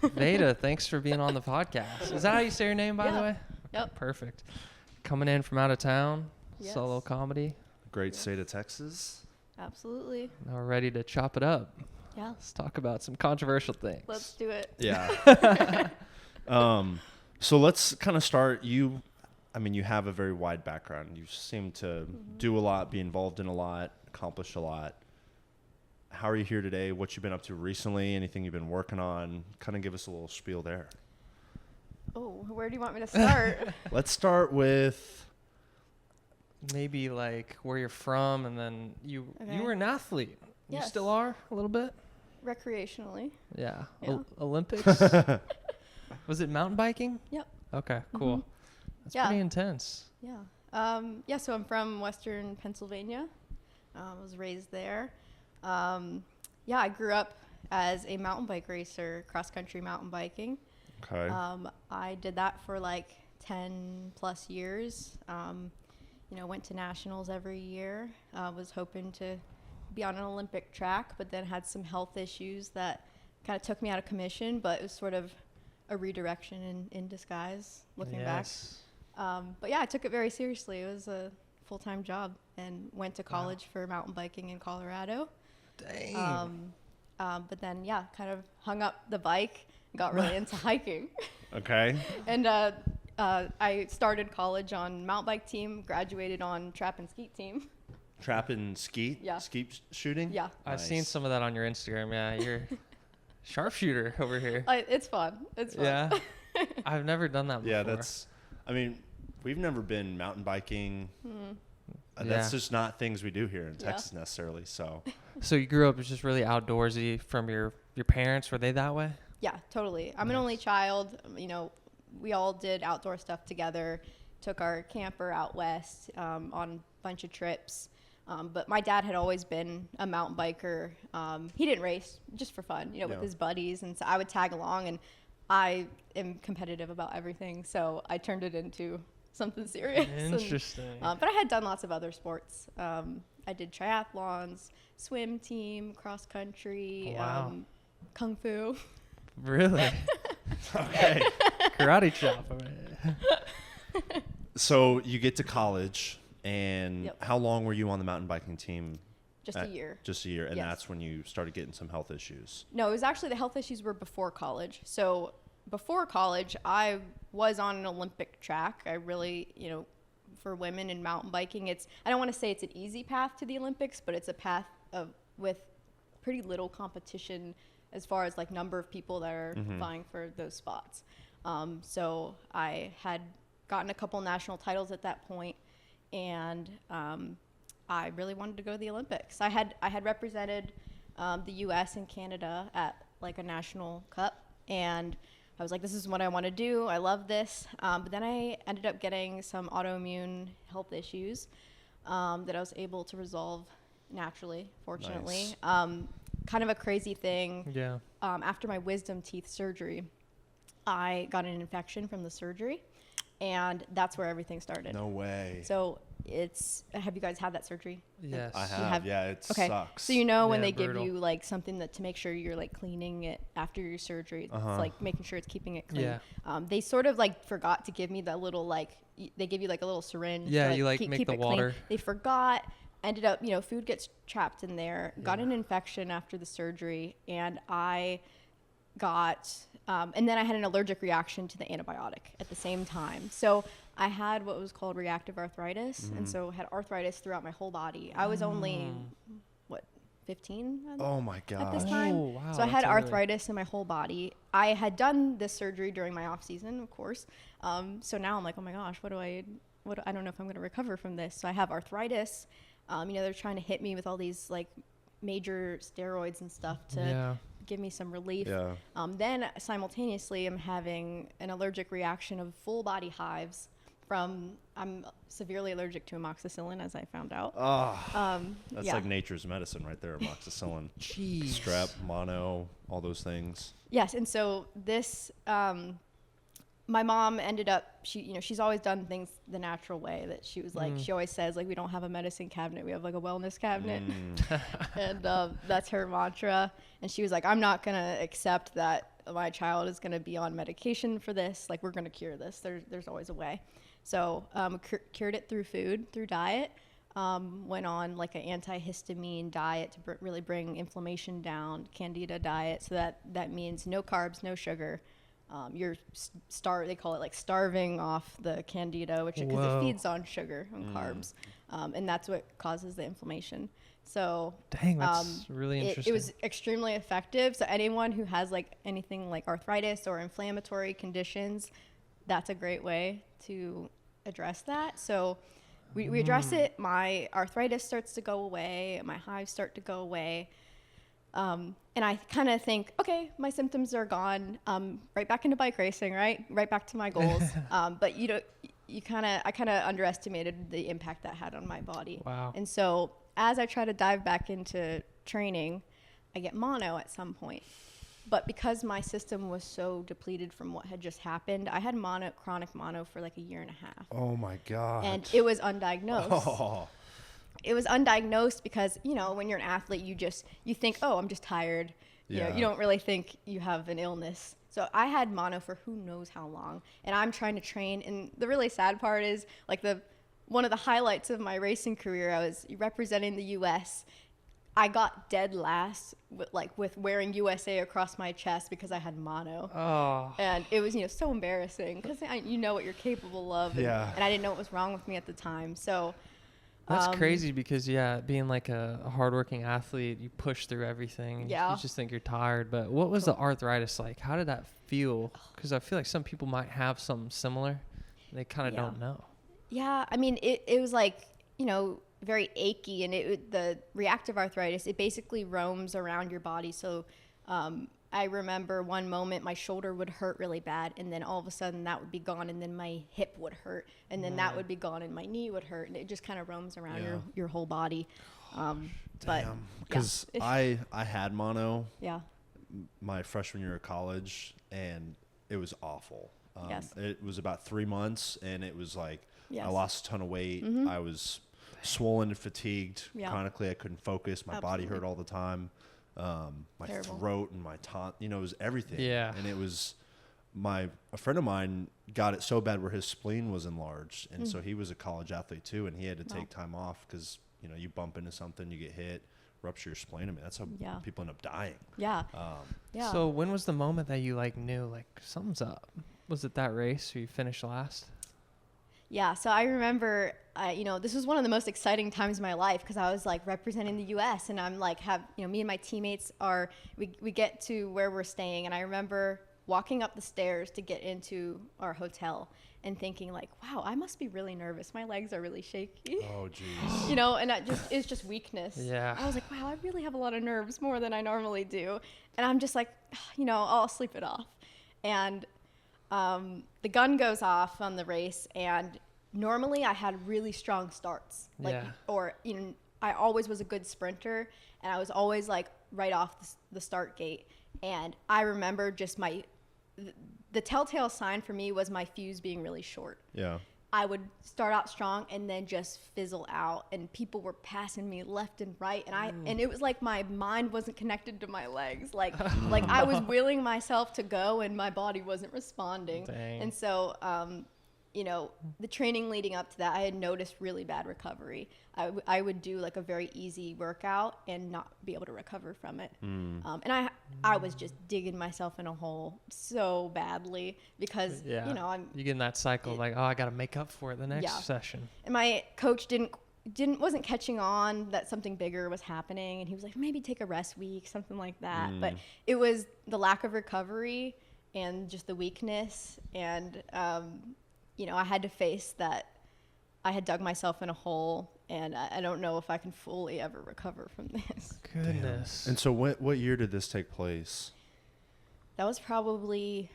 Veda, thanks for being on the podcast. Is that how you say your name, by the way? Yep. Perfect. Coming in from out of town, Yes. solo comedy. Great state of Texas. Absolutely. Now we're ready to chop it up. Yeah. Let's talk about some controversial things. Let's do it. Yeah. So let's kind of start. You have a very wide background. You seem to do a lot, be involved in a lot, accomplish a lot. How are you here today? What you been up to recently? Anything you've been working on? Kind of give us a little spiel there. Oh, where do you want me to start? Let's start with Maybe like where you're from, and then you were an athlete. You Yes. still are a little bit? Recreationally. Yeah. Yeah. Olympics? Was it mountain biking? Yep. Okay, cool. That's Yeah. pretty intense. Yeah. So I'm from Western Pennsylvania. Was raised there. I grew up as a mountain bike racer, cross-country mountain biking. okay. I did that for like 10 plus years. Went to nationals every year. Was hoping to be on an Olympic track, but then had some health issues that kind of took me out of commission, but it was sort of a redirection in disguise looking back. But yeah, I took it very seriously. It was a full-time job and went to college for mountain biking in Colorado. Dang. But then, kind of hung up the bike and got really into hiking. Okay. And I started college on mountain bike team, graduated on trap and skeet team. Trap and skeet? Yeah. Skeet shooting? Yeah. I've Nice. seen some of that on your Instagram. Yeah, you're sharpshooter over here. It's fun. It's fun. Yeah. I've never done that before. Yeah, we've never been mountain biking. That's just not things we do here in Texas necessarily. So So you grew up just really outdoorsy from your parents. Were they that way? Yeah, totally. I'm an only child. We all did outdoor stuff together, took our camper out west on a bunch of trips. But my dad had always been a mountain biker. He didn't race, just for fun, with his buddies. And so I would tag along, and I am competitive about everything. So I turned it into something serious. Interesting. But I had done lots of other sports. I did triathlons, swim team, cross country, Wow. kung fu. Really? okay. Karate chop. So you get to college, and Yep. how long were you on the mountain biking team? Just a year. Just a year, and Yes. that's when you started getting some health issues. No, it was actually the health issues were before college. So before college, I was on an Olympic track. I really, for women in mountain biking, I don't want to say it's an easy path to the Olympics, but it's a path with pretty little competition as far as like number of people that are vying for those spots. So I had gotten a couple national titles at that point, and I really wanted to go to the Olympics. I had represented the U.S. and Canada at like a national cup, and I was like, this is what I want to do. I love this. But then I ended up getting some autoimmune health issues that I was able to resolve naturally, fortunately. Nice. Kind of a crazy thing. Yeah. After my wisdom teeth surgery, I got an infection from the surgery, and that's where everything started. No way. So have you guys had that surgery? Yes. I have. Yeah, it Okay. sucks. So when Yeah, they brutal. give you like something to make sure you're like cleaning it after your surgery, it's like making sure it's keeping it clean. Yeah. They sort of like forgot to give me that little they give you like a little syringe. Yeah, to, you like keep make the it clean. water. They forgot. Ended up, food gets trapped in there. Got an infection after the surgery, and I got, and then I had an allergic reaction to the antibiotic at the same time. So I had what was called reactive arthritis, and so had arthritis throughout my whole body. I was only, 15? Oh my At this gosh. time. Oh, wow, So I had that's early. arthritis in my whole body. I had done this surgery during my off season, of course. So now I'm like, oh my gosh, I don't know if I'm going to recover from this. So I have arthritis. They're trying to hit me with all these like major steroids and stuff to give me some relief. Yeah. Then simultaneously, I'm having an allergic reaction of full body hives I'm severely allergic to amoxicillin, as I found out. That's like nature's medicine right there, amoxicillin. Jeez. Strep, mono, all those things. Yes, and so this, my mom ended up, she's always done things the natural way. That she was like, she always says like, we don't have a medicine cabinet, we have like a wellness cabinet, and that's her mantra. And she was like, I'm not gonna accept that my child is going to be on medication for this. Like, we're going to cure this. There's always a way. So cured it through food, through diet. Went on like an antihistamine diet to really bring inflammation down, candida diet. So that means no carbs, no sugar. They call it like starving off the candida, which because it feeds on sugar and carbs. And that's what causes the inflammation. So dang, that's really interesting. It was extremely effective. So anyone who has like anything like arthritis or inflammatory conditions, that's a great way to address that. So we address it. My arthritis starts to go away. My hives start to go away. And I kind of think, okay, my symptoms are gone. Right back into bike racing, right back to my goals. But I kind of underestimated the impact that had on my body. Wow. And so as I try to dive back into training, I get mono at some point. But because my system was so depleted from what had just happened, I had chronic mono for like a year and a half. Oh my God. And it was undiagnosed. Oh. It was undiagnosed because, when you're an athlete, you think, oh, I'm just tired. You don't really think you have an illness. So I had mono for who knows how long, and I'm trying to train. And the really sad part is, like, one of the highlights of my racing career, I was representing the U.S. I got dead last with wearing USA across my chest because I had mono. Oh. And it was, so embarrassing because you know what you're capable of. And I didn't know what was wrong with me at the time. So that's crazy because, being like a hardworking athlete, you push through everything. Yeah. You just think you're tired. But what was the arthritis like? How did that feel? Because I feel like some people might have something similar. They kind of don't know. Yeah. I mean, it was like, very achy, and the reactive arthritis, it basically roams around your body. So I remember one moment my shoulder would hurt really bad, and then all of a sudden that would be gone, and then my hip would hurt, and then that would be gone, and my knee would hurt, and it just kind of roams around your whole body. Because I had mono my freshman year of college, and it was awful. It was about 3 months, and it was like I lost a ton of weight. I was swollen and fatigued chronically. I couldn't focus. My body hurt all the time. My throat and my tonsils, it was everything. Yeah. And it was a friend of mine got it so bad where his spleen was enlarged. And so he was a college athlete too. And he had to take time off because, you bump into something, you get hit, rupture your spleen. I mean, that's how people end up dying. Yeah. So when was the moment that you knew something's up? Was it that race where you finished last? Yeah, so I remember, this was one of the most exciting times of my life because I was representing the U.S. and I'm me and my teammates we get to where we're staying, and I remember walking up the stairs to get into our hotel and thinking wow, I must be really nervous. My legs are really shaky. Oh, geez. And it's just weakness. Yeah. I was wow, I really have a lot of nerves, more than I normally do, and I'm just I'll sleep it off, and the gun goes off on the race, and normally I had really strong starts, I always was a good sprinter, and I was always right off the start gate. And I remember just the telltale sign for me was my fuse being really short. Yeah. I would start out strong and then just fizzle out, and people were passing me left and right, and it was my mind wasn't connected to my legs, I was willing myself to go and my body wasn't responding. Dang. And so the training leading up to that, I had noticed really bad recovery. I would do a very easy workout and not be able to recover from it. And I was just digging myself in a hole so badly because, you get in that cycle I got to make up for it the next session. And my coach wasn't catching on that something bigger was happening. And he was maybe take a rest week, something like that. But it was the lack of recovery and just the weakness. And, I had to face that I had dug myself in a hole, and I don't know if I can fully ever recover from this. Goodness. Damn. And so what year did this take place? That was probably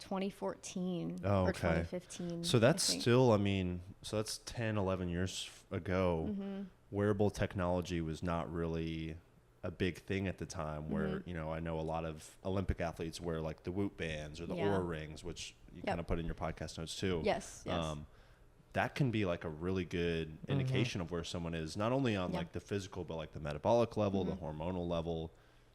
2014 or 2015. So that's still, so that's 10, 11 years ago. Wearable technology was not really a big thing at the time where, I know a lot of Olympic athletes wear the Whoop bands or the Oura rings, which you kind of put in your podcast notes too. Yes. That can be a really good indication of where someone is, not only on the physical, but the metabolic level, the hormonal level.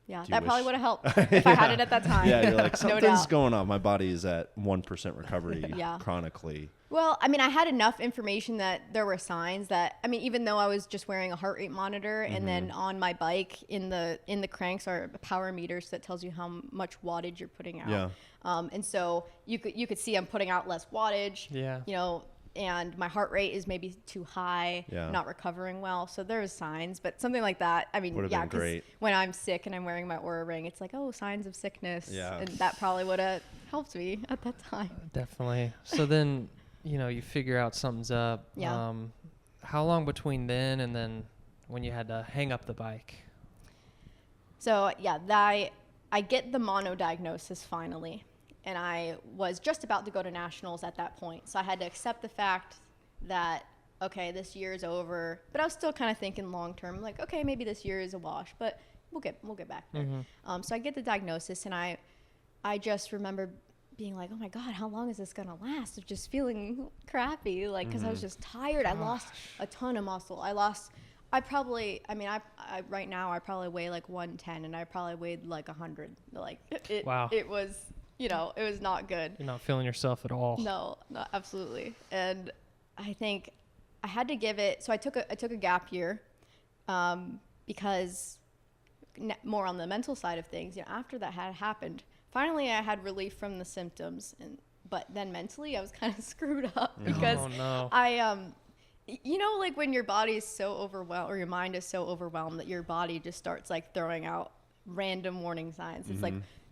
Yeah, Do you that probably wish- would have helped if I had it at that time. Yeah, you're like, No something's doubt. going on. My body is at 1% recovery Yeah. chronically. Well, I mean, I had enough information that there were signs that, I mean, even though I was just wearing a heart rate monitor and then on my bike in the cranks are power meters that tells you how much wattage you're putting out. Yeah. And so you could see I'm putting out less wattage. Yeah. You know, and my heart rate is maybe too high, Yeah. not recovering well. So there's signs, but something like that. I mean, Would've yeah, been 'cause great. when I'm sick and I'm wearing my Aura ring, it's like, oh, signs of sickness. Yeah. And that probably would have helped me at that time. Definitely. So then, you figure out something's up. Yeah. How long between then and then when you had to hang up the bike? So yeah, I get the mono diagnosis finally, and I was just about to go to nationals at that point. So I had to accept the fact that, okay, this year is over, but I was still kind of thinking long term, like, okay, maybe this year is a wash, but we'll get back there. So I get the diagnosis, and I just remember being like, oh my God, how long is this gonna last? Of just feeling crappy, like, because I was just tired. I lost a ton of muscle. I probably, I mean, I right now I probably weigh like 110, and I probably weighed like 100. Like Wow. It was, it was not good. You're not feeling yourself at all. No, not absolutely. And I think I had to give it. So I took a gap year, because more on the mental side of things. After that had happened, finally I had relief from the symptoms, but then mentally I was kind of screwed up because Oh, no. like when your body is so overwhelmed, or your mind is so overwhelmed, that your body just starts like throwing out random warning signs. It's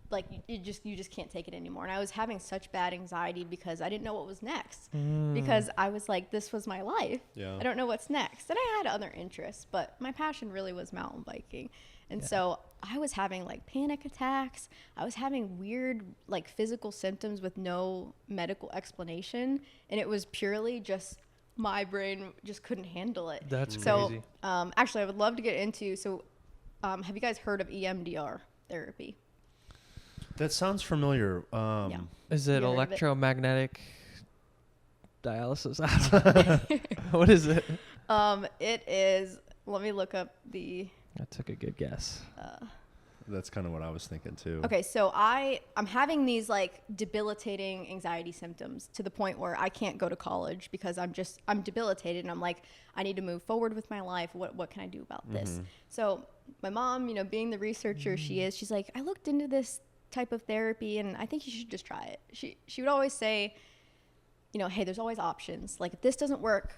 like you just can't take it anymore. And I was having such bad anxiety because I didn't know what was next, because I was like, this was my life. Yeah. I don't know what's next. And I had other interests, but my passion really was mountain biking. And so I was having like panic attacks. I was having weird like physical symptoms with no medical explanation. And it was purely just my brain just couldn't handle it. That's So crazy. actually I would love to get into, have you guys heard of EMDR therapy? That sounds familiar. Yeah. Is it You heard of it? electromagnetic dialysis? What is it? It is, let me look up the, I took a good guess. That's kind of what I was thinking too. okay, so I'm having these like debilitating anxiety symptoms to the point where I can't go to college because I'm debilitated, and I'm like, I need to move forward with my life. What can I do about this? So my mom, being the researcher she is, she's like, I looked into this type of therapy and I think you should just try it. She would always say, hey, there's always options. Like if this doesn't work,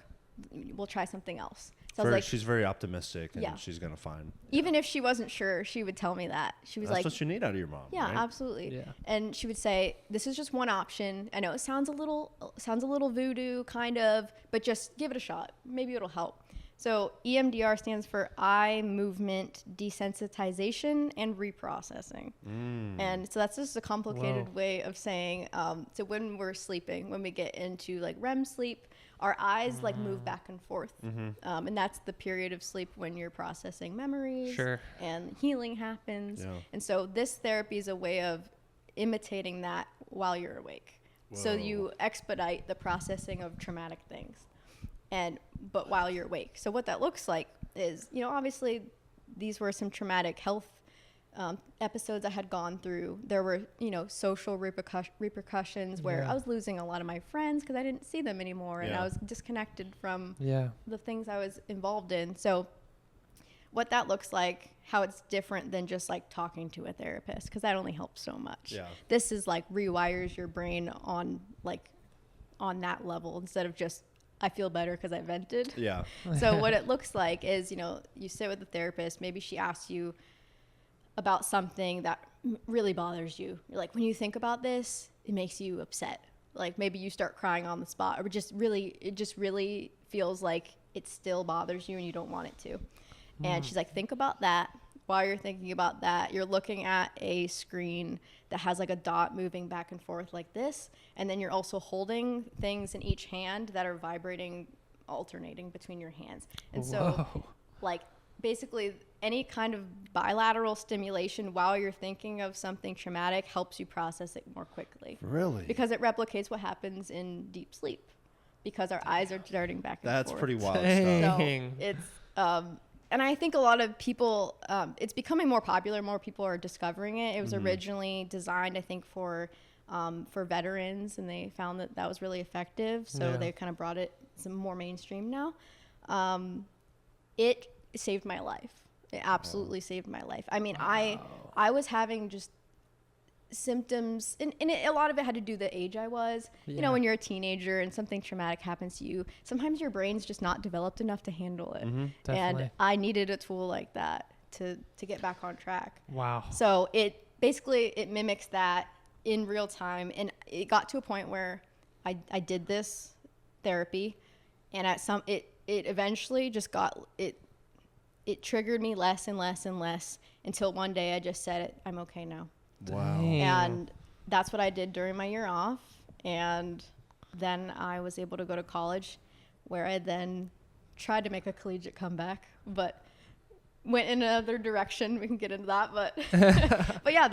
we'll try something else. So I was like, She's very optimistic, and Yeah. she's gonna find. even if she wasn't sure, she would tell me that. She was That's like, what you need out of your mom. yeah, right? absolutely. Yeah. And she would say, this is just one option. I know it sounds a little voodoo kind of, but just give it a shot. Maybe it'll help. So EMDR stands for eye movement desensitization and reprocessing. And so that's just a complicated Whoa. way of saying, so when we're sleeping, when we get into like REM sleep, our eyes like move back and forth. And that's the period of sleep when you're processing memories Sure. and healing happens. Yeah. And so this therapy is a way of imitating that while you're awake. So Whoa. you expedite the processing of traumatic things, but while you're awake. So what that looks like is, obviously these were some traumatic health episodes I had gone through. There were, social repercussions where Yeah. I was losing a lot of my friends because I didn't see them anymore, and Yeah. I was disconnected from Yeah. the things I was involved in. So what that looks like, how it's different than just like talking to a therapist, because that only helps so much. Yeah. This is like rewires your brain on that level instead of just, I feel better because I vented. Yeah. So what it looks like is, you sit with the therapist, maybe she asks you about something that really bothers you. You're like, when you think about this, it makes you upset. Like maybe you start crying on the spot, or it just really feels like it still bothers you and you don't want it to. And she's like, think about that. While you're thinking about that, you're looking at a screen that has like a dot moving back and forth like this. And then you're also holding things in each hand that are vibrating, alternating between your hands. And so Whoa. like basically any kind of bilateral stimulation while you're thinking of something traumatic helps you process it more quickly. Really? Because it replicates what happens in deep sleep, because our eyes are darting back and That's forth. pretty wild stuff. Dang. So it's and I think a lot of people, it's becoming more popular. More people are discovering it. It was originally designed, I think, for veterans, and they found that was really effective. So they kind of brought it some more mainstream now. It saved my life. It absolutely saved my life. I mean, I was having just symptoms, and a lot of it had to do the age I was. You know, when you're a teenager and something traumatic happens to you, sometimes your brain's just not developed enough to handle it. And I needed a tool like that to get back on track. Wow. So it mimics that in real time, and it got to a point where I did this therapy, and it eventually just it triggered me less and less and less until one day I just said, I'm okay now. Wow. Dang. And that's what I did during my year off. And then I was able to go to college, where I then tried to make a collegiate comeback, but went in another direction. We can get into that, but but yeah,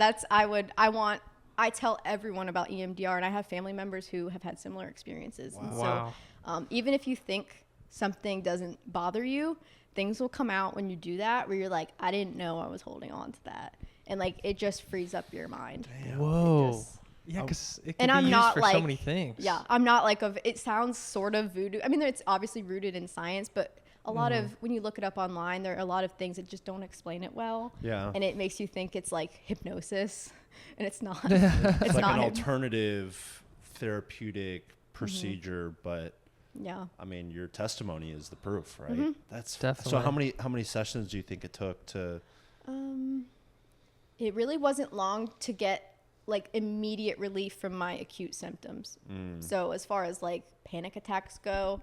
I tell everyone about EMDR, and I have family members who have had similar experiences. Wow. And so even if you think something doesn't bother you, things will come out when you do that where you're like, I didn't know I was holding on to that. And like, it just frees up your mind. Damn. Whoa. Yeah, because it can and be I'm used not for like, so many things. Yeah, I'm not like it sounds sort of voodoo. I mean, it's obviously rooted in science, but a lot of, when you look it up online, there are a lot of things that just don't explain it well. Yeah. And it makes you think it's like hypnosis, and it's not. It's like not an alternative therapeutic procedure, but yeah. I mean, your testimony is the proof, right? That's Definitely. So how many sessions do you think it took to? It really wasn't long to get like immediate relief from my acute symptoms. So as far as like panic attacks go,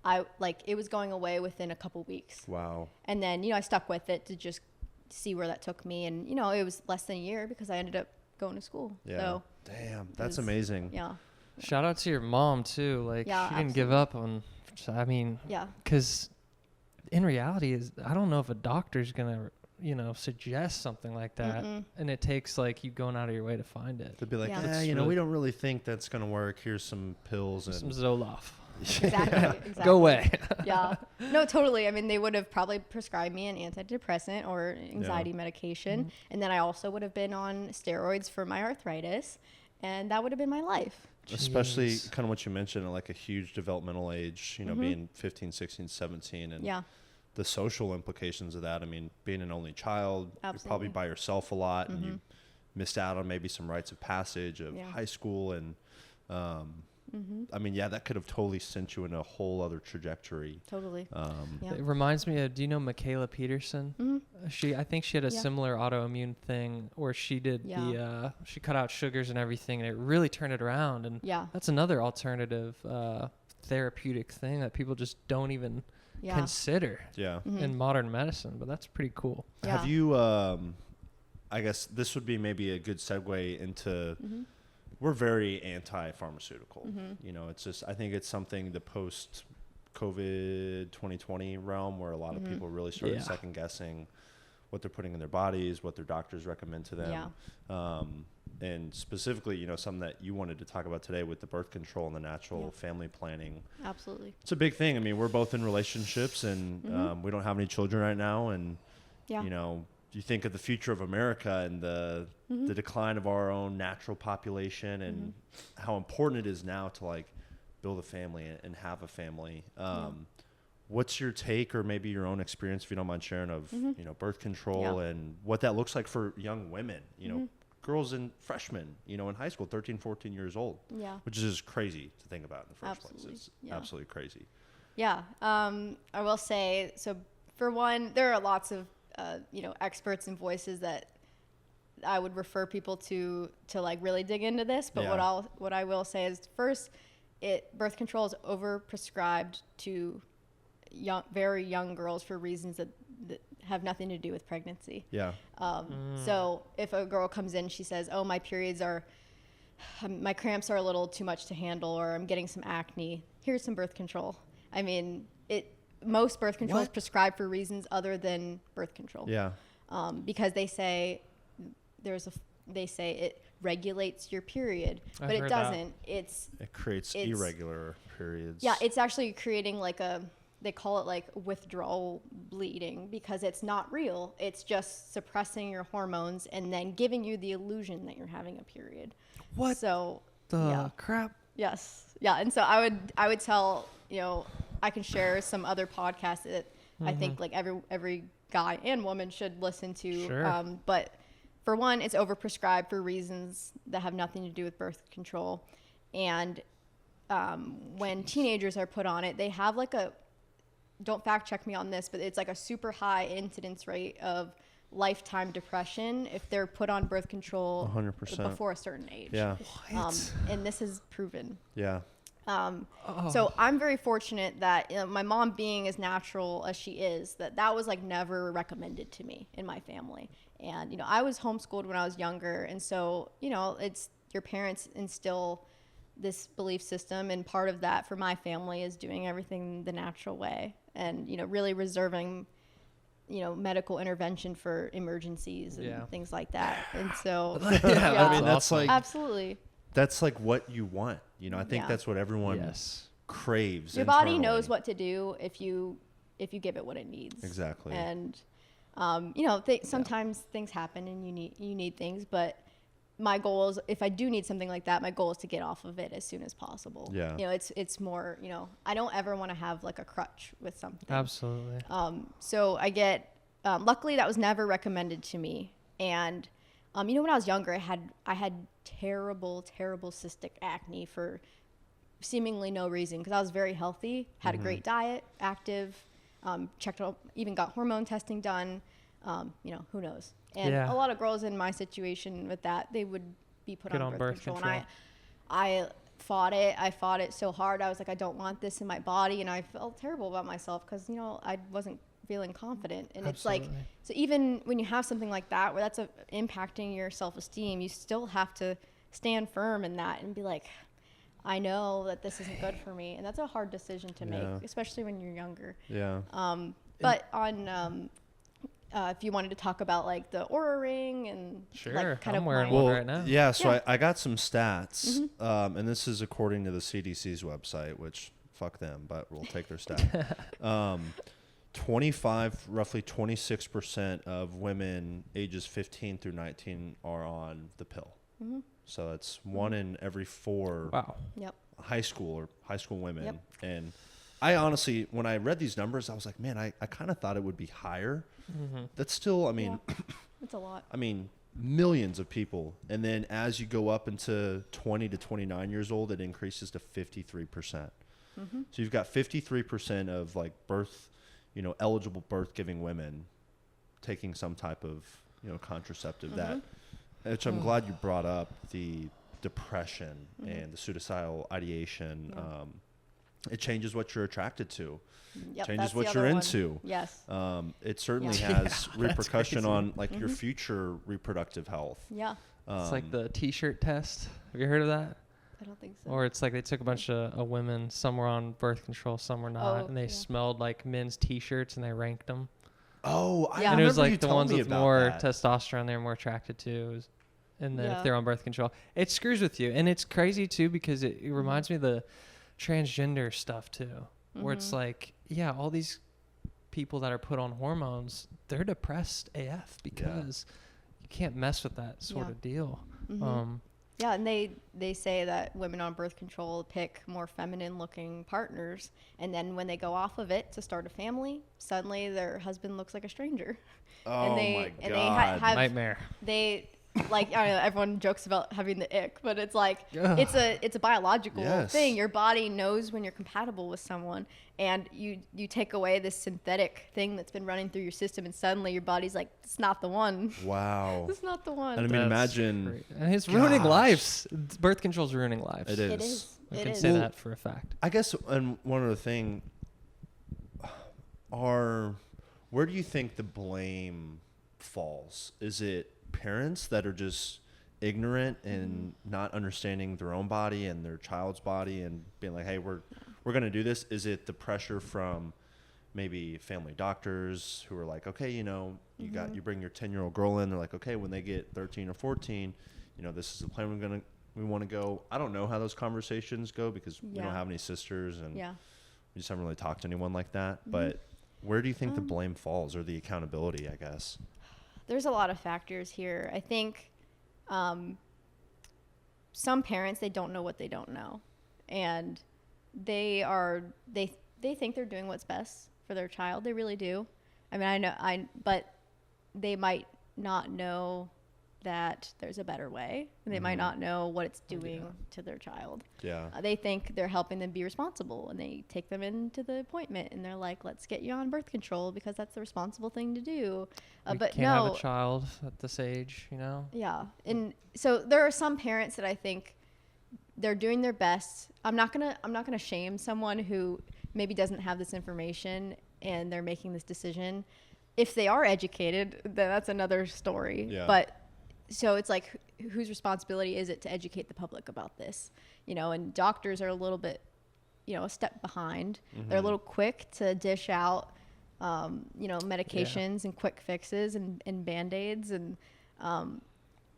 it was going away within a couple weeks. Wow. And then, I stuck with it to just see where that took me. And, it was less than a year because I ended up going to school. Yeah. So Damn, that's amazing. yeah. Shout out to your mom too. Like, Yeah, she didn't give up on. I mean, Yeah. because in reality, I don't know if a doctor's gonna suggest something like that, and it takes like you going out of your way to find it. To be like, Yeah. we don't really think that's gonna work. Here's some pills and Some Zoloft. Exactly. Go away. Yeah. No, totally. I mean, they would have probably prescribed me an antidepressant or anxiety medication. And then I also would have been on steroids for my arthritis, and that would have been my life. Especially kind of what you mentioned at like a huge developmental age, being 15, 16, 17, and the social implications of that. I mean, being an only child, you're probably by yourself a lot, and you missed out on maybe some rites of passage of high school. And I mean, that could have totally sent you in a whole other trajectory. Totally. It reminds me of, do you know Michaela Peterson? I think she had a similar autoimmune thing where she did she cut out sugars and everything, and it really turned it around. And that's another alternative therapeutic thing that people just don't even consider in modern medicine, but that's pretty cool. Have you, I guess this would be maybe a good segue into, we're very anti-pharmaceutical. It's just, I think it's something the post-COVID 2020 realm where a lot of people really started second guessing what they're putting in their bodies, what their doctors recommend to them. And specifically, something that you wanted to talk about today with the birth control and the natural family planning. Absolutely. It's a big thing. I mean, we're both in relationships, and we don't have any children right now. And, you think of the future of America and the decline of our own natural population and how important it is now to like build a family and have a family. What's your take, or maybe your own experience, if you don't mind sharing, of birth control and what that looks like for young women, girls and freshmen, in high school, 13, 14 years old, which is just crazy to think about in the first place. It's absolutely crazy. Yeah. I will say, so for one, there are lots of, experts and voices that I would refer people to like really dig into this. But what I will say is, first, birth control is overprescribed to very young girls for reasons that have nothing to do with pregnancy. So if a girl comes in, she says, oh, my cramps are a little too much to handle, or I'm getting some acne, here's some birth control. I mean, most birth control is prescribed for reasons other than birth control. Because they say it regulates your period, but it doesn't. It creates irregular periods. Yeah, it's actually creating like they call it like withdrawal bleeding because it's not real. It's just suppressing your hormones and then giving you the illusion that you're having a period. What so the crap? Yes. Yeah. And so I would tell, I can share some other podcasts that I think like every guy and woman should listen to. Sure. But for one, it's overprescribed for reasons that have nothing to do with birth control. And when teenagers are put on it, they have like don't fact check me on this, but it's like a super high incidence rate of lifetime depression if they're put on birth control 100%. Before a certain age. Yeah. And this is proven. Yeah. So I'm very fortunate that my mom being as natural as she is, that was like never recommended to me in my family. And, I was homeschooled when I was younger. And so, it's your parents instill this belief system. And part of that for my family is doing everything the natural way and, really reserving, medical intervention for emergencies and things like that. And so, I mean, that's like, absolutely. That's like what you want. I think that's what everyone craves. Your body knows what to do if you give it what it needs. Exactly. And, sometimes things happen and you need things, but my goal is, if I do need something like that, my goal is to get off of it as soon as possible. Yeah. It's more, I don't ever want to have like a crutch with something. Absolutely. So I get, luckily that was never recommended to me. And, when I was younger, I had terrible cystic acne for seemingly no reason, because I was very healthy, had a great diet, active, checked out, even got hormone testing done. Who knows? And a lot of girls in my situation with that, they would be put on birth control. And I fought it. I fought it so hard. I was like, I don't want this in my body. And I felt terrible about myself because, I wasn't feeling confident. And Absolutely. It's like, so even when you have something like that, where that's impacting your self-esteem, you still have to stand firm in that and be like, I know that this isn't good for me. And that's a hard decision to make, especially when you're younger. Yeah. But on, if you wanted to talk about like the Oura ring and like kind I'm of wearing one right now. Yeah. So I got some stats, and this is according to the CDC's website, which fuck them, but we'll take their stat. roughly 26% of women ages 15 through 19 are on the pill. So it's 1 in every 4 high school women. And I honestly, when I read these numbers, I was like, man, I kind of thought it would be higher. That's still, I mean, it's a lot. I mean, millions of people. And then as you go up into 20 to 29 years old, it increases to 53%. So you've got 53% of like eligible birth giving women taking some type of, contraceptive which I'm glad you brought up, the depression and the suicidal ideation. It changes what you're attracted to. Changes what you're into. Yes. It certainly has repercussion on like your future reproductive health. Yeah. It's like the T-shirt test. Have you heard of that? I don't think so. Or it's like they took a bunch of women, some were on birth control, some were not, and they smelled like men's T-shirts and they ranked them. Oh, I and it was remember like the ones with more testosterone they were more attracted to. And then if they're on birth control, it screws with you. And it's crazy too, because it reminds me of the transgender stuff too, where it's like, all these people that are put on hormones, they're depressed AF because you can't mess with that sort of deal. And they say that women on birth control pick more feminine looking partners, and then when they go off of it to start a family, suddenly their husband looks like a stranger. Oh, my God. And they have nightmare. Like, I don't know, everyone jokes about having the ick, but it's like, it's a biological thing. Your body knows when you're compatible with someone, and you take away this synthetic thing that's been running through your system, and suddenly your body's like, it's not the one. Wow. It's not the one. And I mean, imagine. And it's ruining lives. Birth control's ruining lives. It is. I can say that for a fact. I guess, and one other thing, where do you think the blame falls? Is it parents that are just ignorant and not understanding their own body and their child's body and being like, hey, we're going to do this? Is it the pressure from maybe family doctors who are like, okay, you you bring your 10-year-old girl in, they're like, okay, when they get 13 or 14, this is the plan we want to go. I don't know how those conversations go because we don't have any sisters and We just haven't really talked to anyone like that. But where do you think the blame falls, or the accountability, I guess? There's a lot of factors here. I think some parents, they don't know what they don't know. And they think they're doing what's best for their child. They really do. I mean, but they might not know that there's a better way. And they might not know what it's doing to their child. Yeah. They think they're helping them be responsible, and they take them into the appointment, and they're like, let's get you on birth control because that's the responsible thing to do. But can't have a child at this age, you know? Yeah. And so there are some parents that I think they're doing their best. I'm not gonna shame someone who maybe doesn't have this information and they're making this decision. If they are educated, then that's another story. Yeah. But so it's like, whose responsibility is it to educate the public about this? You know, and doctors are a little bit, you know, a step behind. They're a little quick to dish out, you know, medications and quick fixes and Band-Aids. And,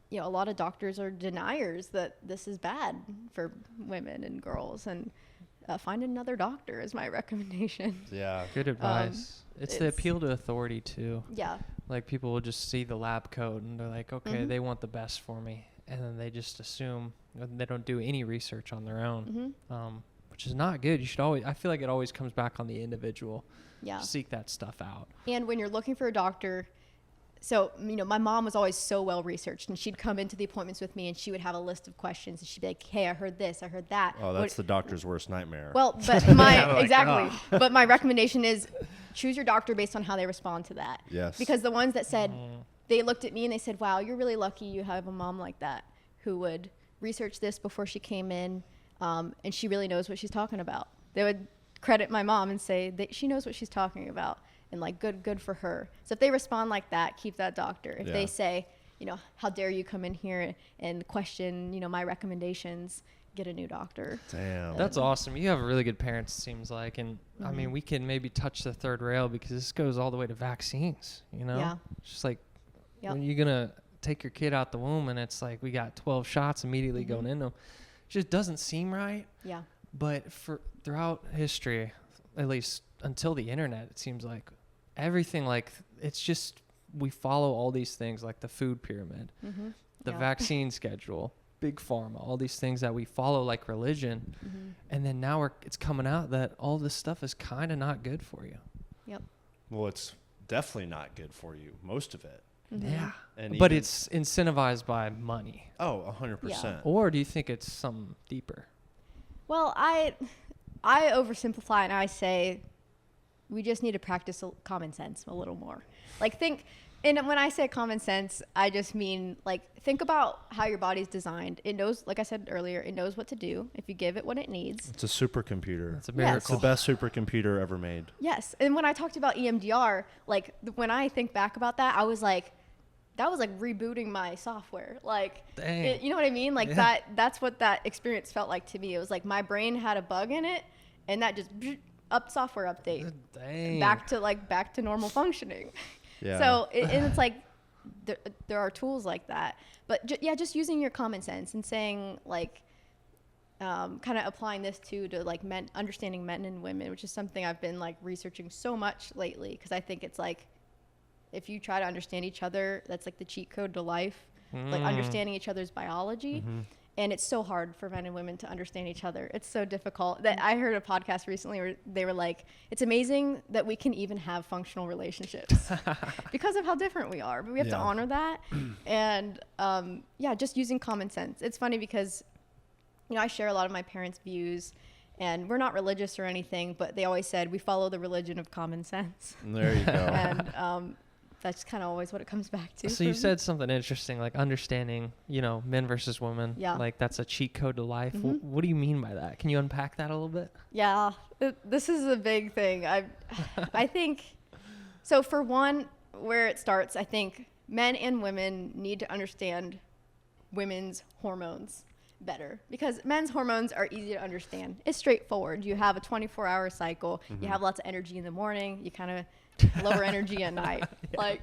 you know, a lot of doctors are deniers that this is bad for women and girls. And find another doctor is my recommendation. Yeah. Good advice. It's the appeal to authority too. Yeah. Like, people will just see the lab coat and they're like, okay, they want the best for me. And then they just assume, they don't do any research on their own, which is not good. You should always, I feel like it always comes back on the individual. Yeah. Seek that stuff out. And when you're looking for a doctor, so, you know, my mom was always so well researched, and she'd come into the appointments with me and she would have a list of questions, and she'd be like, hey, I heard this, I heard that. Oh, that's the doctor's worst nightmare. Well, but exactly. But my recommendation is choose your doctor based on how they respond to that. Yes. Because the ones that said, they looked at me and they said, wow, you're really lucky you have a mom like that who would research this before she came in, and she really knows what she's talking about. They would credit my mom and say that she knows what she's talking about. And like, good for her. So if they respond like that, keep that doctor. If they say, you know, how dare you come in here and question, you know, my recommendations, get a new doctor. Damn. That's awesome. You have really good parents, it seems like. And I mean, we can maybe touch the third rail because this goes all the way to vaccines, you know? Yeah. It's just like, when you're going to take your kid out the womb and it's like, we got 12 shots immediately going in them. It just doesn't seem right. Yeah. But throughout history, at least until the internet, it seems like everything, like, it's just, we follow all these things, like the food pyramid, the vaccine schedule, big pharma, all these things that we follow like religion. And then now it's coming out that all this stuff is kind of not good for you. Yep. Well, it's definitely not good for you, most of it. Yeah. But it's incentivized by money. Oh, 100%. Yeah. Or do you think it's something deeper? Well, I oversimplify and I say we just need to practice common sense a little more. Like, and when I say common sense, I just mean, like, think about how your body's designed. It knows, like I said earlier, it knows what to do if you give it what it needs. It's a supercomputer. It's a miracle. It's the best supercomputer ever made. Yes. And when I talked about EMDR, like, when I think back about that, I was like, that was like rebooting my software. Like, you know what I mean? Like, that's what that experience felt like to me. It was like my brain had a bug in it, and that just software update. Dang. Back to normal functioning. Yeah. So and it's like there are tools like that, but just using your common sense and saying, like, kind of applying this to like understanding men and women, which is something I've been like researching so much lately, because I think it's like, if you try to understand each other, that's like the cheat code to life, like understanding each other's biology. And it's so hard for men and women to understand each other. It's so difficult. That I heard a podcast recently where they were like, it's amazing that we can even have functional relationships because of how different we are. But we have to honor that. And just using common sense. It's funny because, you know, I share a lot of my parents' views, and we're not religious or anything, but they always said we follow the religion of common sense. There you go. And that's kind of always what it comes back to. So you said something interesting, like understanding, you know, men versus women. Yeah. Like, that's a cheat code to life. What do you mean by that? Can you unpack that a little bit? Yeah, this is a big thing. I think, so for one, where it starts, I think men and women need to understand women's hormones better, because men's hormones are easy to understand. It's straightforward. You have a 24-hour cycle. You have lots of energy in the morning. You kind of lower energy at night. Like,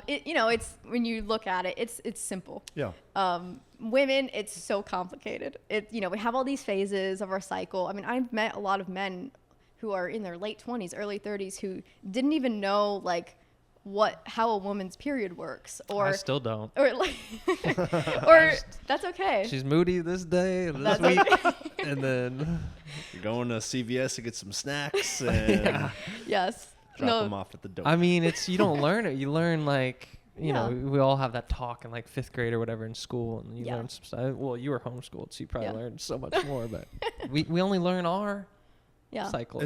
you know, it's, when you look at it, it's simple. Yeah. Women, it's so complicated. You know, we have all these phases of our cycle. I mean, I've met a lot of men who are in their late 20s, early 30s, who didn't even know like how a woman's period works, or I still don't, or like, or that's okay. She's moody this day and this week, and then you're going to CVS to get some snacks and yes, drop them off at the door. I mean, you don't learn it. You learn like, you know, we all have that talk in like 5th grade or whatever in school, and you learn some stuff. Well, you were homeschooled, so you probably learned so much more, but we only learn our cycle.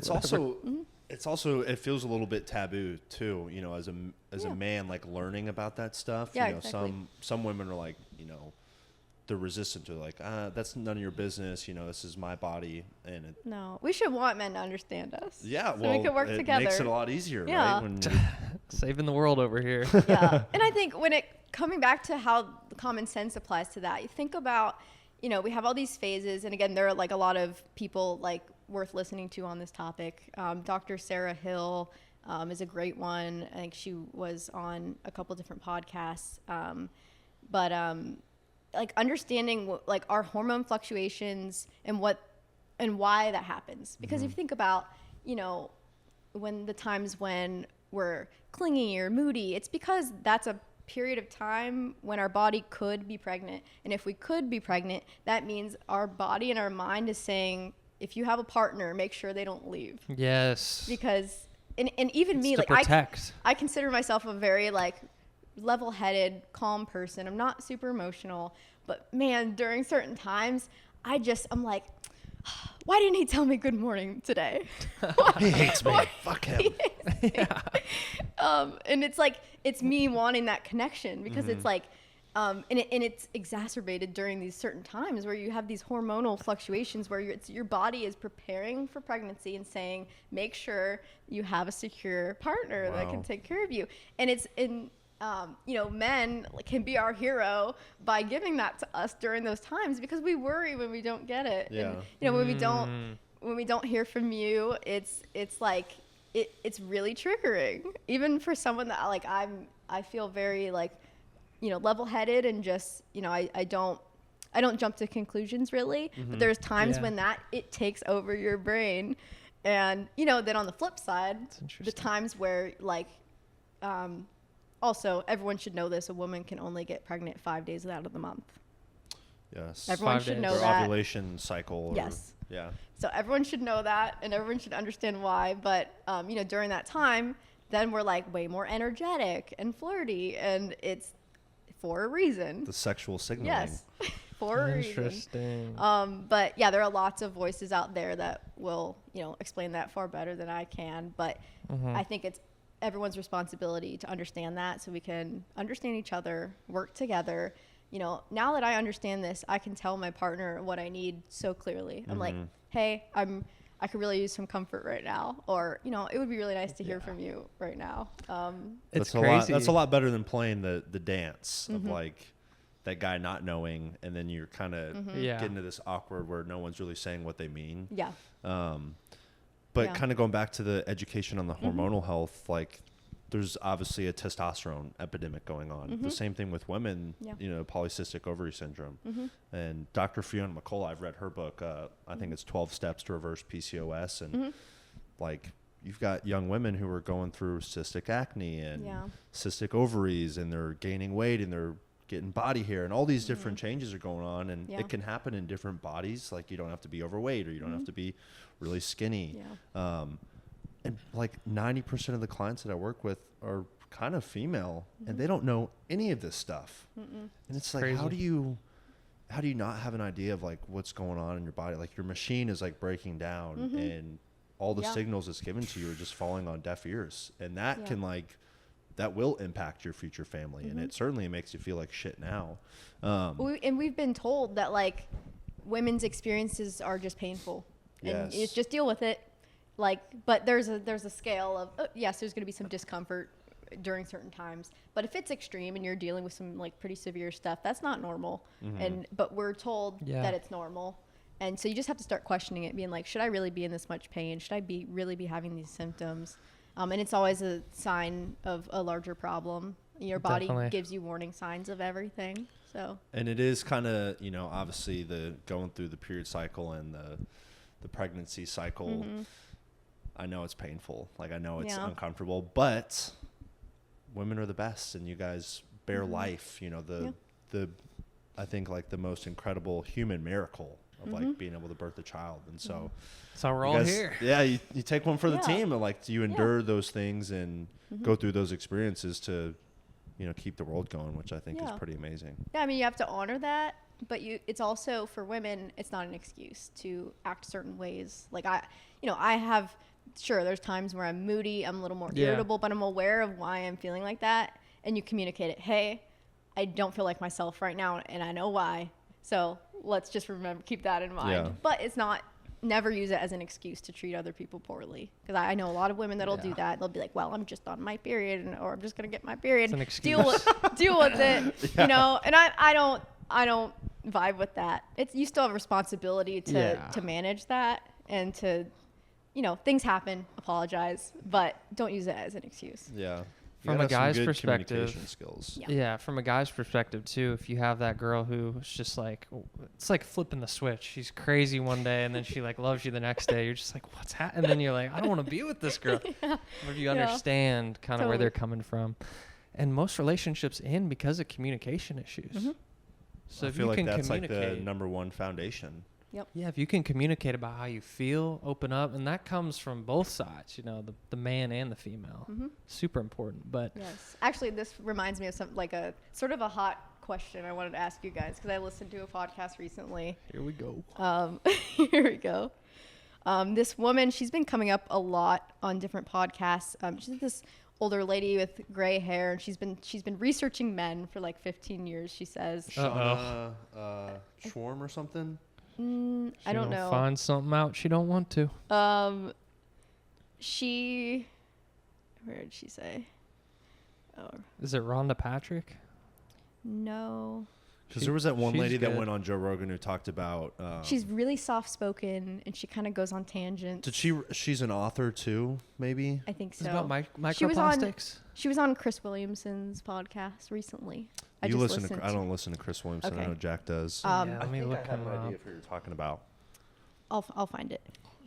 It's also it feels a little bit taboo too, you know, as a man, like learning about that stuff. Yeah, you know, exactly. some women are like, you know, they're resistant to like, that's none of your business, you know, this is my body. And no, we should want men to understand us. Yeah, so well, we can work together. It makes it a lot easier, right? When saving the world over here. Yeah, and I think coming back to how common sense applies to that, you think about, you know, we have all these phases, and again, there are like a lot of people like worth listening to on this topic. Dr. Sarah Hill is a great one. I think she was on a couple different podcasts. But like understanding like our hormone fluctuations and why that happens. Because if you think about, you know, when the times when we're clingy or moody, it's because that's a period of time when our body could be pregnant. And if we could be pregnant, that means our body and our mind is saying, if you have a partner, make sure they don't leave. Yes. Because, and even it's me, like protect. I consider myself a very like level-headed, calm person. I'm not super emotional, but man, during certain times, I'm like, why didn't he tell me good morning today? He hates me. Fuck him. Yeah. And it's like, it's me wanting that connection, because it's like, and it's exacerbated during these certain times where you have these hormonal fluctuations where your body is preparing for pregnancy and saying, make sure you have a secure partner that can take care of you. And it's you know, men can be our hero by giving that to us during those times, because we worry when we don't get it. Yeah. And, you know, when we don't hear from you, it's like, it's really triggering, even for someone that like, I feel very like, you know, level-headed, and just, you know, I don't jump to conclusions really, but there's times when it takes over your brain. And, you know, then on the flip side, the times where like, also, everyone should know this. A woman can only get pregnant 5 days out of the month. Yes. Everyone should know Their that. ovulation cycle. Yes. Yeah. So everyone should know that, and everyone should understand why. But, you know, during that time, then we're like way more energetic and flirty, and it's for a reason. The sexual signaling. Yes. For a reason. Interesting. But yeah, there are lots of voices out there that will, you know, explain that far better than I can. But I think it's everyone's responsibility to understand that, so we can understand each other, work together. You know, now that I understand this, I can tell my partner what I need so clearly. I'm like, hey, I could really use some comfort right now, or, you know, it would be really nice to hear from you right now. It's crazy. That's a lot better than playing the dance of like that guy not knowing, and then you're kind of getting into this awkward where no one's really saying what they mean. Yeah. But kind of going back to the education on the hormonal health, like there's obviously a testosterone epidemic going on. The same thing with women, you know, polycystic ovary syndrome. And Dr. Fiona McCullough, I've read her book. I think it's 12 Steps to Reverse PCOS. And like you've got young women who are going through cystic acne and cystic ovaries, and they're gaining weight and they're getting body hair, and all these different changes are going on, and it can happen in different bodies. Like you don't have to be overweight, or you don't have to be really skinny. And like 90% of the clients that I work with are kind of female, and they don't know any of this stuff. And it's like, how do you not have an idea of like what's going on in your body? Like your machine is like breaking down, and all the signals it's given to you are just falling on deaf ears, and that can like that will impact your future family, and it certainly makes you feel like shit now. And we've been told that like women's experiences are just painful, and you just deal with it. Like, but there's a scale of yes, there's going to be some discomfort during certain times, but if it's extreme and you're dealing with some like pretty severe stuff, that's not normal. But we're told that it's normal, and so you just have to start questioning it, being like, should I really be in this much pain? Should I really be having these symptoms? And it's always a sign of a larger problem. Your body gives you warning signs of everything. So. And it is kind of, you know, obviously the going through the period cycle and the pregnancy cycle. I know it's painful. Like, I know it's uncomfortable, but women are the best, and you guys bear life. You know, I think like the most incredible human miracle of like being able to birth a child. And so that's how we're all here. Yeah. You take one for the team, and like, you endure those things and go through those experiences to, you know, keep the world going, which I think is pretty amazing. Yeah. I mean, you have to honor that, but it's also, for women, it's not an excuse to act certain ways. Like there's times where I'm moody, I'm a little more irritable, but I'm aware of why I'm feeling like that. And you communicate it. Hey, I don't feel like myself right now, and I know why. So let's just keep that in mind. Yeah. But it's not, never use it as an excuse to treat other people poorly. Because I know a lot of women that'll do that. They'll be like, well, I'm just on my period, or I'm just going to get my period. It's an excuse. Deal with it, you know? And I don't vibe with that. You still have a responsibility to manage that, and to, you know, things happen, apologize, but don't use it as an excuse. Yeah. From a guy's perspective, skills. From a guy's perspective too, if you have that girl who's just like, it's like flipping the switch. She's crazy one day, and then she like loves you the next day. You're just like, what's happening? And then you're like, I don't want to be with this girl. Or if you understand kind of where they're coming from. And most relationships end because of communication issues. Mm-hmm. So I feel like that's like the number one foundation. Yep. Yeah, if you can communicate about how you feel, open up, and that comes from both sides, you know, the man and the female. Mm-hmm. Super important. But yes, actually, this reminds me of some like a sort of a hot question I wanted to ask you guys, because I listened to a podcast recently. Here we go. Here we go. This woman, she's been coming up a lot on different podcasts. She's this older lady with gray hair, and she's been researching men for like 15 years. She says. Shauna Schwarm or something. I don't know. Find something out she don't want to. Where did she say? Oh. Is it Rhonda Patrick? No. Because there was that one lady that went on Joe Rogan who talked about. She's really soft-spoken, and she kind of goes on tangents. She's an author too, maybe? I think so. It's about microplastics. She was on Chris Williamson's podcast recently. I don't listen to Chris Williamson. Okay. I know Jack does. Let me look him up. I have an idea of who you're talking about. I'll find it.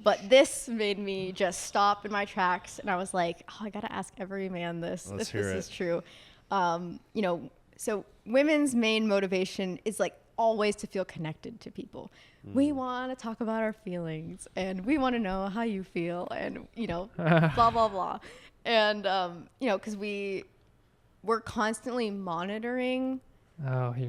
But this made me just stop in my tracks, and I was like, oh, I gotta ask every man this. Let's hear it. Is true. You know, so women's main motivation is like always to feel connected to people. We want to talk about our feelings, and we want to know how you feel, and, you know, blah, blah, blah. And, you know, because we're constantly monitoring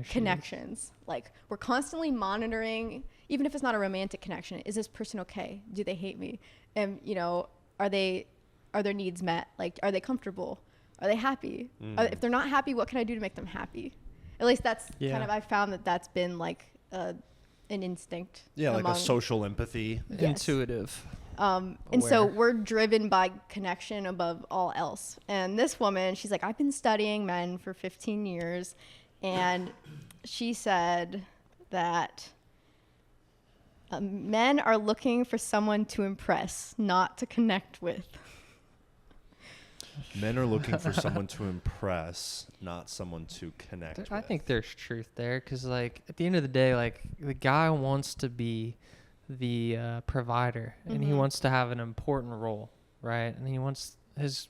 connections. Like, we're constantly monitoring, even if it's not a romantic connection, is this person okay? Do they hate me? And, you know, are their needs met? Like, are they comfortable? Are they happy? If they're not happy, what can I do to make them happy? At least that's kind of, I found that's been like an instinct. Yeah, like a social empathy. Yes. Intuitive. And so we're driven by connection above all else. And this woman, she's like, I've been studying men for 15 years. And she said that men are looking for someone to impress, not to connect with. Men are looking for someone to impress, not someone to connect with. I think there's truth there, because, like, at the end of the day, like, the guy wants to be the provider, and he wants to have an important role, right? And he wants his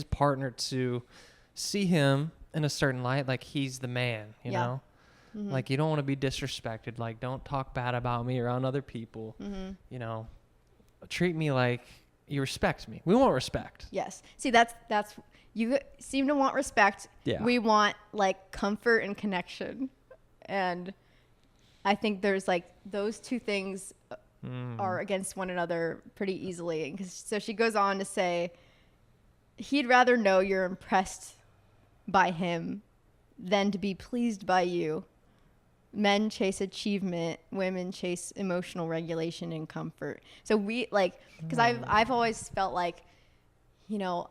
partner to see him in a certain light, like he's the man, you know? Mm-hmm. Like, you don't want to be disrespected. Like, don't talk bad about me around other people. You know, treat me like you respect me. We want respect. Yes. See, that's you seem to want respect. Yeah. We want like comfort and connection. And I think there's like those two things are against one another pretty easily. So she goes on to say, he'd rather know you're impressed by him than to be pleased by you. Men chase achievement, women chase emotional regulation and comfort. So we like, because I've always felt like, you know,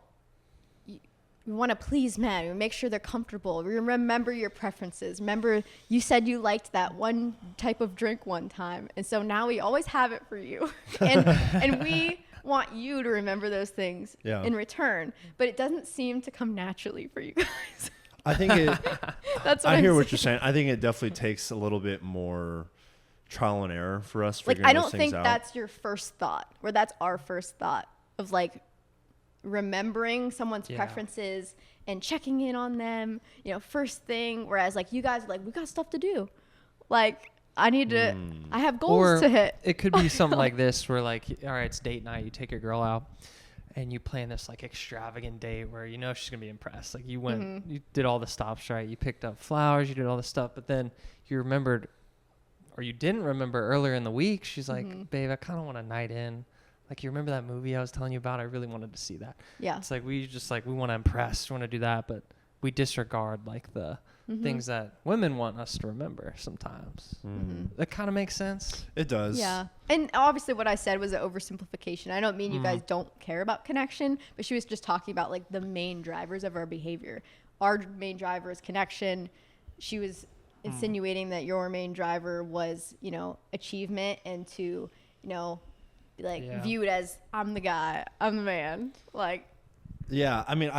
we want to please men. We make sure they're comfortable. We remember your preferences. Remember, you said you liked that one type of drink one time, and so now we always have it for you. And we want you to remember those things in return. But it doesn't seem to come naturally for you guys. I think that's what I hear what you're saying. I think it definitely takes a little bit more trial and error for us figuring those things out. Like, I don't think that's your first thought, or that's our first thought of like remembering someone's preferences and checking in on them, you know, first thing. Whereas like you guys are like, we got stuff to do. Like I need to, I have goals to hit. It could be something like this where like, all right, it's date night. You take your girl out and you plan this like extravagant date where you know she's going to be impressed. Like you went, you did all the stops, right? You picked up flowers, you did all the stuff, but then you remembered, or you didn't remember earlier in the week. She's like, babe, I kind of want a night in. Like, you remember that movie I was telling you about? I really wanted to see that. Yeah. It's like, we want to impress, we want to do that, but we disregard like the things that women want us to remember sometimes. That kind of makes sense. It does. Yeah. And obviously what I said was an oversimplification. I don't mean you guys don't care about connection, but she was just talking about like the main drivers of our behavior. Our main driver is connection. She was insinuating that your main driver was, you know, achievement and to, you know, like viewed as I'm the guy, I'm the man. Like, yeah, I mean,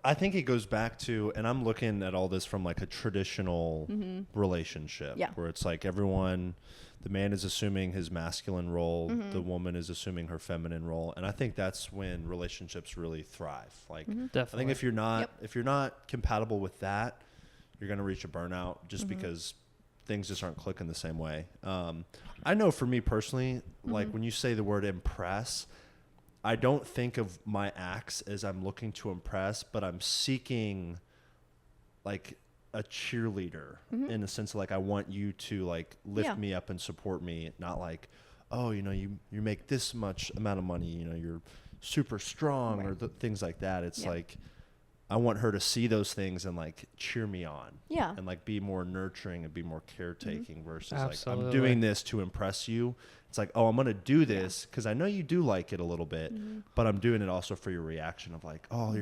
I think it goes back to, and I'm looking at all this from like a traditional relationship where it's like everyone, the man is assuming his masculine role, the woman is assuming her feminine role, and I think that's when relationships really thrive. Like, I think if you're not compatible with that, you're going to reach a burnout just because things just aren't clicking the same way. I know for me personally, like when you say the word impress, I don't think of my acts as I'm looking to impress, but I'm seeking like a cheerleader in the sense of like, I want you to like lift me up and support me. Not like, oh, you know, you make this much amount of money, you know, you're super strong or things like that. It's like, I want her to see those things and like cheer me on and like be more nurturing and be more caretaking versus like, I'm doing this to impress you. It's like, oh, I'm going to do this because I know you do like it a little bit, but I'm doing it also for your reaction of like, oh,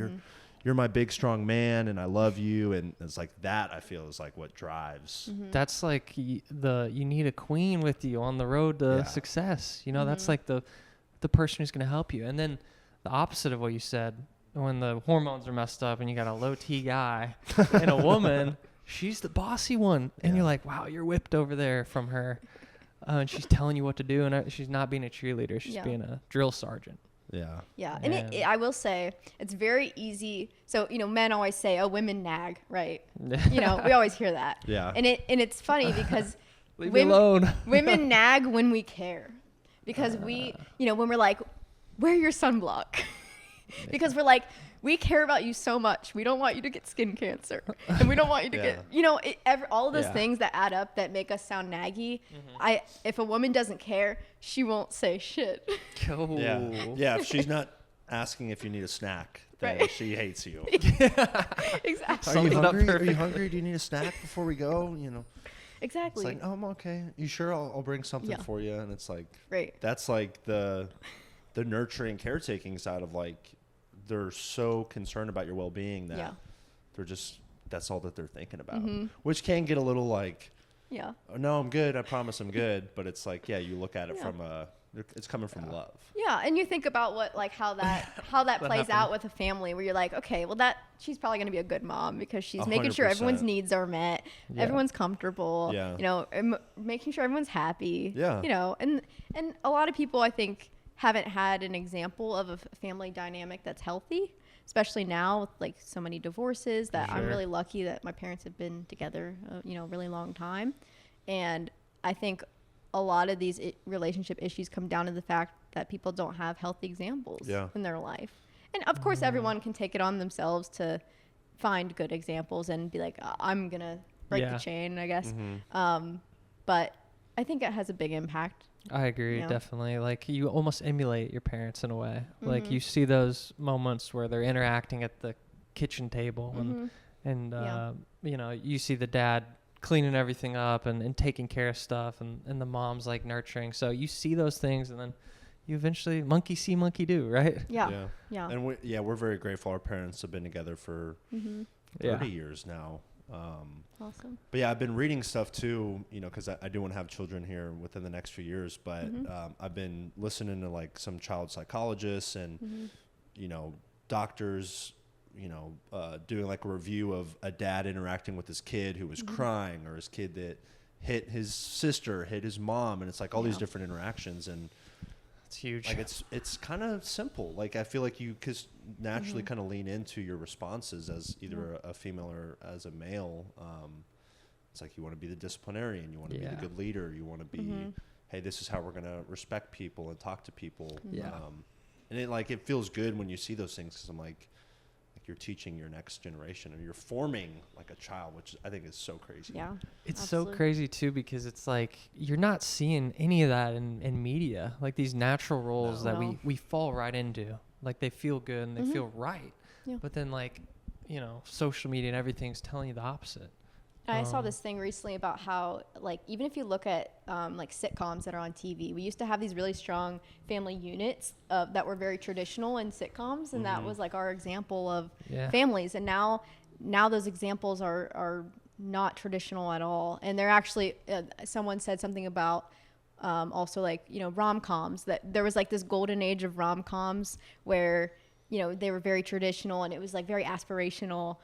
you're my big, strong man and I love you. And it's like that I feel is like what drives. That's like you need a queen with you on the road to success. You know, that's like the person who's going to help you. And then the opposite of what you said, when the hormones are messed up and you got a low T guy and a woman, she's the bossy one. And you're like, wow, you're whipped over there from her. And she's telling you what to do. And she's not being a cheerleader. She's being a drill sergeant. Yeah. Yeah. And I will say it's very easy. So, you know, men always say, oh, women nag, right? You know, we always hear that. Yeah. And it's funny because leave me alone. Women nag when we care. Because we, you know, when we're like, wear your sunblock. Because we're like, we care about you so much. We don't want you to get skin cancer. And we don't want you to get, you know, all of those things that add up that make us sound naggy. If a woman doesn't care, she won't say shit. Yeah, if she's not asking if you need a snack, then she hates you. Exactly. Are you hungry? Are you hungry? Do you need a snack before we go? You know. Exactly. It's like, oh, I'm okay. You sure? I'll bring something for you. And it's like, that's like the nurturing, caretaking side of like, they're so concerned about your well-being that they're just, that's all that they're thinking about, which can get a little like, oh, no, I'm good. I promise I'm good. But it's like, you look at it from it's coming from love. Yeah. And you think about what, like how that plays out with a family where you're like, okay, well she's probably going to be a good mom because she's 100%. Making sure everyone's needs are met. Everyone's comfortable, you know, making sure everyone's happy, you know, and a lot of people I think haven't had an example of a family dynamic that's healthy, especially now with like so many divorces that I'm really lucky that my parents have been together, you know, a really long time. And I think a lot of these relationship issues come down to the fact that people don't have healthy examples in their life. And of course, everyone can take it on themselves to find good examples and be like, I'm going to break the chain, I guess. But I think it has a big impact. I agree, definitely. Like you almost emulate your parents in a way. Like you see those moments where they're interacting at the kitchen table and you know, you see the dad cleaning everything up and taking care of stuff and the mom's like nurturing. So you see those things and then you eventually monkey see, monkey do, right? Yeah. And we're very grateful. Our parents have been together for 30 years now. Awesome. But I've been reading stuff too, you know, because I do want to have children here within the next few years. But I've been listening to like some child psychologists and, you know, doctors, you know, doing like a review of a dad interacting with his kid who was crying, or his kid that hit his sister, hit his mom. And it's like all these different interactions. And It's huge. Like it's kind of simple. Like I feel like you cause naturally kind of lean into your responses as either a female or as a male. It's like you want to be the disciplinarian, you want to be the good leader, you want to be, hey, this is how we're gonna respect people and talk to people. And it feels good when you see those things, because I'm like you're teaching your next generation and you're forming like a child, which I think is so crazy. Yeah, it's absolutely so crazy too, because it's like you're not seeing any of that in media, like these natural roles that we fall right into. Like they feel good and they feel right, but then like, you know, social media and everything's telling you the opposite. I saw this thing recently about how, like, even if you look at like sitcoms that are on TV, we used to have these really strong family units that were very traditional in sitcoms, and that was like our example of families. And now those examples are not traditional at all. And they're actually, someone said something about also like, you know, rom-coms, that there was like this golden age of rom-coms where, you know, they were very traditional and it was like very aspirational.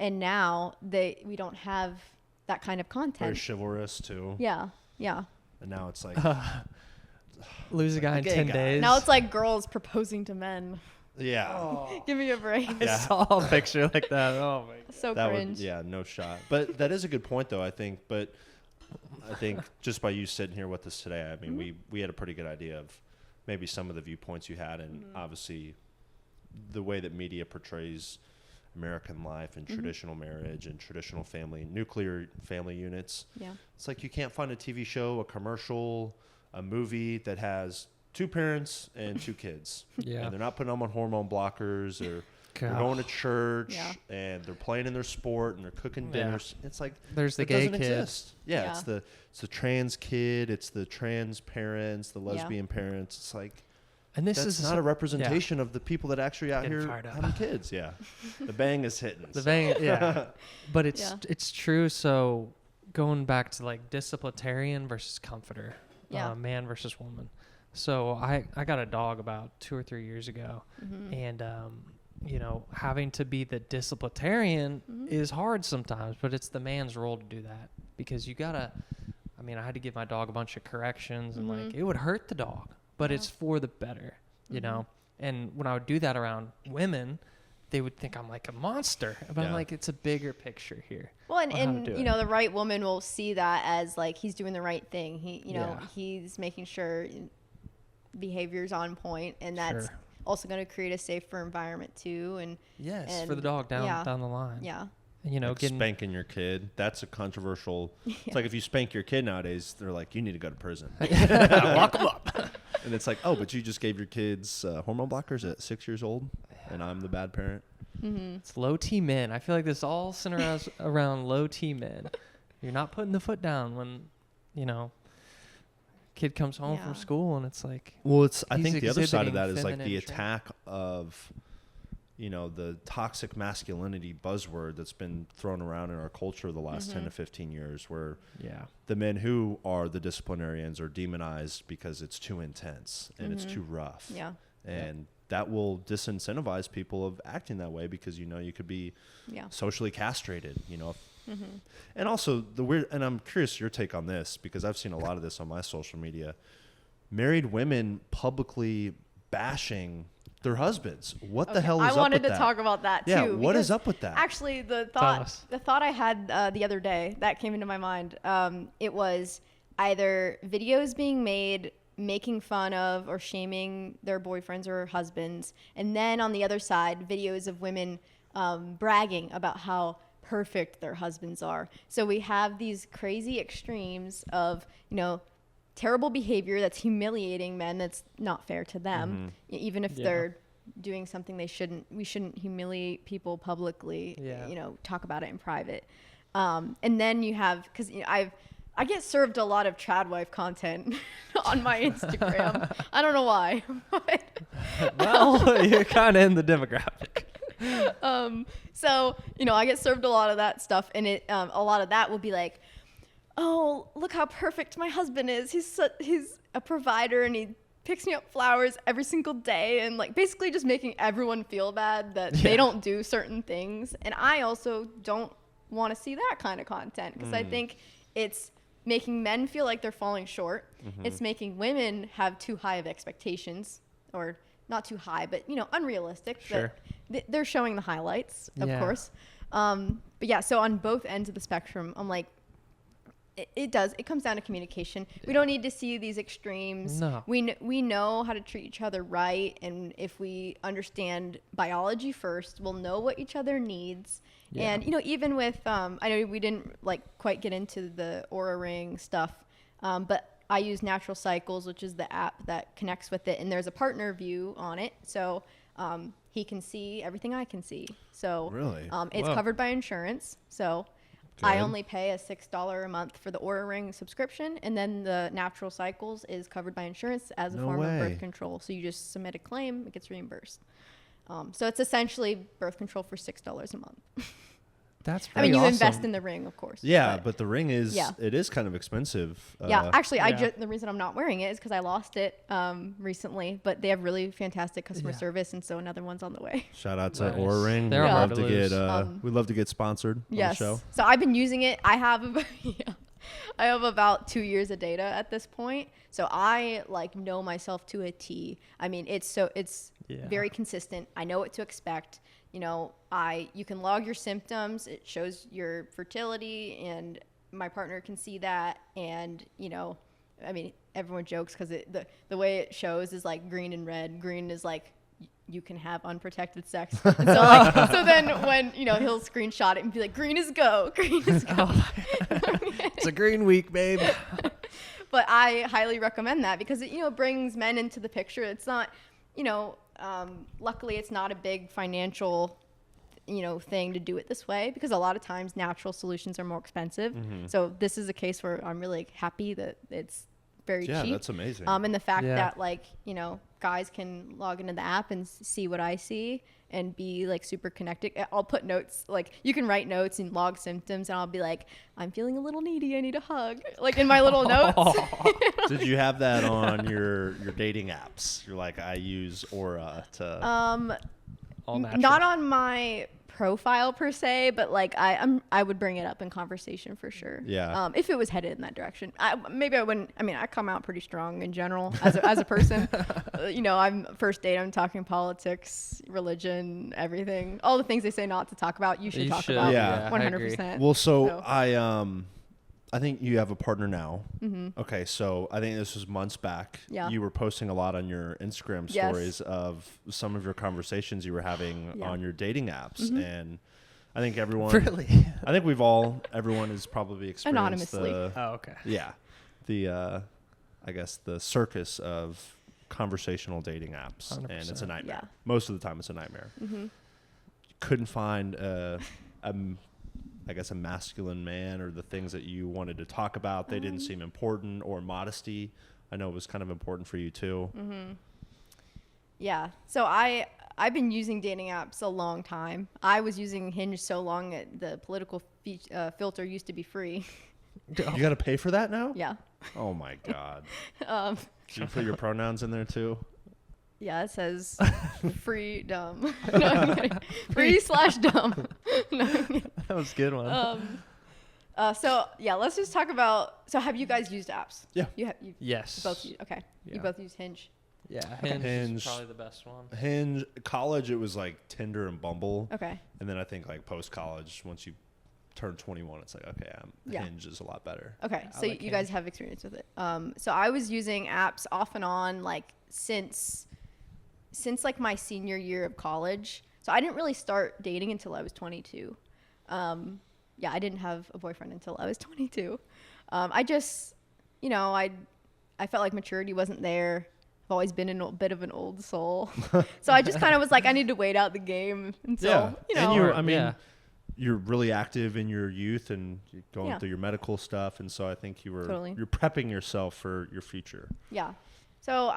And now we don't have that kind of content. Very chivalrous too. Yeah. Yeah. And now it's like lose a guy in 10 days. Now it's like girls proposing to men. Yeah. Oh. Give me a break. I saw a picture like that. Oh my God. So that cringe. No shot. But that is a good point though, I think. But I think just by you sitting here with us today, I mean, we had a pretty good idea of maybe some of the viewpoints you had, and obviously the way that media portrays American life and traditional marriage and traditional family, nuclear family units. Yeah. It's like you can't find a TV show, a commercial, a movie that has 2 parents and 2 kids. And they're not putting them on hormone blockers, or they're going to church and they're playing in their sport and they're cooking dinners. It's like there's the gay kid. Exist. Yeah, it's the trans kid, it's the trans parents, the lesbian parents. It's like, and this is not a representation of the people that actually out here having kids. Yeah. The bang is hitting. The bang, But it's true. So going back to like disciplinarian versus comforter, man versus woman. So I got a dog about 2 or 3 years ago, and you know, having to be the disciplinarian is hard sometimes, but it's the man's role to do that, because you gotta, I mean, I had to give my dog a bunch of corrections, and like it would hurt the dog, but it's for the better, you know? And when I would do that around women, they would think I'm like a monster, but I'm like, it's a bigger picture here. Well, and you know, the right woman will see that as like, he's doing the right thing. He, you know, he's making sure behavior's on point, and that's also going to create a safer environment too. And for the dog down the line. Yeah. You know, like spanking your kid, that's a controversial. It's like if you spank your kid nowadays, they're like, you need to go to prison. Lock them up. And it's like, oh, but you just gave your kids hormone blockers at 6 years old, and I'm the bad parent. It's low T men. I feel like this all centers around low T men. You're not putting the foot down when, you know, kid comes home from school, and it's like, well, it's, I think the other side of that is like the attack of, you know, the toxic masculinity buzzword that's been thrown around in our culture the last 10 to 15 years, where the men who are the disciplinarians are demonized because it's too intense and it's too rough. And that will disincentivize people of acting that way, because, you know, you could be socially castrated, you know. And also the weird, and I'm curious your take on this, because I've seen a lot of this on my social media, married women publicly bashing their husbands. What the hell is up with that? I wanted to talk about that too. Yeah, what is up with that? Actually, the thought I had the other day that came into my mind, it was either videos being made making fun of or shaming their boyfriends or husbands, and then on the other side, videos of women bragging about how perfect their husbands are. So we have these crazy extremes of, you know, terrible behavior that's humiliating men, that's not fair to them, even if they're doing something they shouldn't. We shouldn't humiliate people publicly, you know, talk about it in private. And then you have, because, you know, I get served a lot of trad wife content on my Instagram. I don't know why, but well, you're kind of in the demographic. So, you know, I get served a lot of that stuff, and a lot of that will be like, oh, look how perfect my husband is. He's a provider, and he picks me up flowers every single day, and like basically just making everyone feel bad that they don't do certain things. And I also don't want to see that kind of content, because I think it's making men feel like they're falling short. It's making women have too high of expectations, or not too high, but unrealistic. Sure. But they're showing the highlights, of course. But yeah, so on both ends of the spectrum, I'm like, it comes down to communication. We don't need to see these extremes. No. We know how to treat each other right, and if we understand biology first, we'll know what each other needs. Yeah. And even with I know we didn't quite get into the Oura Ring stuff, but I use Natural Cycles, which is the app that connects with it, and there's a partner view on it, so he can see everything I can see. So really, it's covered by insurance. So good. I only pay a $6 a month for the Oura Ring subscription, and then the Natural Cycles is covered by insurance as a form of birth control. So you just submit a claim, it gets reimbursed. So it's essentially birth control for $6 a month. That's pretty you awesome. invest in the ring, of course. Yeah, but the ring is it is kind of expensive. Actually, the reason I'm not wearing it is because I lost it recently. But they have really fantastic customer service, and so another one's on the way. Shout out to Oura Ring. We'd love to get sponsored on the show. So I've been using it. I have about 2 years of data at this point. So I know myself to a T. I mean, it's very consistent. I know what to expect. You can log your symptoms. It shows your fertility, and my partner can see that. And, everyone jokes because the way it shows is green and red. Green is you can have unprotected sex. And so then when, he'll screenshot it and be like, green is go, green is go. It's a green week, babe. But I highly recommend that because it brings men into the picture. It's not, luckily it's not a big financial thing to do it this way, because a lot of times natural solutions are more expensive. So this is a case where I'm really happy that it's very cheap. Yeah, that's amazing. And the fact that guys can log into the app and see what I see and be super connected. I'll put notes, you can write notes and log symptoms, and I'll be like, I'm feeling a little needy, I need a hug, in my little notes. Did you have that on your dating apps? You're like, I use Oura to all natural. Not on my profile per se, but I would bring it up in conversation for sure. Yeah. If it was headed in that direction, maybe I wouldn't. I mean, I come out pretty strong in general as a person. I'm first date. I'm talking politics, religion, everything, all the things they say not to talk about. You should talk about. Yeah, 100%. Well, so I think you have a partner now. Okay, so I think this was months back. Yeah. You were posting a lot on your Instagram stories of some of your conversations you were having on your dating apps. And I think everyone... Really? I think everyone has probably experienced anonymously. Yeah. I guess the circus of conversational dating apps. 100%. And it's a nightmare. Yeah. Most of the time it's a nightmare. Couldn't find I guess a masculine man, or the things that you wanted to talk about, they didn't seem important, or modesty. I know it was kind of important for you too. Yeah. So I've been using dating apps a long time. I was using Hinge so long that the political filter used to be free. You got to pay for that now? Yeah. Oh my God. Did you put your pronouns in there too? Yeah, it says free dumb. No, I'm kidding. Free/dumb. No, that was a good one. So yeah, let's just talk about. So have you guys used apps? Yeah. Yes. Both use, okay. Yeah. You both use Hinge. Yeah. Hinge is probably the best one. Hinge. College, it was Tinder and Bumble. Okay. And then I think post college, once you turn 21, it's okay, Hinge is a lot better. Okay, so you guys have experience with it. So I was using apps off and on since my senior year of college. So I didn't really start dating until I was 22. I didn't have a boyfriend until I was 22. I just, I felt like maturity wasn't there. I've always been a bit of an old soul. So I just kind of was I need to wait out the game until, And you're really active in your youth and going through your medical stuff. And so I think you're prepping yourself for your future. Yeah. So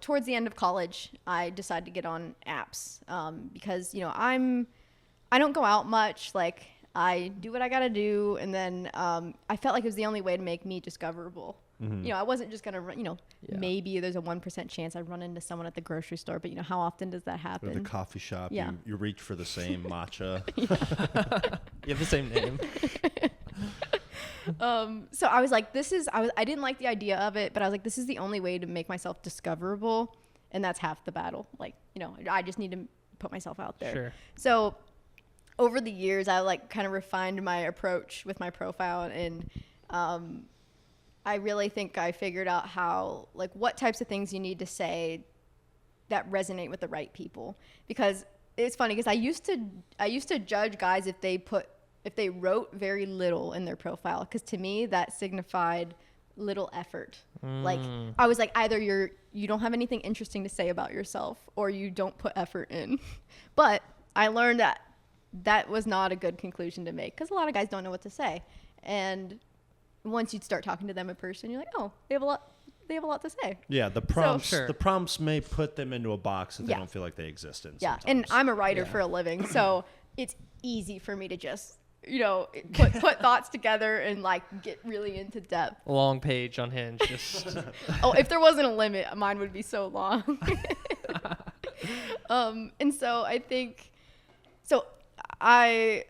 towards the end of college, I decided to get on apps because, I don't go out much. I do what I got to do. And then I felt like it was the only way to make me discoverable. I wasn't just going to, maybe there's a 1% chance I'd run into someone at the grocery store. But, how often does that happen? Or the coffee shop. Yeah. You reach for the same matcha. You have the same name. So I was like, I didn't like the idea of it, but I was like, this is the only way to make myself discoverable. And that's half the battle. Like, I just need to put myself out there. Sure. So over the years, I like kind of refined my approach with my profile, and I really think I figured out how, like, what types of things you need to say that resonate with the right people. Because it's funny, because I used to judge guys if they wrote very little in their profile, because to me that signified little effort. Like, I was like, either you don't have anything interesting to say about yourself, or you don't put effort in. But I learned that was not a good conclusion to make, because a lot of guys don't know what to say. And once you start talking to them in person, you're like, oh, they have a lot to say. Yeah, the prompts may put them into a box that they don't feel like they exist in. Yeah, and I'm a writer for a living, so it's easy for me to just put thoughts together and like get really into depth. A long page on Hinge. Just oh, if there wasn't a limit, mine would be so long. And so I think, my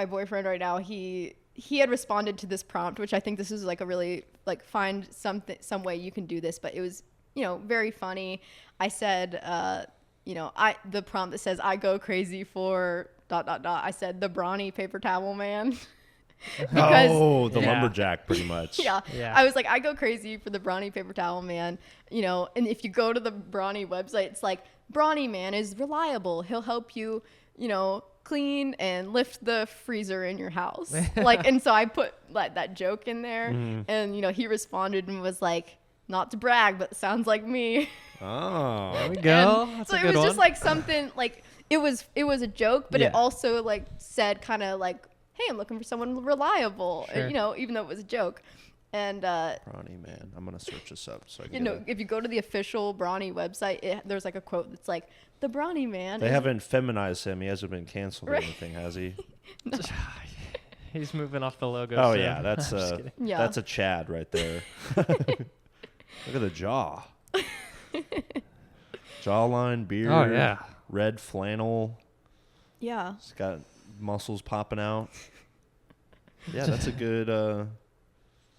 boyfriend right now, he had responded to this prompt, which I think this is like a really, like, find some way you can do this, but it was, very funny. I said, the prompt that says, I go crazy for ... I said the Brawny paper towel man. Because, the lumberjack, pretty much. Yeah. I was like, I go crazy for the Brawny paper towel man, and if you go to the Brawny website, it's like, Brawny man is reliable. He'll help you, clean and lift the freezer in your house. Like, and so I put that joke in there, and, he responded and was like, not to brag, but sounds like me. Oh, there we go. That's so a it good was one. Just like something like, it was a joke, but it also like said kind of like, hey, I'm looking for someone reliable, sure. And, even though it was a joke. And Brawny man, I'm gonna search this up so I can if you go to the official Brawny website, there's like a quote that's like, the Brawny man. They haven't feminized him. He hasn't been canceled or anything, has he? No. He's moving off the logo. Oh soon. yeah, that's that's a Chad right there. Look at the jaw. Jawline, beard. Oh yeah. Red flannel. Yeah. It's got muscles popping out. Yeah, that's a good.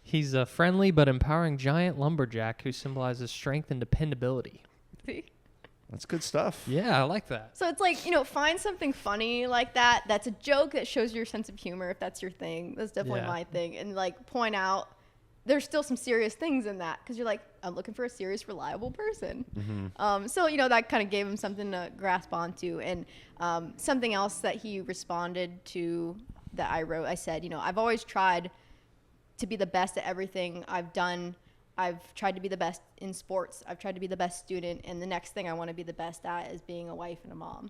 He's a friendly but empowering giant lumberjack who symbolizes strength and dependability. See? That's good stuff. Yeah, I like that. So it's like, find something funny like that. That's a joke that shows your sense of humor, if that's your thing. That's definitely my thing. And like, point out there's still some serious things in that, because you're like, I'm looking for a serious, reliable person. Mm-hmm. So, that kind of gave him something to grasp onto. And something else that he responded to that I wrote, I said, I've always tried to be the best at everything I've done. I've tried to be the best in sports. I've tried to be the best student. And the next thing I want to be the best at is being a wife and a mom.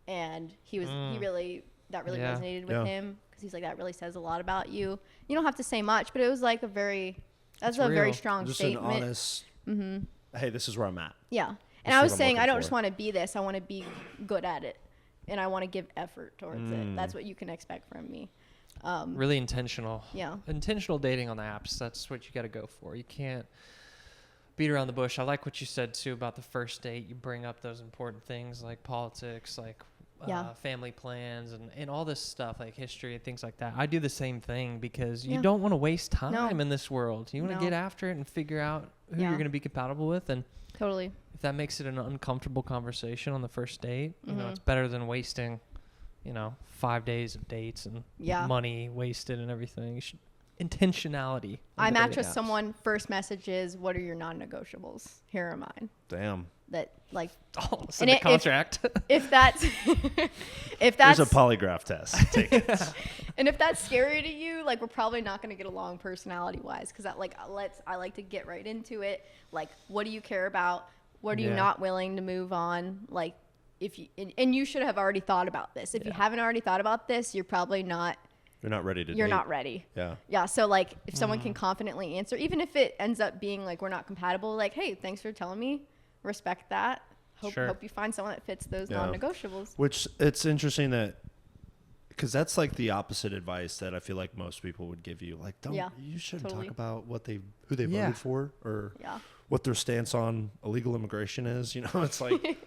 And that really resonated with him, because he's like, that really says a lot about you. You don't have to say much, but it was like very strong just statement. An honest, hey, this is where I'm at. Yeah. And I was saying, I don't just want to be this. I want to be good at it. And I want to give effort towards it. That's what you can expect from me. Really intentional. Yeah. Intentional dating on the apps. That's what you got to go for. You can't beat around the bush. I like what you said too about the first date. You bring up those important things like politics, like family plans and all this stuff, like history and things like that. I do the same thing, because you don't want to waste time in this world. You want to get after it and figure out who you're going to be compatible with. And totally, if that makes it an uncomfortable conversation on the first date, it's better than wasting 5 days of dates and money wasted and everything. Intentionality. I match with someone, first message is, what are your non-negotiables? Here are mine. Damn. That like, in the contract. If that's there's a polygraph test. Take it. And if that's scary to you, like, we're probably not going to get along personality wise, because I like to get right into it. Like, what do you care about? What are you not willing to move on? Like, if you and you should have already thought about this. If you haven't already thought about this, you're probably not. You're not ready to. You're not ready. Yeah. Yeah. So like, if someone can confidently answer, even if it ends up being like, we're not compatible, like, hey, thanks for telling me. Respect that. Hope you find someone that fits those non-negotiables. Which, it's interesting that, because that's like the opposite advice that I feel like most people would give you. Like, you shouldn't talk about who they voted for, or what their stance on illegal immigration is. It's like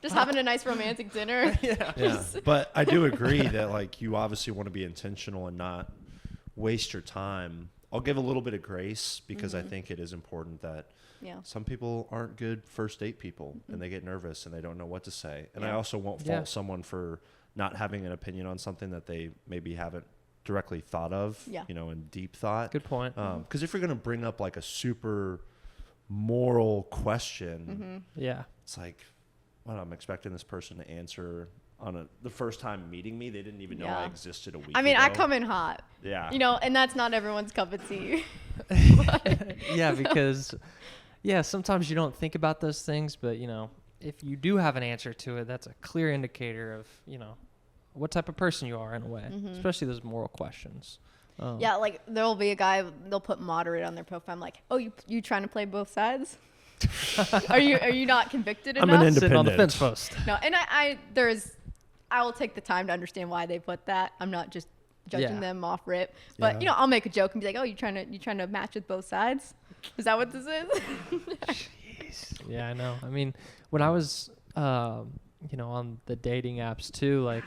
just having a nice romantic dinner. Yeah. But I do agree that, like, you obviously want to be intentional and not waste your time. I'll give a little bit of grace because I think it is important that some people aren't good first date people and they get nervous and they don't know what to say. And I also won't fault someone for not having an opinion on something that they maybe haven't directly thought of, you know, in deep thought. Good point. Because if you're going to bring up like a super moral question, it's like, well, I'm expecting this person to answer on the first time meeting me. They didn't even know I existed a week ago. I mean, I come in hot. Yeah. You know, and that's not everyone's cup of tea. Yeah, because sometimes you don't think about those things, but you know, if you do have an answer to it, that's a clear indicator of, you know, what type of person you are in a way, especially those moral questions. Yeah, like there'll be a guy, they'll put moderate on their profile. I'm like, oh, you trying to play both sides? Are you not convicted enough? I'm an Sitting on the independent. fence post. No, and I will take the time to understand why they put that. I'm not just judging them off rip, but you know, I'll make a joke and be like, oh, you trying to match with both sides? Is that what this is? Jeez. Yeah, I know. I mean, when I was, you know, on the dating apps too, like,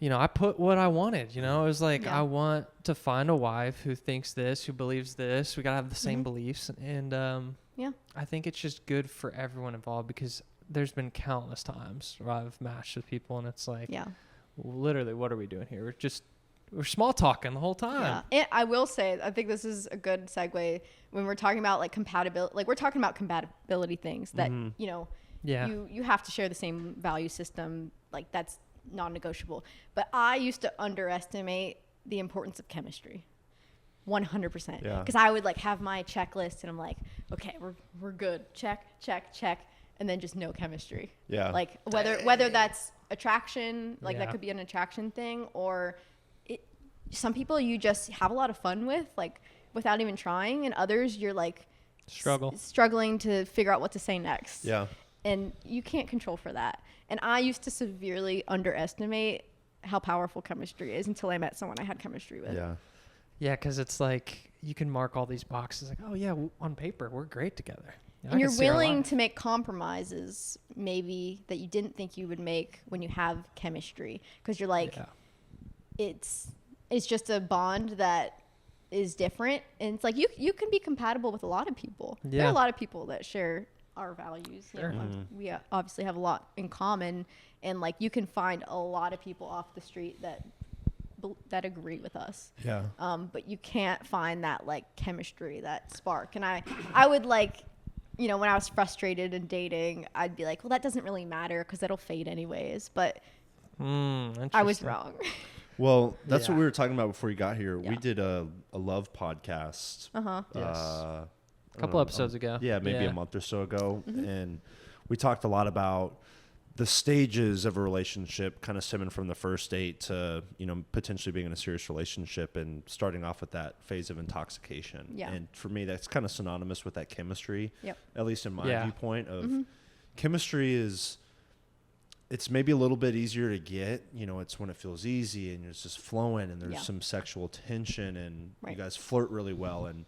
you know, I put what I wanted, you know, it was like, I want to find a wife who thinks this, who believes this. We got to have the same beliefs. And, I think it's just good for everyone involved because there's been countless times where I've matched with people and it's like, literally, what are we doing here? We're small talking the whole time. Yeah. And I will say, I think this is a good segue when we're talking about like compatibility, like we're talking about compatibility things that, you know, you have to share the same value system. Like that's non-negotiable. But I used to underestimate the importance of chemistry. 100%. Because I would like have my checklist and I'm like, okay, we're good. Check. And then just no chemistry. Yeah. Like whether that's attraction, like that could be an attraction thing, or some people you just have a lot of fun with, like without even trying, and others you're like struggling to figure out what to say next. Yeah. And you can't control for that. And I used to severely underestimate how powerful chemistry is until I met someone I had chemistry with. Yeah. Yeah, because it's like you can mark all these boxes like, oh, yeah, on paper, we're great together. And you're willing to make compromises maybe that you didn't think you would make when you have chemistry. Because you're like, it's just a bond that is different. And it's like you can be compatible with a lot of people. Yeah. There are a lot of people that share our values. Sure. You know, we obviously have a lot in common. And like you can find a lot of people off the street that agree with us. Yeah. But you can't find that like chemistry, that spark. And I would like, you know, when I was frustrated in dating, I'd be like, well, that doesn't really matter because it'll fade anyways. But I was wrong. Well, that's what we were talking about before you got here. Yeah. We did a love podcast. A couple episodes ago. Yeah, maybe a month or so ago. And we talked a lot about the stages of a relationship, kind of stemming from the first date to, you know, potentially being in a serious relationship and starting off with that phase of intoxication. Yeah. And for me, that's kind of synonymous with that chemistry, at least in my viewpoint of chemistry it's maybe a little bit easier to get, you know, it's when it feels easy and it's just flowing and there's some sexual tension and you guys flirt really well and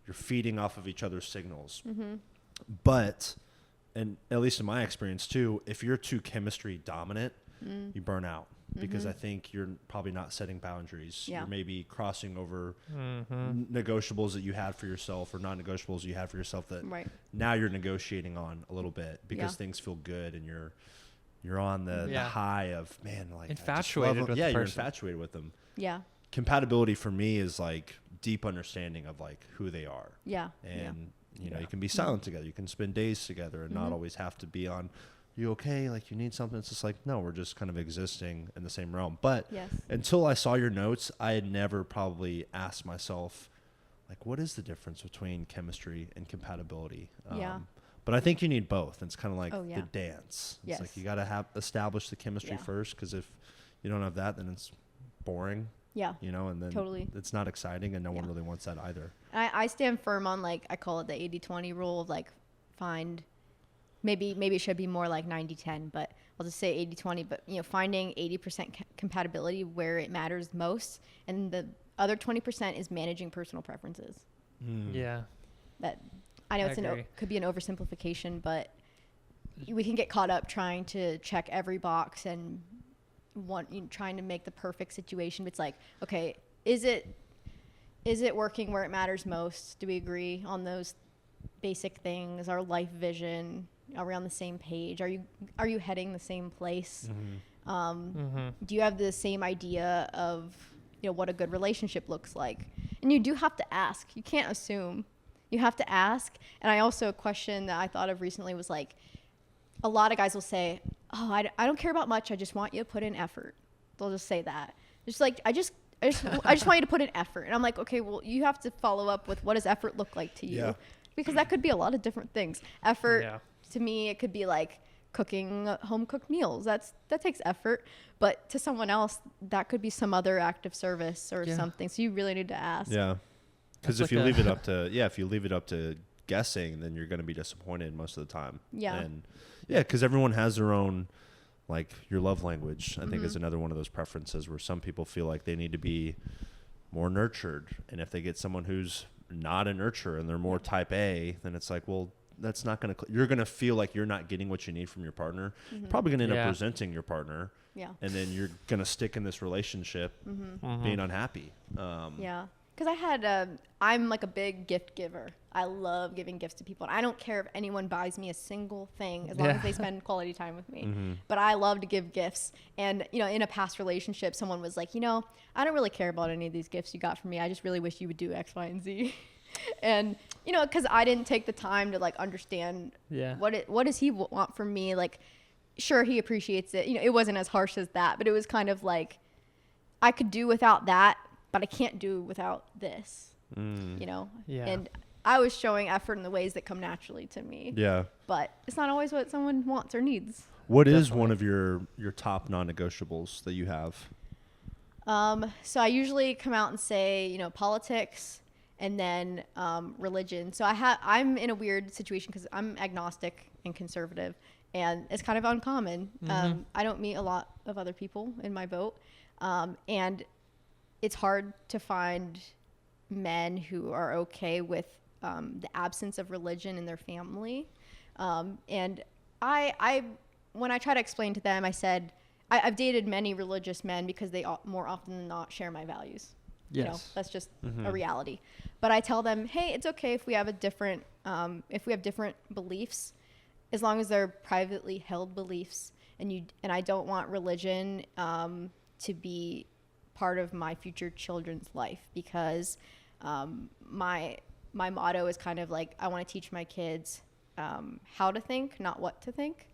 you're feeding off of each other's signals. But, and at least in my experience too, if you're too chemistry dominant, you burn out because I think you're probably not setting boundaries. You're maybe crossing over negotiables that you had for yourself or non-negotiables you had for yourself that now you're negotiating on a little bit because things feel good and you're on the high of, man, like infatuated with the person. You're infatuated with them. Yeah. Compatibility for me is like deep understanding of like who they are. Yeah. And you know, you can be silent together. You can spend days together and not always have to be on, you okay? Like you need something. It's just like, no, we're just kind of existing in the same realm. But until I saw your notes, I had never probably asked myself, like, what is the difference between chemistry and compatibility? But I think you need both. It's kind of like the dance. It's like you got to establish the chemistry first, because if you don't have that, then it's boring. Yeah. You know, and then it's not exciting, and no one really wants that either. I stand firm on, like, I call it the 80-20 rule of like find, maybe it should be more like 90-10, but I'll just say 80-20, but you know, finding 80% compatibility where it matters most, and the other 20% is managing personal preferences. Yeah. That I know could be an oversimplification, but we can get caught up trying to check every box and trying to make the perfect situation. It's like, okay, is it working where it matters most? Do we agree on those basic things? Our life vision? Are we on the same page? Are you heading the same place? Do you have the same idea of, you know, what a good relationship looks like? And you do have to ask. You can't assume. You have to ask. And I also, a question that I thought of recently was like, a lot of guys will say, oh, I don't care about much. I just want you to put in effort. They'll just say that. Just like, I just want you to put in effort. And I'm like, okay, well, you have to follow up with, what does effort look like to you? Yeah. Because that could be a lot of different things. Effort, to me, it could be like cooking home cooked meals. That takes effort. But to someone else, that could be some other act of service or something. So you really need to ask. Yeah. Because if you leave it up to guessing, then you're going to be disappointed most of the time. Yeah. And because everyone has their own, like, your love language, I think is another one of those preferences where some people feel like they need to be more nurtured. And if they get someone who's not a nurturer and they're more type A, then it's like, well, that's not going to, you're going to feel like you're not getting what you need from your partner. You're probably going to end up resenting your partner. Yeah. And then you're going to stick in this relationship being unhappy. Because I'm like a big gift giver. I love giving gifts to people. And I don't care if anyone buys me a single thing as long as they spend quality time with me. But I love to give gifts. And, you know, in a past relationship, someone was like, you know, I don't really care about any of these gifts you got from me. I just really wish you would do X, Y, and Z. And, you know, because I didn't take the time to, like, understand what does he want from me. Like, sure, he appreciates it. You know, it wasn't as harsh as that. But it was kind of like, I could do without that, but I can't do without this, you know? Yeah. And I was showing effort in the ways that come naturally to me. Yeah. But it's not always what someone wants or needs. What is one of your top non-negotiables that you have? So I usually come out and say, you know, politics and then religion. So I'm in a weird situation because I'm agnostic and conservative, and it's kind of uncommon. I don't meet a lot of other people in my boat. And it's hard to find men who are okay with the absence of religion in their family. And I when I try to explain to them, I said, I've dated many religious men because they more often than not share my values. Yes. You know, that's just a reality. But I tell them, hey, it's okay if we have different beliefs, as long as they're privately held beliefs. And I don't want religion to be part of my future children's life, because my motto is kind of like, I want to teach my kids how to think, not what to think.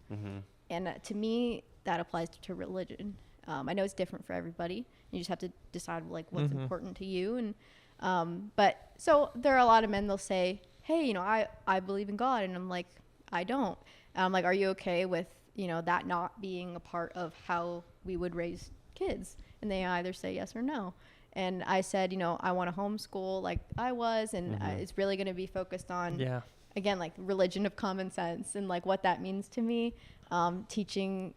And to me, that applies to religion. I know it's different for everybody. You just have to decide, like, what's important to you. And but so there are a lot of men, they'll say, hey, you know, I believe in God, and I'm like, I don't. And I'm like, are you okay with, you know, that not being a part of how we would raise kids? And they either say yes or no. And I said, you know, I want to homeschool like I was, and it's really going to be focused on, again, like religion of common sense and like what that means to me, teaching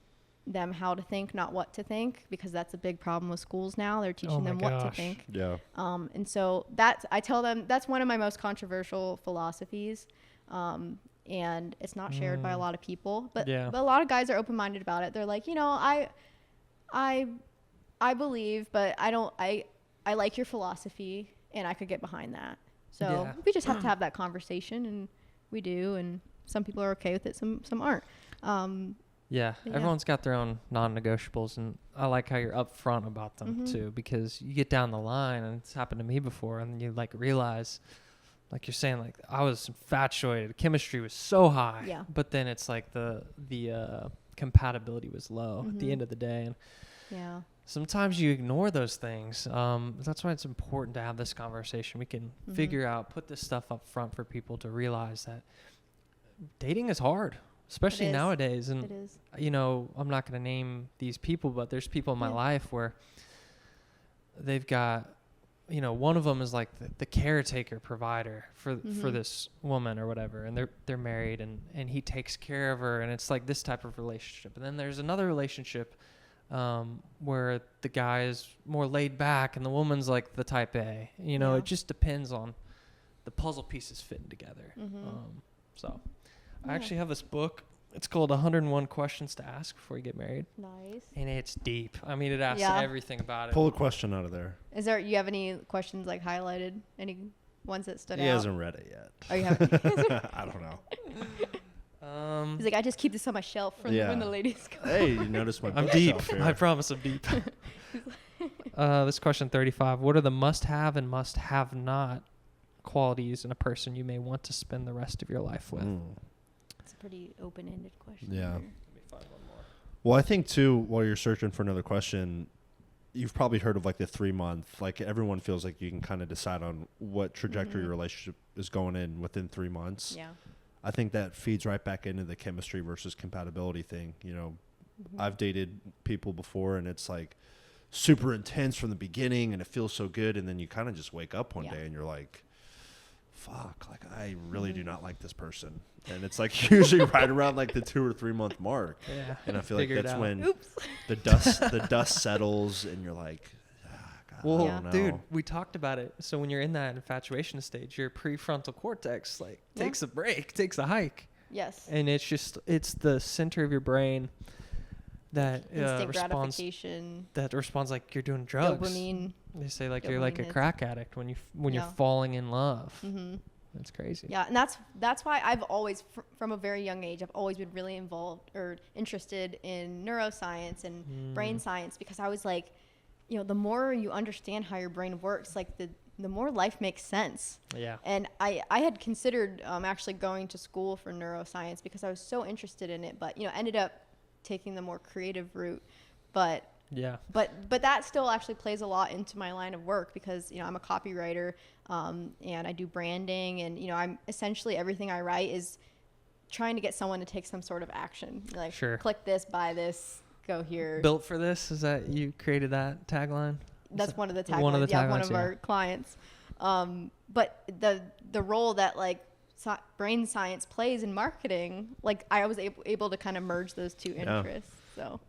them how to think, not what to think, because that's a big problem with schools now. They're teaching them what to think. Yeah. And so I tell them that's one of my most controversial philosophies. And it's not shared by a lot of people, but a lot of guys are open-minded about it. They're like, you know, I believe, but I like your philosophy, and I could get behind that. So we just have to have that conversation, and we do. And some people are okay with it. Some aren't. Everyone's got their own non-negotiables, and I like how you're upfront about them too, because you get down the line, and it's happened to me before, and you like realize, like you're saying, like I was infatuated, chemistry was so high, but then it's like the compatibility was low at the end of the day, and sometimes you ignore those things. That's why it's important to have this conversation. We can figure out, put this stuff up front for people to realize that dating is hard. Especially nowadays. And, you know, I'm not going to name these people, but there's people in my life where they've got, you know, one of them is like the caretaker provider for this woman or whatever. And they're married, and he takes care of her. And it's like this type of relationship. And then there's another relationship where the guy is more laid back and the woman's like the type A. You know, it just depends on the puzzle pieces fitting together. So I actually have this book. It's called 101 Questions to Ask Before You Get Married. Nice. And it's deep. I mean, it asks everything about it. Pull a question out of there. You have any questions like highlighted? Any ones that stood out? He hasn't read it yet. Oh, you haven't? I don't know. He's like, I just keep this on my shelf for when the ladies come. Hey, you noticed my I'm deep. I promise I'm deep. This question 35. What are the must-have and must-have not qualities in a person you may want to spend the rest of your life with? It's a pretty open-ended question. Yeah. Let me find one more. Well, I think too, while you're searching for another question, you've probably heard of like the 3 month, like everyone feels like you can kind of decide on what trajectory your relationship is going in within 3 months. Yeah. I think that feeds right back into the chemistry versus compatibility thing. You know, I've dated people before and it's like super intense from the beginning and it feels so good. And then you kind of just wake up one day and you're like, fuck, like I really do not like this person. And it's like usually right around like the 2 or 3 month mark. Yeah. And I feel like that's when the dust settles and you're like, God, well, dude, we talked about it. So when you're in that infatuation stage, your prefrontal cortex like takes a break, takes a hike. Yes. And it's the center of your brain that responds like you're doing drugs. Dopamine. They say like you're like a crack addict when you're falling in love. That's crazy. Yeah, and that's why I've always, from a very young age, I've always been really involved or interested in neuroscience and brain science, because I was like, you know, the more you understand how your brain works, like the more life makes sense. Yeah. And I had considered actually going to school for neuroscience because I was so interested in it, but, you know, ended up taking the more creative route. But that still actually plays a lot into my line of work because, you know, I'm a copywriter and I do branding, and, you know, I'm essentially everything I write is trying to get someone to take some sort of action. Like, click this, buy this, go here. Built for this? Is that you created that tagline? That's one of the taglines. One of our clients. But the role that like brain science plays in marketing, like I was able to kind of merge those two interests.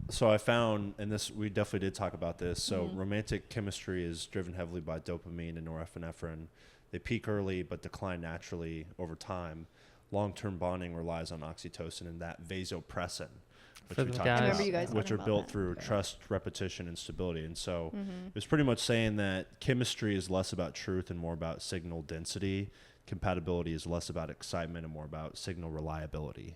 So I found, and this, we definitely did talk about this. So romantic chemistry is driven heavily by dopamine and norepinephrine. They peak early but decline naturally over time. Long-term bonding relies on oxytocin and that vasopressin, which we talked about, which are built through trust, repetition, and stability. And so it's pretty much saying that chemistry is less about truth and more about signal density. Compatibility is less about excitement and more about signal reliability.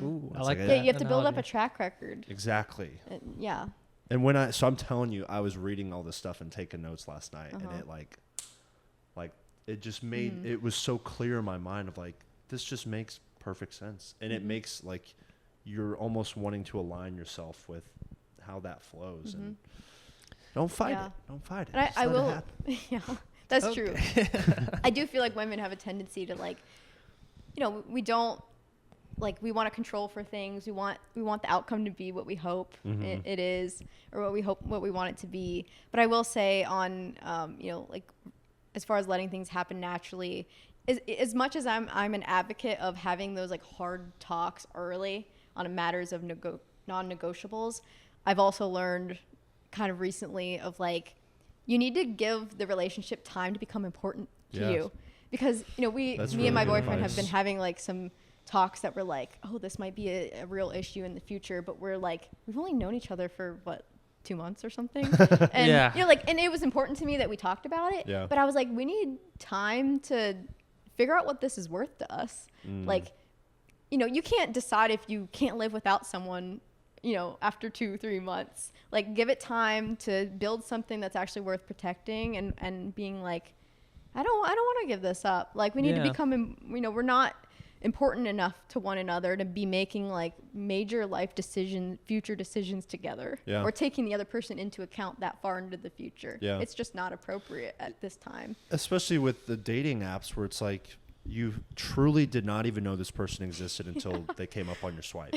Ooh, I like that. Yeah, you have to build up a track record. Exactly. Yeah. And so I'm telling you, I was reading all this stuff and taking notes last night, and it like it just made it was so clear in my mind of like, this just makes perfect sense. And it makes like you're almost wanting to align yourself with how that flows. And don't fight it. Don't fight it. And I will. Yeah, that's true. I do feel like women have a tendency to like, you know, we don't like, we want to control for things. We want the outcome to be what we hope it is, or what we want it to be. But I will say on, you know, like as far as letting things happen naturally, as much as I'm an advocate of having those like hard talks early on matters of non-negotiables, I've also learned kind of recently of like, you need to give the relationship time to become important to you, because, you know, me and my boyfriend have been having like some talks that were like, oh, this might be a real issue in the future, but we're like, we've only known each other for what, 2 months or something. And you know, like, and it was important to me that we talked about it, but I was like, we need time to figure out what this is worth to us. Like, you know, you can't decide if you can't live without someone, you know, after 2-3 months. Like, give it time to build something that's actually worth protecting, and being like, I don't want to give this up. Like, we need to become, you know, we're not important enough to one another to be making like major life future decisions together, or taking the other person into account that far into the future. It's just not appropriate at this time. Especially with the dating apps where it's like, you truly did not even know this person existed until they came up on your swipe.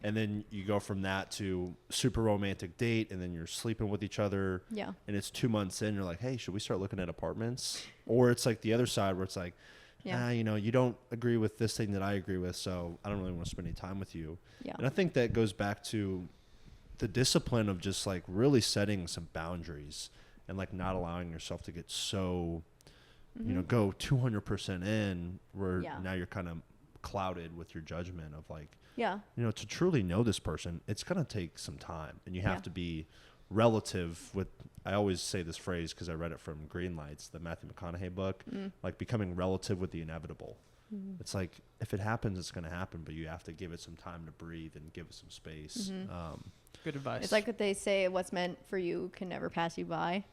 And then you go from that to super romantic date, and then you're sleeping with each other. And it's 2 months in, you're like, hey, should we start looking at apartments? Or it's like the other side where it's like, you know, you don't agree with this thing that I agree with, so I don't really want to spend any time with you. And I think that goes back to the discipline of just like really setting some boundaries and like not allowing yourself to get so, you know, go 200% in where now you're kind of clouded with your judgment of like, yeah, you know, to truly know this person, it's going to take some time, and you have to be relative with, I always say this phrase because I read it from Green Lights, the Matthew McConaughey book, like becoming relative with the inevitable. It's like, if it happens, it's going to happen, but you have to give it some time to breathe and give it some space. Good advice. It's like what they say, what's meant for you can never pass you by.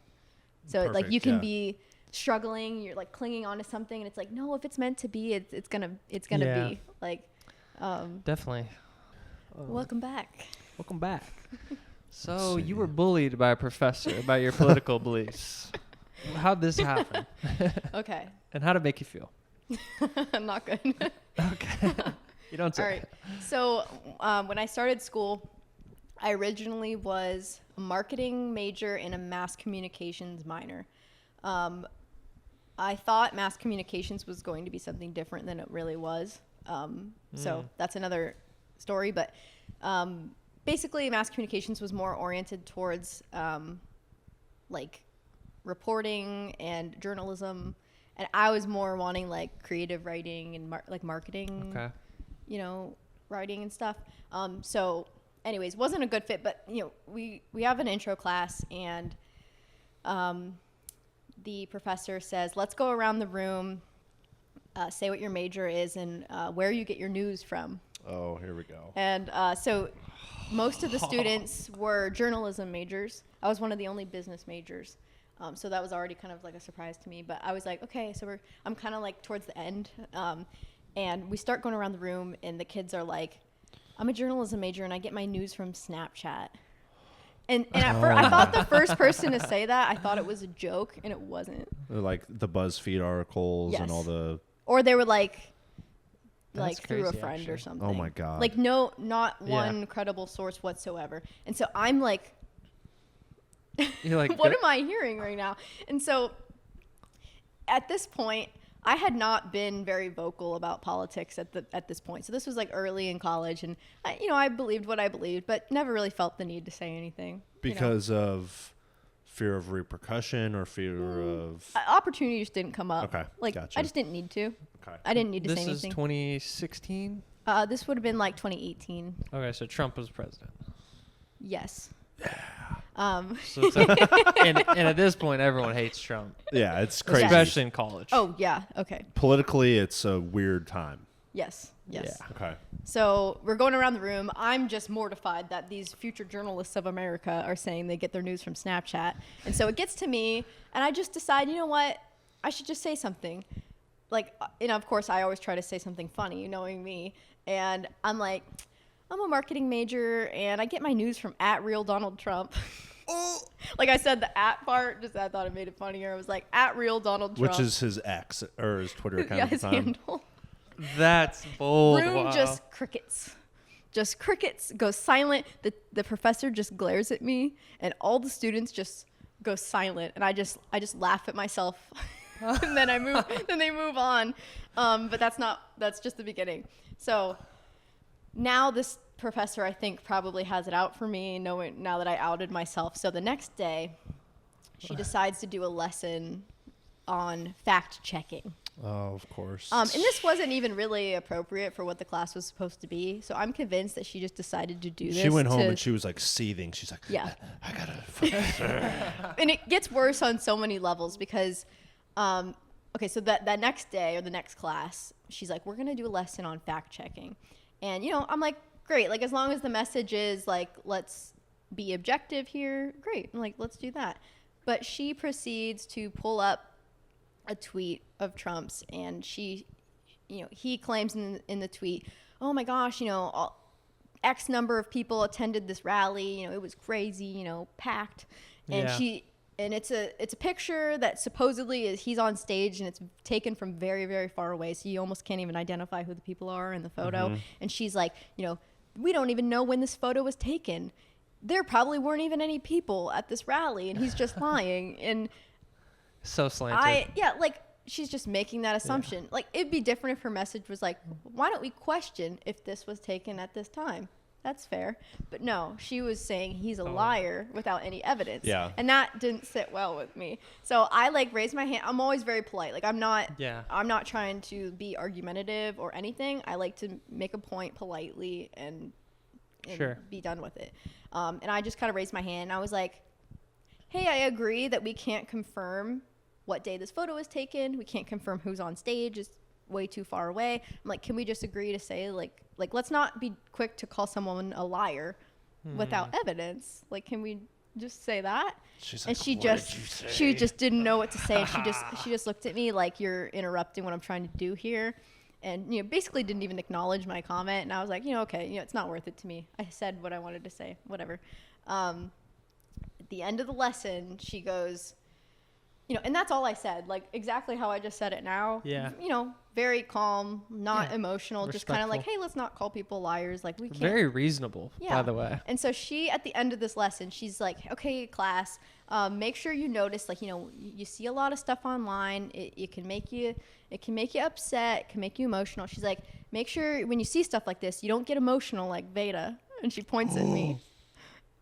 So Perfect, like you can be struggling, you're like clinging onto something, and it's like, no, if it's meant to be, it's gonna be like, definitely. welcome back. Welcome back. So you were bullied by a professor about your political beliefs. How'd this happen? Okay. And how'd it make you feel? Not good. Okay. You don't say. All right. So when I started school, I originally was a marketing major and a mass communications minor. I thought mass communications was going to be something different than it really was. So that's another story. But basically, mass communications was more oriented towards like reporting and journalism. And I was more wanting like creative writing and like marketing, you know, writing and stuff. So anyways, wasn't a good fit, but you know, we have an intro class, and the professor says, let's go around the room, say what your major is and where you get your news from. Oh, here we go. And so most of the students were journalism majors. I was one of the only business majors. So that was already kind of like a surprise to me, but I was like, okay, so I'm kind of like towards the end. And we start going around the room, and the kids are like, I'm a journalism major and I get my news from Snapchat. And at first, I thought the first person to say that, I thought it was a joke, and it wasn't. Like the BuzzFeed articles and all the... Or they were like That's through a crazy, friend actually. or something. Oh my God. Like not one credible source whatsoever. And so I'm like, you're like, what am I hearing right now? And so at this point, I had not been very vocal about politics at this point. So this was like early in college, and I believed what I believed, but never really felt the need to say anything. Because of fear of repercussion or fear of... Opportunity just didn't come up. Okay, Like, gotcha. I just didn't need to. Okay. I didn't need to say This anything. is 2016? This would have been like 2018. Okay, so Trump was president. Yes. So it's like, and at this point, everyone hates Trump. Yeah, it's crazy. Especially in college. Oh, yeah. Okay. Politically, it's a weird time. Yes. Yeah. Okay. So we're going around the room. I'm just mortified that these future journalists of America are saying they get their news from Snapchat. And so it gets to me, and I just decide, you know what? I should just say something. Like, of course, I always try to say something funny, knowing me. And I'm like, I'm a marketing major, and I get my news from @RealDonaldTrump. Like I said, the @ part, just I thought it made it funnier. I was like, @RealDonaldTrump. Which is his X, or his Twitter account at the his time. handle. That's bold. Room Wow. just crickets. Just crickets. Goes silent. The professor just glares at me, and all the students just go silent, and I just laugh at myself. And then they move on. But that's just the beginning. So now this professor, I think, probably has it out for me, now that I outed myself. So the next day, she decides to do a lesson on fact checking. Oh, of course. And this wasn't even really appropriate for what the class was supposed to be. So I'm convinced that she just decided to do this. She went home and she was like seething. She's like, Yeah. I gotta. And it gets worse on so many levels because, okay, so that next day or the next class, she's like, we're going to do a lesson on fact checking. And, I'm like, great. Like, as long as the message is like, let's be objective here. Great. I'm like, let's do that. But she proceeds to pull up a tweet of Trump's, and he claims in the tweet, oh my gosh, X number of people attended this rally, it was crazy, packed. And it's a picture that supposedly is he's on stage, and it's taken from very, very far away, so you almost can't even identify who the people are in the photo. And she's like, we don't even know when this photo was taken. There probably weren't even any people at this rally, and he's just lying. And so slanted. Like she's just making that assumption. Yeah. Like, it'd be different if her message was like, why don't we question if this was taken at this time? that's fair. But no, she was saying he's a liar without any evidence. Yeah. And that didn't sit well with me. So I like raised my hand. I'm always very polite. Like I'm not trying to be argumentative or anything. I like to make a point politely and be done with it. And I just kind of raised my hand. And I was like, hey, I agree that we can't confirm what day this photo was taken. We can't confirm who's on stage. It's way too far away. I'm like, can we just agree to say like let's not be quick to call someone a liar without evidence. Like, can we just say that? She's and like, she just didn't know what to say. And she just looked at me like, you're interrupting what I'm trying to do here. And, you know, basically didn't even acknowledge my comment. And I was like, you know, okay, you know, it's not worth it to me. I said what I wanted to say, whatever. At the end of the lesson, she goes, you know, and that's all I said, like exactly how I just said it now. Yeah. You know, very calm, not emotional, just kind of like, hey, let's not call people liars. Like we can't. Very reasonable, by the way. And so she, at the end of this lesson, she's like, okay, class, make sure you notice, like, you know, you see a lot of stuff online. It can make you upset, it can make you emotional. She's like, make sure when you see stuff like this, you don't get emotional like Veda. And she points at me.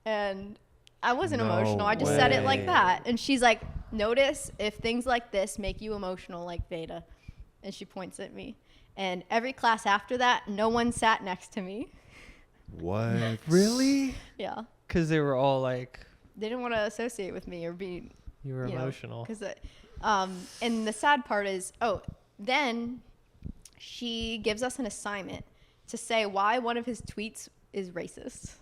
And I wasn't emotional. I just said it like that. And she's like, notice if things like this make you emotional like Veda. And she points at me. And every class after that, no one sat next to me. What? Really? Yeah. Because they were all like... They didn't want to associate with me or be... You were emotional. Because, and the sad part is, then she gives us an assignment to say why one of his tweets is racist.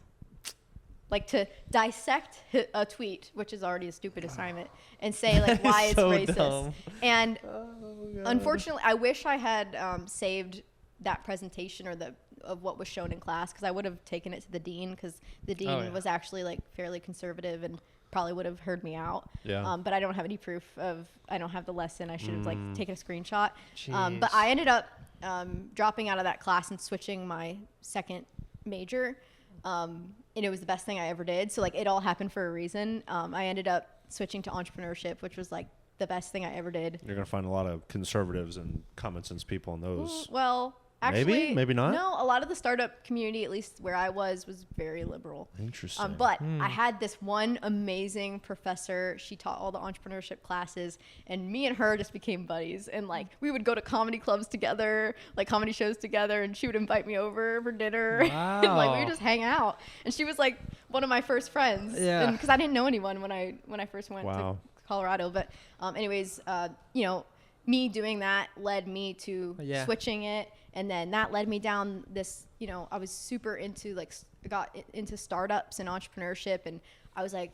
Like to dissect a tweet, which is already a stupid assignment, and say like why it's so racist. Dumb. And unfortunately, I wish I had saved that presentation or of what was shown in class, because I would have taken it to the dean, because the dean was actually like fairly conservative and probably would have heard me out. Yeah. But I don't have any proof I don't have the lesson. I should have like taken a screenshot. But I ended up dropping out of that class and switching my second major. And it was the best thing I ever did. So like it all happened for a reason. I ended up switching to entrepreneurship, which was like the best thing I ever did. You're going to find a lot of conservatives and common sense people in those. Well, actually, maybe not. No, a lot of the startup community, at least where I was very liberal. Interesting. But I had this one amazing professor. She taught all the entrepreneurship classes, and me and her just became buddies. And like we would go to comedy clubs together, like comedy shows together, and she would invite me over for dinner. Wow. And like we would just hang out. And she was like one of my first friends. Yeah. Because I didn't know anyone when I first went to Colorado. But anyways, you know, me doing that led me to switching it. And then that led me down this, you know, I was super into got into startups and entrepreneurship. And I was like,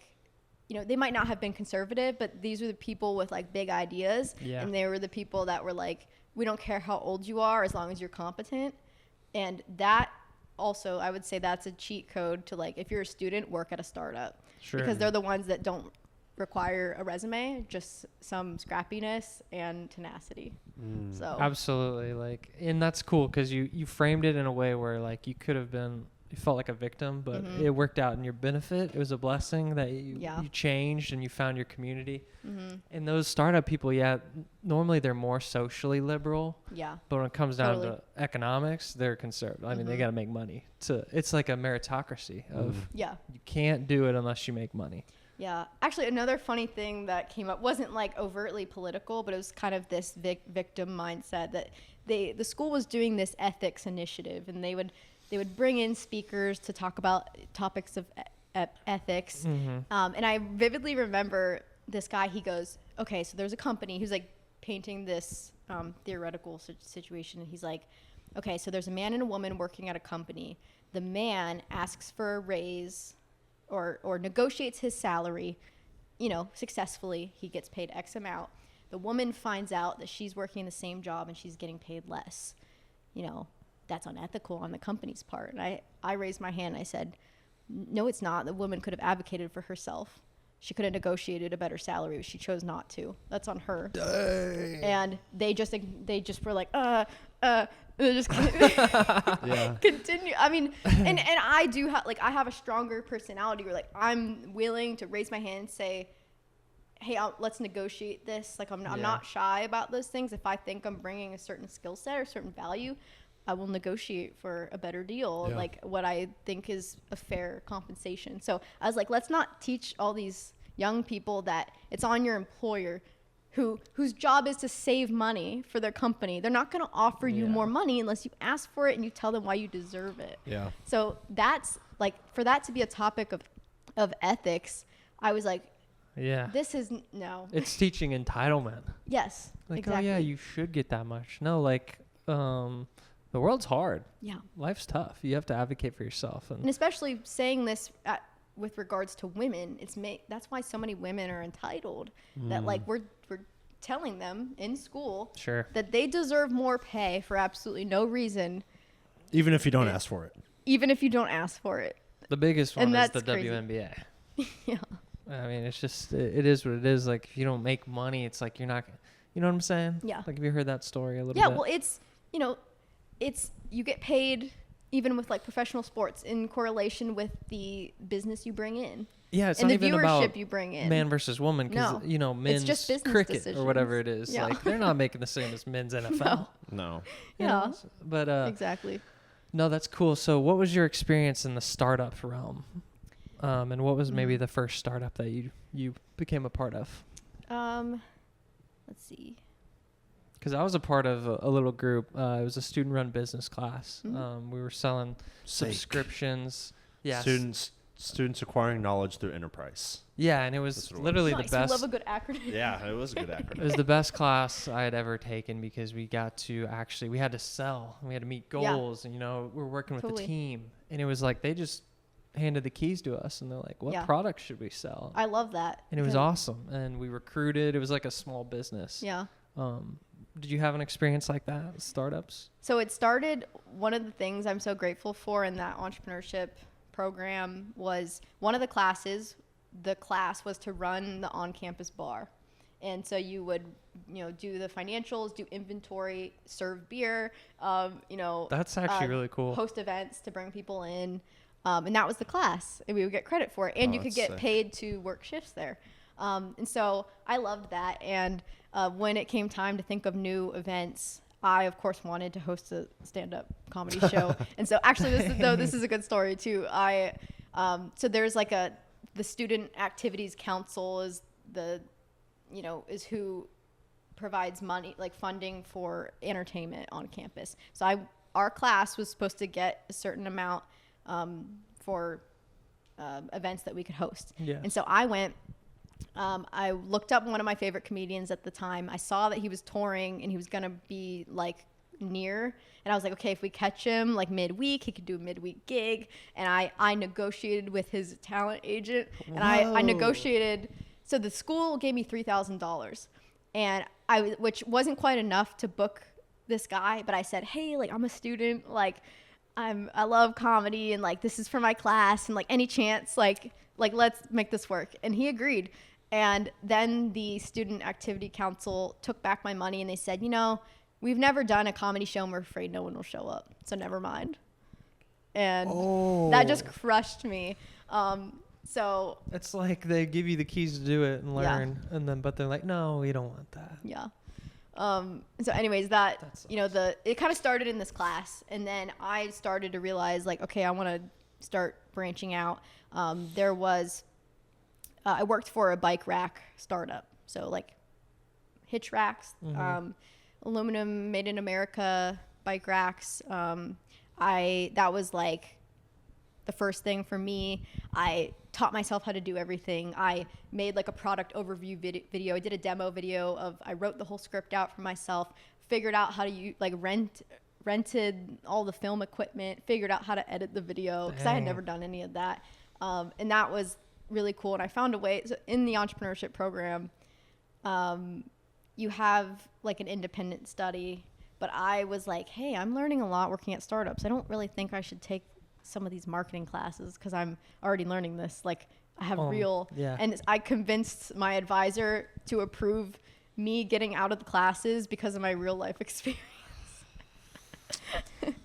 you know, they might not have been conservative, but these were the people with like big ideas. Yeah. And they were the people that were like, we don't care how old you are as long as you're competent. And that also, I would say that's a cheat code to like, if you're a student, work at a startup. Sure. Because they're the ones that don't require a resume, just some scrappiness and tenacity. So absolutely, like, and that's cool because you framed it in a way where like you could have been, you felt like a victim, but it worked out in your benefit. It was a blessing that you changed and you found your community. And those startup people, normally they're more socially liberal. Yeah. But when it comes down to economics, they're conservative. I mean, they got to make money. It's like a meritocracy of you can't do it unless you make money. Yeah. Actually, another funny thing that came up wasn't like overtly political, but it was kind of this victim mindset that the school was doing this ethics initiative, and they would bring in speakers to talk about topics of ethics. And I vividly remember this guy, he goes, okay, so there's a company who's like painting this theoretical situation. And he's like, okay, so there's a man and a woman working at a company. The man asks for a raise or negotiates his salary, you know, successfully. He gets paid X amount. The woman finds out that she's working the same job and she's getting paid less. You know, that's unethical on the company's part. And I raised my hand and I said, no, it's not. The woman could have advocated for herself. She could have negotiated a better salary, but she chose not to. That's on her. Dang. And they just were like, just continue. I mean, and I do have, like, I have a stronger personality where, like, I'm willing to raise my hand and say, hey, let's negotiate this. Like, I'm not shy about those things if I think I'm bringing a certain skill set or certain value. I will negotiate for a better deal, like what I think is a fair compensation. So I was like, let's not teach all these young people that it's on your employer whose job is to save money for their company. They're not going to offer you more money unless you ask for it and you tell them why you deserve it. Yeah. So that's like, for that to be a topic of ethics, I was like, this is no. It's teaching entitlement. Yes, like, exactly. Oh yeah, you should get that much. No, like, the world's hard. Yeah. Life's tough. You have to advocate for yourself. And especially saying this with regards to women, that's why so many women are entitled. That like we're telling them in school that they deserve more pay for absolutely no reason. Even if you don't ask for it. Even if you don't ask for it. The biggest one is the crazy. WNBA. Yeah. I mean, it's just, it is what it is. Like, if you don't make money, it's like you're not, you know what I'm saying? Yeah. Like, have you heard that story a little bit? Yeah, well, it's, you know, you get paid even with like professional sports in correlation with the business you bring in. Yeah, it's and not the even viewership about you bring in. Man versus woman, because you know, men's just cricket decisions. or whatever it is. Yeah. Like, they're not making the same as men's NFL. No. Yeah. But exactly. No, that's cool. So, what was your experience in the startup realm? And what was maybe the first startup that you became a part of? Let's see. Because I was a part of a little group. It was a student-run business class. We were selling subscriptions. Yeah, students acquiring knowledge through enterprise. Yeah, and it was literally the best. You love a good acronym. Yeah, it was a good acronym. It was the best class I had ever taken because we got to we had to sell. We had to meet goals, and we're working with the team. And it was like they just handed the keys to us, and they're like, "What product should we sell?" I love that. And it was awesome. And we recruited. It was like a small business. Yeah. Did you have an experience like that with startups? So it started, one of the things I'm so grateful for in that entrepreneurship program was one of the classes, the class was to run the on-campus bar. And so you would, do the financials, do inventory, serve beer, That's actually really cool. Host events to bring people in. And that was the class, and we would get credit for it. And you could get paid to work shifts there. And so I loved that. And when it came time to think of new events, I, of course, wanted to host a stand-up comedy show. And so actually, this is a good story, too. So there's like the Student Activities Council is is who provides money, like funding for entertainment on campus. So our class was supposed to get a certain amount for events that we could host. Yes. And so I went. I looked up one of my favorite comedians at the time. I saw that he was touring and he was going to be like near. And I was like, okay, if we catch him like midweek, he could do a midweek gig. And I negotiated with his talent agent. And I negotiated. So the school gave me $3,000. And which wasn't quite enough to book this guy. But I said, hey, like I'm a student. Like I love comedy. And like this is for my class. And like any chance, like let's make this work. And he agreed. And then the Student Activity Council took back my money and they said, we've never done a comedy show and we're afraid no one will show up. So never mind. And that just crushed me. So it's like they give you the keys to do it and learn, but they're like, no, we don't want that. Yeah. So anyways, it kind of started in this class, and then I started to realize like, okay, I want to start branching out. I worked for a bike rack startup. So like hitch racks, aluminum made in America bike racks. That was like the first thing for me. I taught myself how to do everything. I made like a product overview video. I did a demo video I wrote the whole script out for myself, figured out how to rented all the film equipment, figured out how to edit the video because I had never done any of that. And that was really cool. And I found a way. So in the entrepreneurship program, you have like an independent study, but I was like, hey, I'm learning a lot working at startups. I don't really think I should take some of these marketing classes because I'm already learning this. Like I have and I convinced my advisor to approve me getting out of the classes because of my real life experience.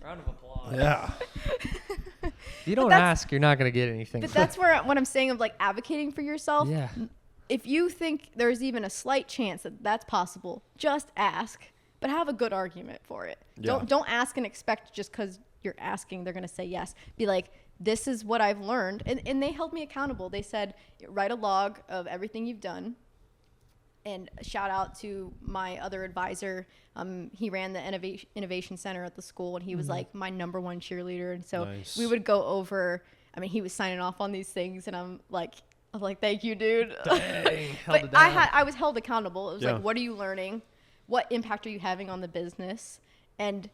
Round of applause. Yeah. You don't ask, you're not going to get anything. But that's what I'm saying of like advocating for yourself. Yeah. If you think there's even a slight chance that that's possible, just ask. but have a good argument for it. Yeah. Don't ask and expect just because you're asking they're going to say yes. Be like, this is what I've learned. And they held me accountable. They said, write a log of everything you've done. And shout out to my other advisor. He ran the innovation center at the school, and he was like my number one cheerleader. And so we would go over, I mean, he was signing off on these things, and I'm like, thank you, dude. Dang, but I was held accountable. It was like, what are you learning? What impact are you having on the business? And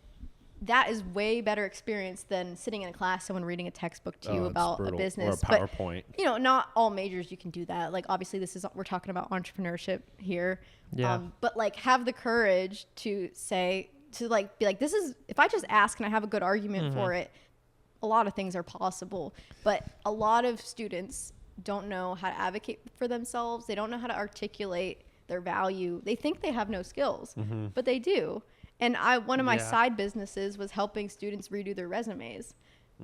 that is way better experience than sitting in a class, someone reading a textbook to you about a business. Or a PowerPoint. But, you know, not all majors you can do that. Like, obviously, we're talking about entrepreneurship here. Yeah. But, like, have the courage to be like, this is, if I just ask and I have a good argument for it, a lot of things are possible. But a lot of students don't know how to advocate for themselves. They don't know how to articulate their value. They think they have no skills, but they do. And one of my side businesses was helping students redo their resumes.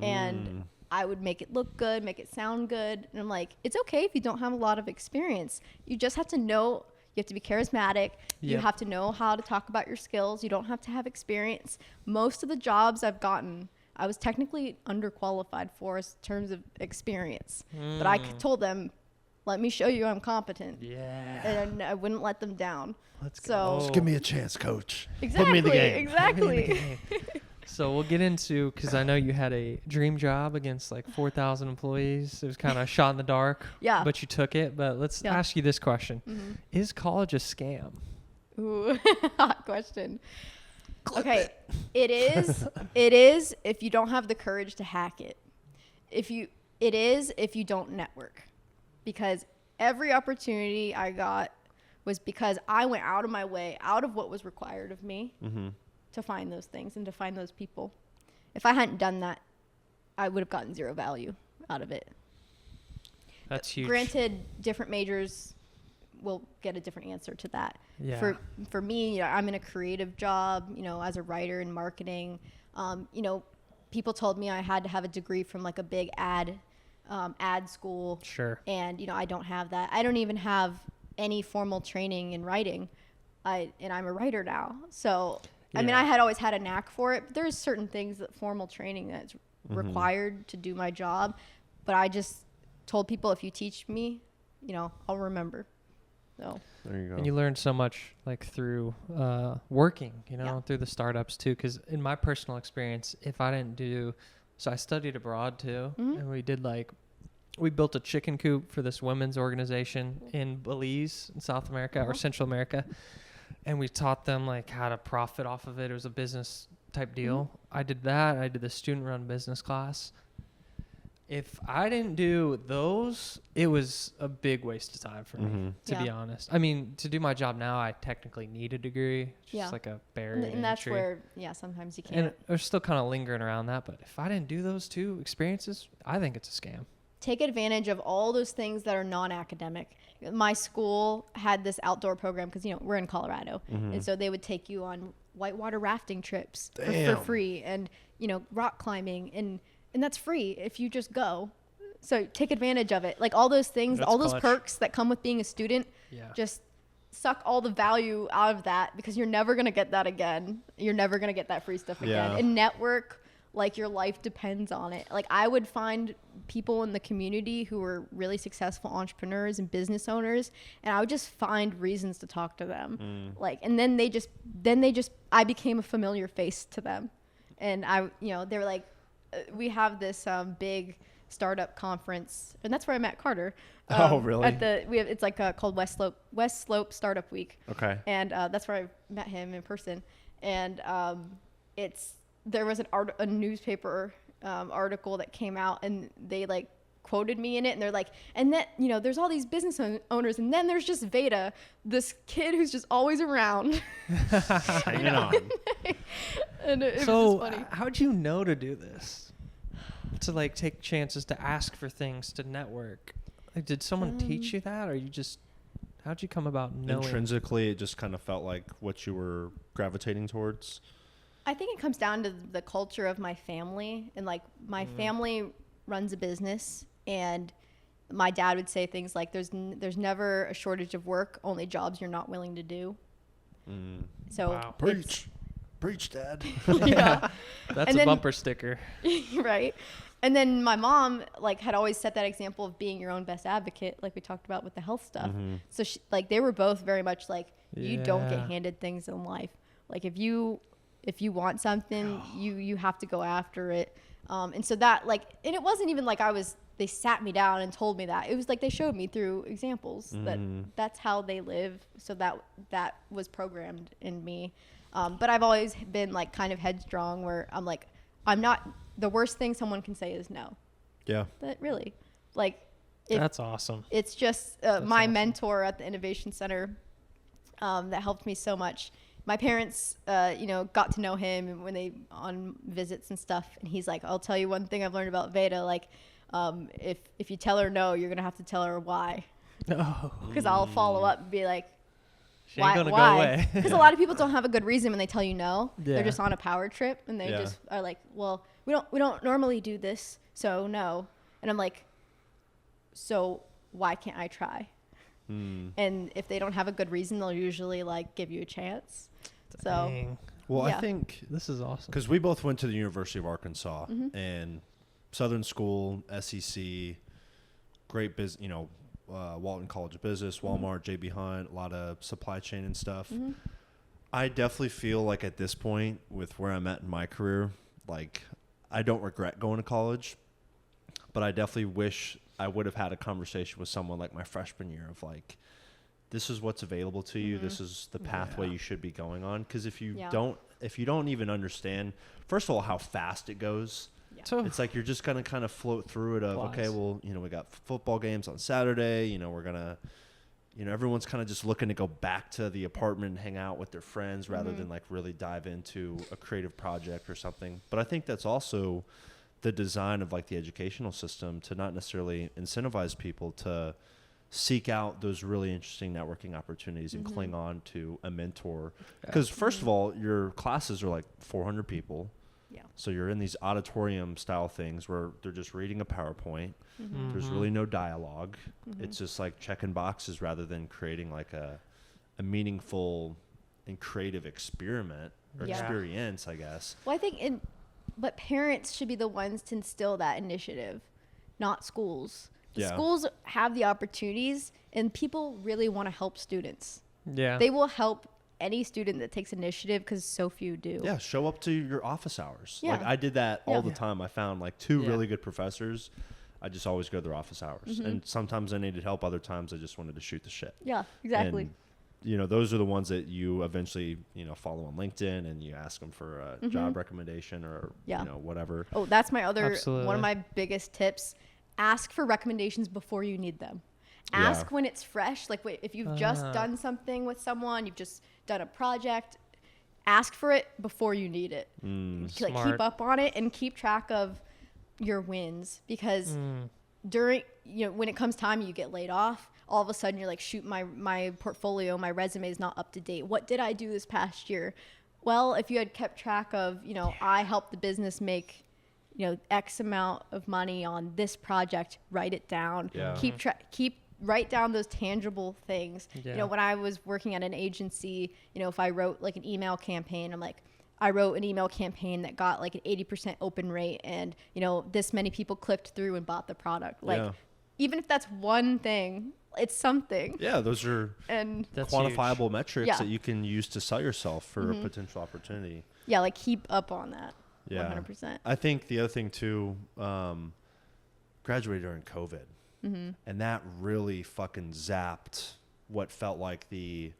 And I would make it look good, make it sound good. And I'm like, it's okay if you don't have a lot of experience. You just have to know, you have to be charismatic. You have to know how to talk about your skills. You don't have to have experience. Most of the jobs I've gotten, I was technically underqualified for in terms of experience. But I told them, let me show you I'm competent. Yeah. And I wouldn't let them down. Let's go. Just give me a chance, coach. Exactly. Put me in the game. Exactly. So we'll get into, because I know you had a dream job against like 4,000 employees. It was kind of a shot in the dark. Yeah. But you took it. But let's ask you this question. Is college a scam? Ooh, hot question. Okay. It is if you don't have the courage to hack it. It is if you don't network. Because every opportunity I got was because I went out of my way, out of what was required of me to find those things and to find those people. If I hadn't done that, I would have gotten zero value out of it. That's huge. Granted, different majors will get a different answer to that. Yeah. For me, you know, I'm in a creative job, you know, as a writer in marketing. You know, people told me I had to have a degree from like a big ad school. Sure. And, you know, I don't have that. I don't even have any formal training in writing. And I'm a writer now. So, I mean, I had always had a knack for it, but there's certain things that formal training that's required to do my job. But I just told people, if you teach me, you know, I'll remember. So there you go. And you learn so much like through working, you know, through the startups too. Because in my personal experience, if I didn't do, so I studied abroad too, and we built a chicken coop for this women's organization in Belize in South America or Central America. And we taught them like how to profit off of it. It was a business type deal. I did that. I did the student run business class. If I didn't do those, it was a big waste of time for me, to be honest. I mean, to do my job now, I technically need a degree. It's just like a barrier. And that's where, sometimes you can't. And we're still kind of lingering around that. But if I didn't do those two experiences, I think it's a scam. Take advantage of all those things that are non-academic. My school had this outdoor program because, you know, we're in Colorado. And so they would take you on whitewater rafting trips for free and, you know, rock climbing. And that's free if you just go. So take advantage of it. Like all those things, all those perks that come with being a student, just suck all the value out of that because you're never going to get that again. You're never going to get that free stuff again. And network like your life depends on it. Like I would find people in the community who were really successful entrepreneurs and business owners, and I would just find reasons to talk to them. Like, and then I became a familiar face to them. And they were like, we have this big startup conference, and that's where I met Carter. Oh, really? It's like called West Slope Startup Week. Okay. And that's where I met him in person. And there was a newspaper article that came out, and they like quoted me in it, and they're like, and then, you know, there's all these business owners, and then there's just Veda, this kid who's just always around. Hanging on. And it was so just funny. how'd you know to do this? To like take chances, to ask for things, to network? Like, did someone teach you that, or how'd you come about knowing? Intrinsically, it just kind of felt like what you were gravitating towards. I think it comes down to the culture of my family, and like my family runs a business, and my dad would say things like, there's never a shortage of work, only jobs you're not willing to do. So wow. Preach, Dad. Yeah. That's a bumper sticker. Right. And then my mom like had always set that example of being your own best advocate, like we talked about with the health stuff. So she, like they were both very much like, you don't get handed things in life. Like if you want something, you have to go after it. And so that like, and it wasn't even like they sat me down and told me that. It was like they showed me through examples that that's how they live. So that was programmed in me. But I've always been like kind of headstrong where I'm like, the worst thing someone can say is no. Yeah. But really, like, that's awesome. It's just my mentor at the Innovation Center that helped me so much. My parents, got to know him when they on visits and stuff. And he's like, I'll tell you one thing I've learned about Veda. Like, if you tell her no, you're going to have to tell her why. Because I'll follow up and be like, she ain't gonna go away. Because a lot of people don't have a good reason when they tell you no. Yeah. They're just on a power trip and they just are like, well, we don't normally do this, so no. And I'm like, so why can't I try? And if they don't have a good reason, they'll usually like give you a chance. Dang. So, well, I think this is awesome because we both went to the University of Arkansas and Southern School, SEC, great business, Walton College of Business, Walmart, JB Hunt, a lot of supply chain and stuff. I definitely feel like at this point with where I'm at in my career, like I don't regret going to college, but I definitely wish I would have had a conversation with someone like my freshman year of like, this is what's available to you. This is the pathway you should be going on. Because if you don't even understand, first of all, how fast it goes, it's like you're just going to kind of float through it of, okay, well, we got football games on Saturday. We're going to, everyone's kind of just looking to go back to the apartment and hang out with their friends rather than like really dive into a creative project or something. But I think that's also the design of like the educational system to not necessarily incentivize people to seek out those really interesting networking opportunities and cling on to a mentor. Because first of all, your classes are like 400 people. Yeah. So you're in these auditorium style things where they're just reading a PowerPoint. There's really no dialogue. It's just like checking boxes rather than creating like a meaningful and creative experiment or experience, I guess. Well, I think but parents should be the ones to instill that initiative, not schools. Schools have the opportunities and people really want to help students. Yeah. They will help any student that takes initiative because so few do. Yeah, show up to your office hours. Yeah. Like I did that all the time. I found like two really good professors. I just always go to their office hours. And sometimes I needed help. Other times I just wanted to shoot the shit. Yeah, exactly. And, those are the ones that you eventually, follow on LinkedIn and you ask them for a job recommendation or, whatever. Oh, that's my other, one of my biggest tips. Ask for recommendations before you need them. Ask when it's fresh. Like if you've just done something with someone, you've just done a project, ask for it before you need it. Like keep up on it and keep track of your wins because during, when it comes time you get laid off, all of a sudden you're like, shoot, my portfolio, my resume is not up to date. What did I do this past year? Well, if you had kept track of, I helped the business make X amount of money on this project, write it down. Write down those tangible things. When I was working at an agency, if I wrote like an email campaign, I'm like, I wrote an email campaign that got like an 80% open rate and, this many people clicked through and bought the product. Like, even if that's one thing, it's something. Yeah, those are quantifiable huge metrics that you can use to sell yourself for a potential opportunity. Yeah, like keep up on that. Yeah, 100%. I think the other thing too, graduated during COVID. And that really fucking zapped what felt like the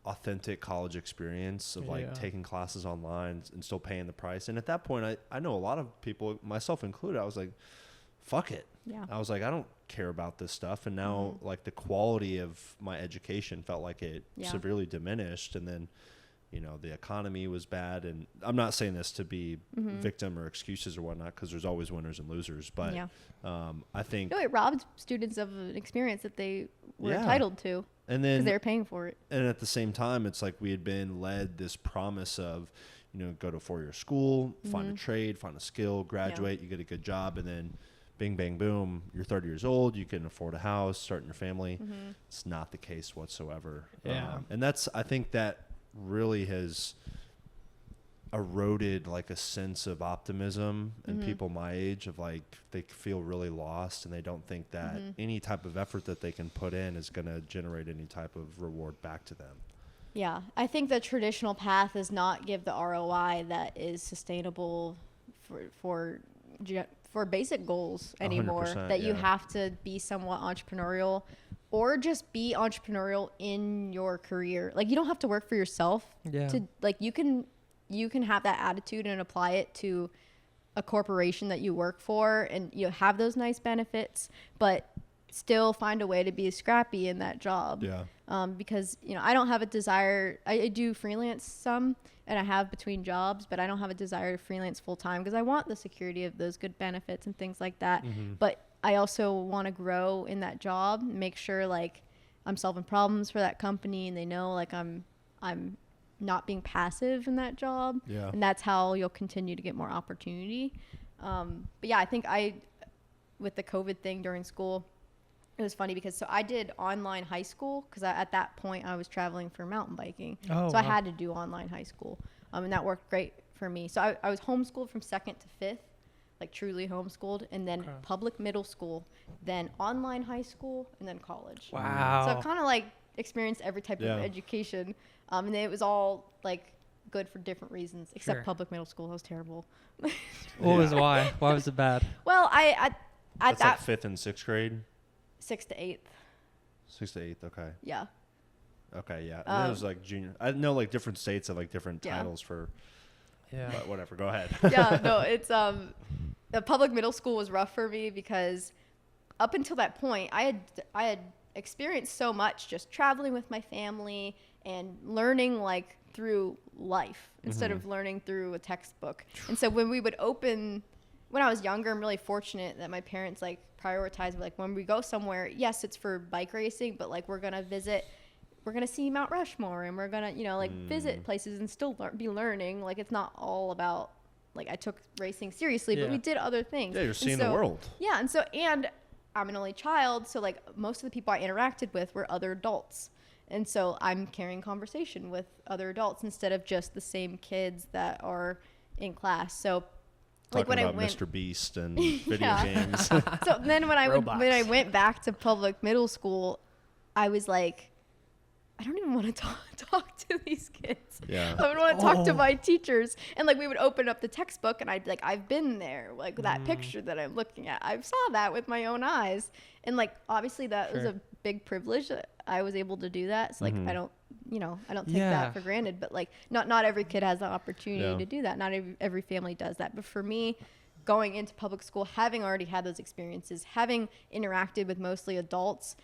authentic college experience of like taking classes online and still paying the price. And at that point, I know a lot of people, myself included, I was like, fuck it. Yeah. I was like, I don't care about this stuff. And now like the quality of my education felt like it severely diminished. And then, the economy was bad. And I'm not saying this to be victim or excuses or whatnot, because there's always winners and losers. But I think it robbed students of an experience that they were entitled to. And then because they were paying for it. And at the same time, it's like we had been led this promise of, go to a 4-year school, find a trade, find a skill, graduate, you get a good job, and then bing, bang, boom, you're 30 years old, you can afford a house, starting your family. It's not the case whatsoever. And I think that really has eroded like a sense of optimism in people my age of like they feel really lost and they don't think that any type of effort that they can put in is going to generate any type of reward back to them. Yeah, I think the traditional path does not give the ROI that is sustainable for basic goals anymore. That you have to be somewhat entrepreneurial, or just be entrepreneurial in your career. Like, you don't have to work for yourself. Yeah. To like, you can have that attitude and apply it to a corporation that you work for, and you have those nice benefits, but still find a way to be scrappy in that job. Yeah. Because, I don't have a desire. I do freelance some, and I have between jobs, but I don't have a desire to freelance full time because I want the security of those good benefits and things like that. But I also want to grow in that job, make sure like I'm solving problems for that company, and they know like I'm not being passive in that job. Yeah. And that's how you'll continue to get more opportunity. But yeah, I think with the COVID thing during school, it was funny because I did online high school because at that point I was traveling for mountain biking. Oh, so wow. I had to do online high school. And that worked great for me. So I was homeschooled from 2nd to 5th, like truly homeschooled, and then public middle school, then online high school, and then college. Wow. So I've kind of like experienced every type of education. And it was all like good for different reasons, except public middle school. That was terrible. Why? Why was it bad? Well, That's like 5th and 6th grade? 6th to 8th. 6th to 8th, okay. Yeah. Okay, yeah. It was like junior. I know like different states have like different titles for. Yeah. But whatever. Go ahead. Yeah. No, it's the public middle school was rough for me because up until that point, I had experienced so much just traveling with my family and learning like through life instead of learning through a textbook. And so when I was younger, I'm really fortunate that my parents like prioritize like when we go somewhere, yes, it's for bike racing, but like we're going to see Mount Rushmore, and we're going to, visit places and still be learning. Like, it's not all about, like, I took racing seriously, but we did other things. Yeah, you're seeing the world. Yeah, and I'm an only child, so, like, most of the people I interacted with were other adults. And so I'm carrying conversation with other adults instead of just the same kids that are in class. So, like, when I went Mr. Beast and video games. So then when I went back to public middle school, I was like, I don't even want to talk to these kids. Yeah. I would want to talk to my teachers. And like we would open up the textbook and I'd be like, I've been there. Like that picture that I'm looking at, I saw that with my own eyes. And like obviously that was a big privilege that I was able to do that. So like I don't take that for granted. But like not every kid has the opportunity to do that. Not every family does that. But for me, going into public school, having already had those experiences, having interacted with mostly adults,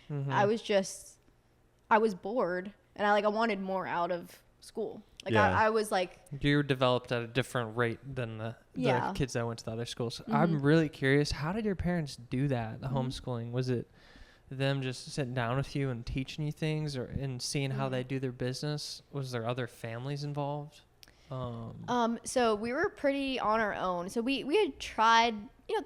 I was bored and I wanted more out of school. Like I was like, you were developed at a different rate than the kids that went to the other schools. I'm really curious, how did your parents do that? The homeschooling, was it them just sitting down with you and teaching you things and seeing how they do their business? Was there other families involved? So we were pretty on our own. So we had tried,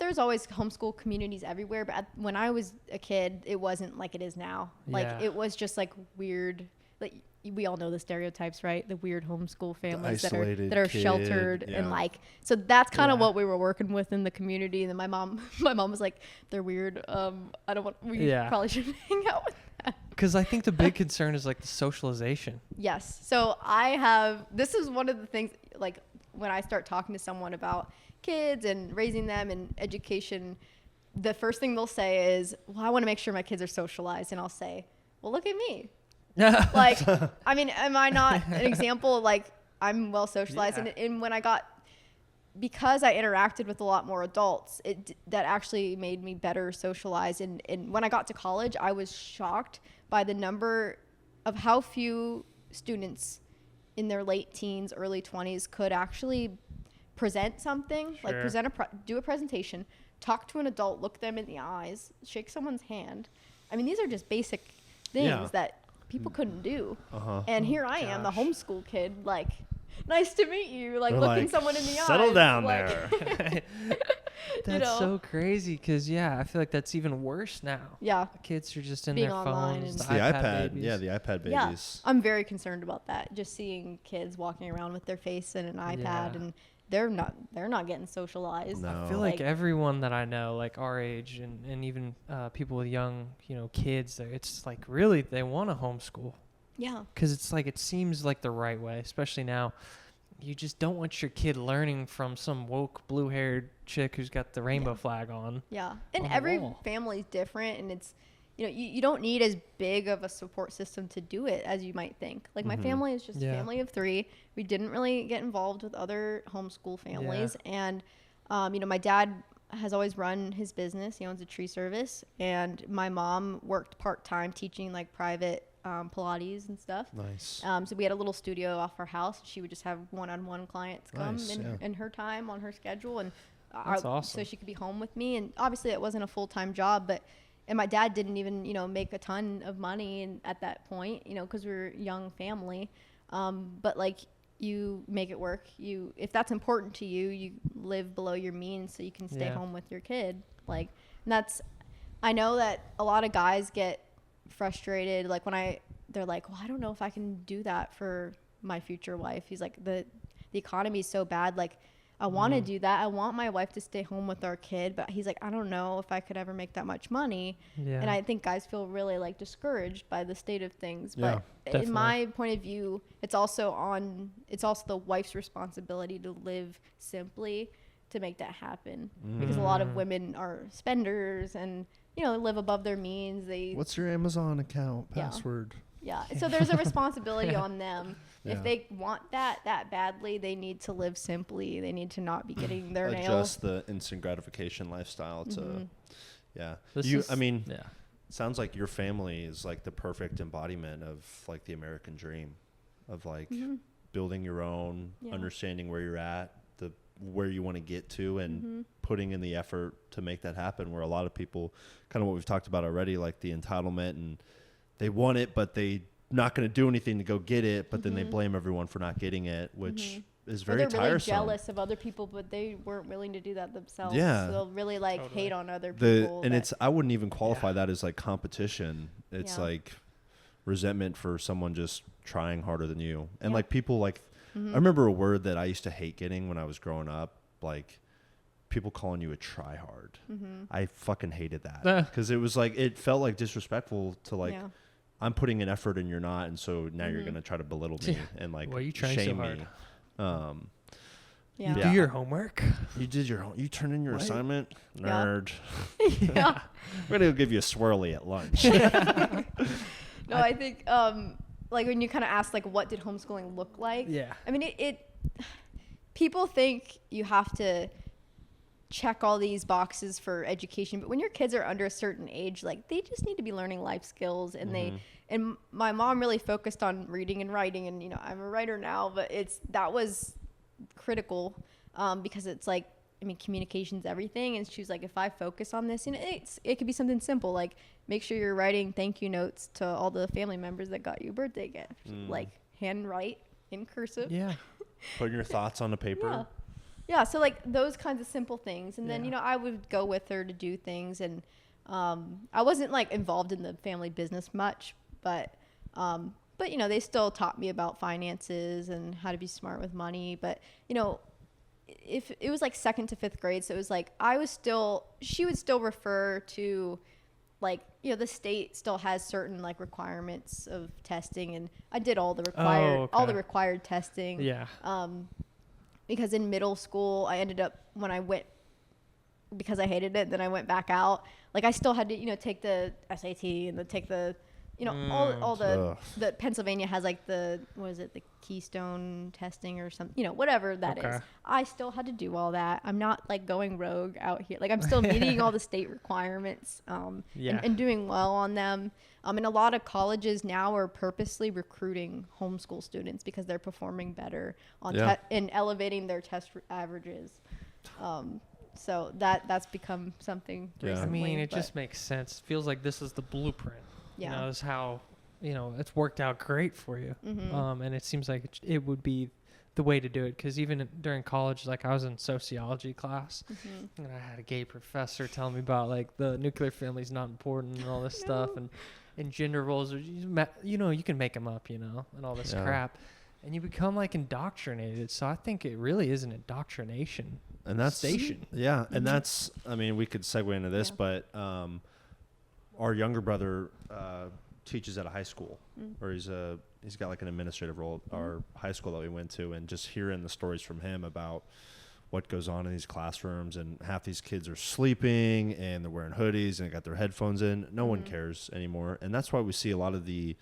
there's always homeschool communities everywhere, but when I was a kid, it wasn't like it is now. Like it was just like weird, like we all know the stereotypes, right? The weird homeschool families that are sheltered and like, so that's kind of what we were working with in the community. And then my mom was like, they're weird. We probably shouldn't hang out with them. Because I think the big concern is like the socialization. Yes. So this is one of the things, like when I start talking to someone about kids and raising them and education, the first thing they'll say is, well, I want to make sure my kids are socialized. And I'll say, well, look at me. Like, I mean, am I not an example? Like, I'm well socialized. And when because I interacted with a lot more adults, that actually made me better socialized. And when I got to college, I was shocked by the number of how few students in their late teens, early 20s could actually present something, like do a presentation, talk to an adult, look them in the eyes, shake someone's hand. I mean, these are just basic things that people couldn't do. And here I am, the homeschool kid, like, nice to meet you, like looking someone in the eyes. Settle down like, there. That's so crazy because, I feel like that's even worse now. Yeah. Kids are just in being their phones. The iPad. Babies. Yeah, the iPad babies. Yeah. I'm very concerned about that. Just seeing kids walking around with their face in an iPad and they're not getting socialized. No. I feel like everyone that I know, like our age and even people with young, kids, it's like really they want to homeschool. Yeah. Because it's like it seems like the right way, especially now. You just don't want your kid learning from some woke blue-haired chick who's got the rainbow flag on. Yeah. And every family's different, and it's, you don't need as big of a support system to do it as you might think. Like my family is just a family of 3. We didn't really get involved with other homeschool families. And, my dad has always run his business. He owns a tree service. And my mom worked part-time teaching like private Pilates and stuff. Nice. So we had a little studio off our house. She would just have one-on-one clients come in her time on her schedule, and that's awesome. So she could be home with me. And obviously it wasn't a full-time job, and my dad didn't even make a ton of money at that point, because we were a young family. But like you make it work. If that's important to you, you live below your means so you can stay home with your kid. Like I know that a lot of guys get frustrated like they're like, well, I don't know if I can do that for my future wife. He's like, the economy is so bad, like I want to do that, I want my wife to stay home with our kid, but he's like, I don't know if I could ever make that much money. And I think guys feel really like discouraged by the state of things, but in my point of view, it's also the wife's responsibility to live simply to make that happen, because a lot of women are spenders and live above their means. What's your Amazon account password? Yeah. So there's a responsibility on them. If they want that badly, they need to live simply. They need to not be getting their nails. Adjust the instant gratification lifestyle to, sounds like your family is like the perfect embodiment of like the American dream of like building your own, understanding where you're at, where you want to get to, and putting in the effort to make that happen, where a lot of people, kind of what we've talked about already, like the entitlement, and they want it but they not going to do anything to go get it, but then they blame everyone for not getting it, which is very tiresome. They're really jealous of other people, but they weren't willing to do that themselves. So they'll really hate on other people. And I wouldn't even qualify that as like competition. It's like resentment for someone just trying harder than you. And like people like, I remember a word that I used to hate getting when I was growing up, like people calling you a tryhard. I fucking hated that because it was like, it felt like disrespectful to like, I'm putting an effort and you're not, and so now you're gonna try to belittle me and like shame me. You do your homework. You did you turn in your assignment, nerd. We're gonna give you a swirly at lunch. No, I think like when you kind of ask like what did homeschooling look like? I mean it people think you have to check all these boxes for education, but when your kids are under a certain age, like they just need to be learning life skills, and and my mom really focused on reading and writing, and I'm a writer now, but that was critical because it's like, I mean, communication's everything, and she was like, if I focus on this, it could be something simple like make sure you're writing thank you notes to all the family members that got you a birthday gift, like handwrite in cursive, putting your thoughts on the paper. Yeah, so like those kinds of simple things. And then, I would go with her to do things. And I wasn't like involved in the family business much, but they still taught me about finances and how to be smart with money. But, if it was like 2nd to 5th grade, so it was like she would still refer to like, the state still has certain like requirements of testing, and I did all the required testing. Because in middle school, I ended up, because I hated it, then I went back out. Like I still had to, take the SAT and take the, all the Pennsylvania has like the Keystone testing or something, whatever that is. I still had to do all that. I'm not like going rogue out here. Like I'm still meeting all the state requirements and doing well on them. And a lot of colleges now are purposely recruiting homeschool students because they're performing better on and elevating their test averages. So that's become something recently. I mean, it just makes sense. Feels like this is the blueprint. This is how, it's worked out great for you. And it seems like it would be the way to do it. Because even during college, like I was in sociology class, and I had a gay professor tell me about like the nuclear family's not important and all this stuff, and gender roles are, you can make them up, and all this crap, and you become like indoctrinated. So I think it really is an indoctrination and that's station. Yeah, and that's, I mean, we could segue into this, but our younger brother teaches at a high school, or he's got like an administrative role at our high school that we went to, and just hearing the stories from him about what goes on in these classrooms, and half these kids are sleeping and they're wearing hoodies and got their headphones in. No one cares anymore. And that's why we see a lot of the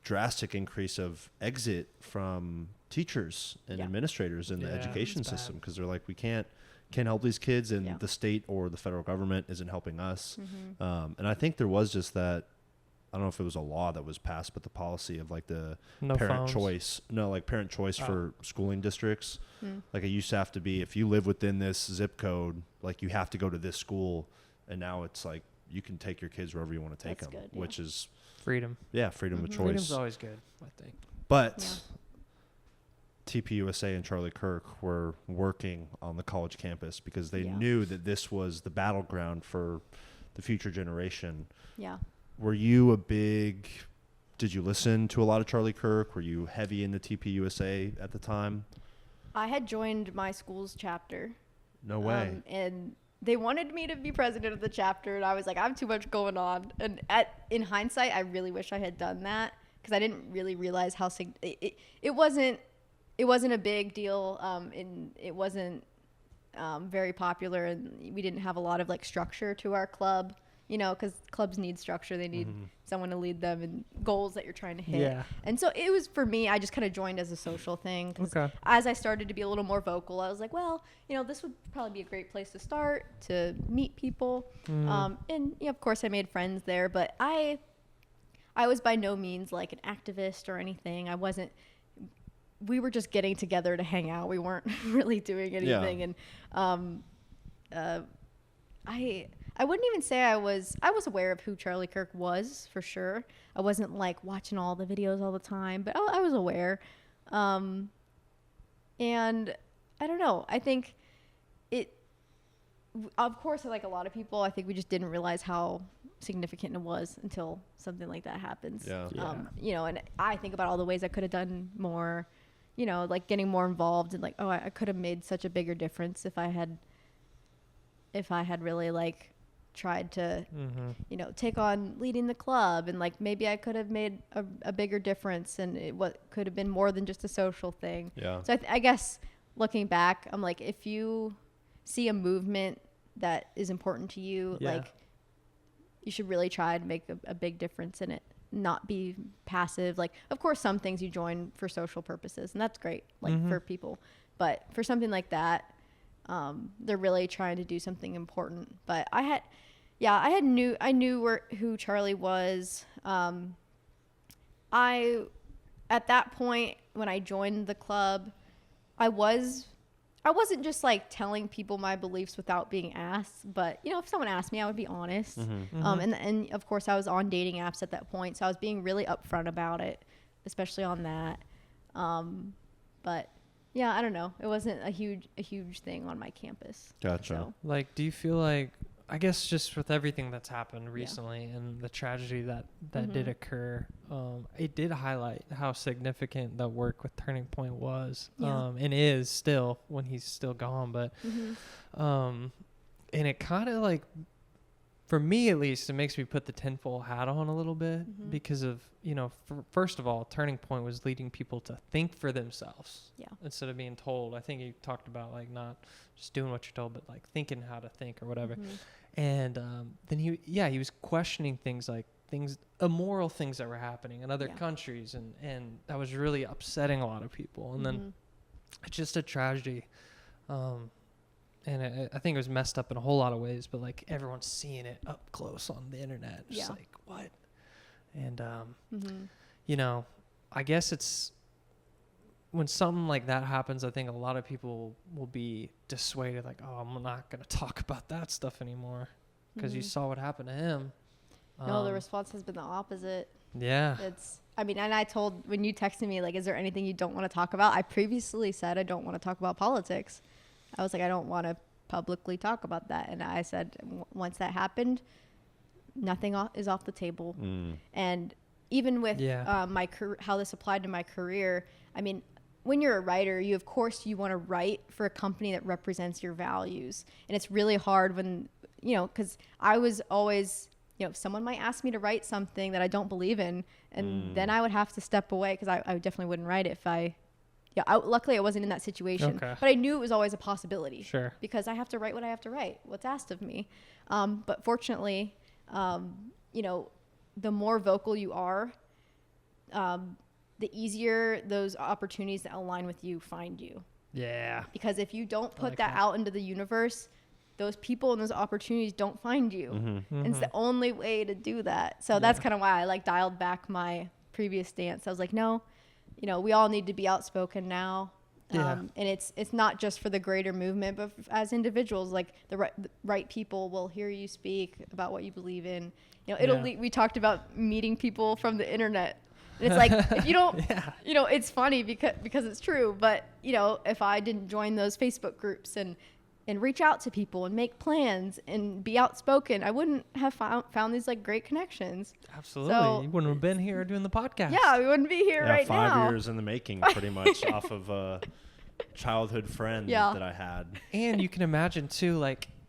drastic increase of exit from teachers and administrators in the education system, because they're like, we can't help these kids, and the state or the federal government isn't helping us. And I think there was just that, I don't know if it was a law that was passed, but the policy of like the parent choice for schooling districts. Like it used to have to be, if you live within this zip code, like you have to go to this school, and now it's like you can take your kids wherever you want to take them, which is freedom. Yeah, freedom of choice. Freedom's always good, I think. But TPUSA and Charlie Kirk were working on the college campus because they knew that this was the battleground for the future generation. Yeah. Were you did you listen to a lot of Charlie Kirk? Were you heavy in the TPUSA at the time? I had joined my school's chapter. No way. And they wanted me to be president of the chapter, and I was like, I have too much going on. And in hindsight, I really wish I had done that, because I didn't really realize how it wasn't a big deal. And it wasn't very popular, and we didn't have a lot of like structure to our club. Because clubs need structure. They need someone to lead them and goals that you're trying to hit. Yeah. And so it was, for me, I just kind of joined as a social thing. Because as I started to be a little more vocal, I was like, well, this would probably be a great place to start, to meet people. And of course, I made friends there. But I was by no means like an activist or anything. We were just getting together to hang out. We weren't really doing anything. Yeah. And I wouldn't even say I was aware of who Charlie Kirk was, for sure. I wasn't like watching all the videos all the time, but I was aware. And I don't know. I think of course, like a lot of people, I think we just didn't realize how significant it was until something like that happens. Yeah. And I think about all the ways I could have done more, like getting more involved, and like, I could have made such a bigger difference if I had really like tried to, take on leading the club, and like maybe I could have made a bigger difference, and what could have been more than just a social thing. Yeah. So I guess looking back, I'm like, if you see a movement that is important to you, like you should really try to make a big difference in it, not be passive. Like, of course, some things you join for social purposes, and that's great, like for people, but for something like that, they're really trying to do something important. But I knew who Charlie was. At that point when I joined the club, I wasn't just like telling people my beliefs without being asked, but if someone asked me, I would be honest. And of course I was on dating apps at that point, so I was being really upfront about it, especially on that. But yeah, I don't know. It wasn't a huge thing on my campus. Gotcha. So. Like, do you feel like, I guess just with everything that's happened recently and the tragedy that did occur, it did highlight how significant the work with Turning Point was, and is still when he's still gone. But, and it kind of like, for me at least, it makes me put the tinfoil hat on a little bit, because of, first of all, Turning Point was leading people to think for themselves instead of being told. I think you talked about like not just doing what you're told, but like thinking how to think or whatever. And then he was questioning things, like immoral things that were happening in other countries, and that was really upsetting a lot of people. And then it's just a tragedy. And I think it was messed up in a whole lot of ways, but like everyone's seeing it up close on the internet. Just like, what? And, I guess it's when something like that happens, I think a lot of people will be dissuaded, like, oh, I'm not going to talk about that stuff anymore because you saw what happened to him. No, the response has been the opposite. Yeah. And I told, when you texted me, like, is there anything you don't want to talk about? I previously said I don't want to talk about politics. I was like, I don't want to publicly talk about that. And I said, once that happened, nothing is off the table. And even with my how this applied to my career, I mean, when you're a writer, you want to write for a company that represents your values. And it's really hard when, because I was always, someone might ask me to write something that I don't believe in, and then I would have to step away, because I definitely wouldn't write it if luckily I wasn't in that situation. Okay. But I knew it was always a possibility. Sure. Because I have to write what I have to write, what's asked of me. But fortunately, the more vocal you are, the easier those opportunities that align with you find you. Yeah. Because if you don't put that out into the universe, those people and those opportunities don't find you. And it's the only way to do that. So that's kind of why I dialed back my previous stance. I was like, no, we all need to be outspoken now. And it's not just for the greater movement, but as individuals, like the right people will hear you speak about what you believe in. We talked about meeting people from the internet. And it's like, if you don't, it's funny because it's true. But, if I didn't join those Facebook groups and reach out to people and make plans and be outspoken, I wouldn't have found these great connections. Absolutely. So, you wouldn't have been here doing the podcast. Yeah, we wouldn't be here right now. 5 years in the making, pretty much, off of a childhood friend that I had. And you can imagine too,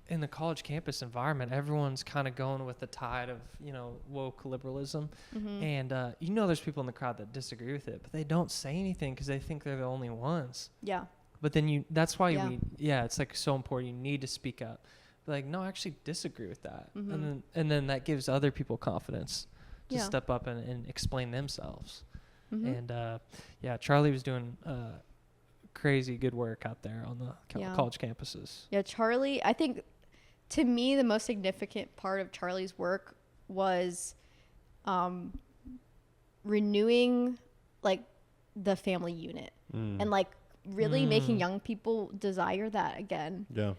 in the college campus environment, everyone's kind of going with the tide of, woke liberalism. And, there's people in the crowd that disagree with it, but they don't say anything because they think they're the only ones. Yeah. But then that's why it's so important. You need to speak up. No, I actually disagree with that. And then that gives other people confidence to step up and explain themselves. And Charlie was doing crazy good work out there on the college campuses. Yeah, Charlie, I think to me, the most significant part of Charlie's work was renewing the family unit and really making young people desire that again. Yeah.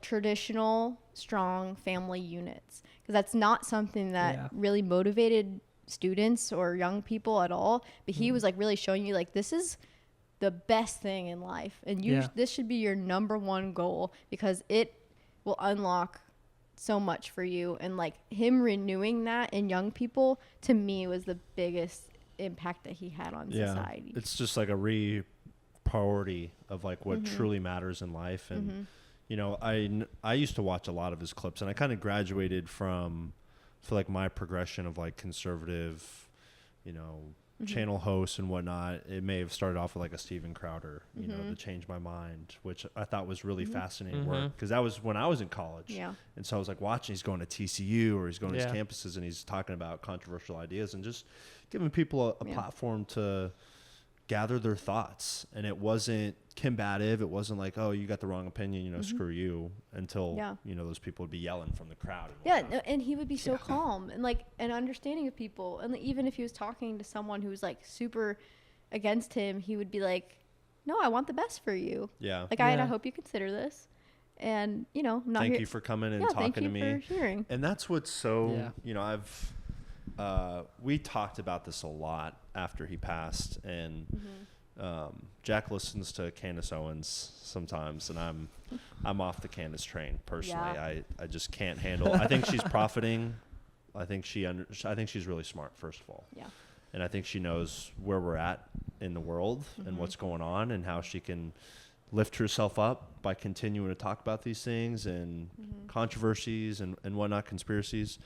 Traditional, strong family units. Because that's not something that really motivated students or young people at all. But he was really showing you this is the best thing in life. And this should be your number one goal, because it will unlock so much for you. And him renewing that in young people, to me, was the biggest impact that he had on society. It's just a priority of what truly matters in life. And I used to watch a lot of his clips, and I kind of graduated from my progression of conservative channel hosts and whatnot. It may have started off with a Steven Crowder, to change my mind, which I thought was really fascinating work, because that was when I was in college. And so I was watching, he's going to TCU or he's going to his campuses, and he's talking about controversial ideas and just giving people a platform to gather their thoughts. And it wasn't combative. It wasn't oh, you got the wrong opinion, screw you, until those people would be yelling from the crowd. And he would be so calm and and understanding of people. And even if he was talking to someone who was super against him, he would be no, I want the best for you. I hope you consider this. And I'm not thank you for coming and talking to me. Thank you for hearing. And that's what's so I've we talked about this a lot after he passed, and Jack listens to Candace Owens sometimes, and I'm off the Candace train personally. I just can't handle. I think she's profiting. I think she's really smart, first of all. Yeah. And I think she knows where we're at in the world and what's going on, and how she can lift herself up by continuing to talk about these things and controversies and whatnot, conspiracies.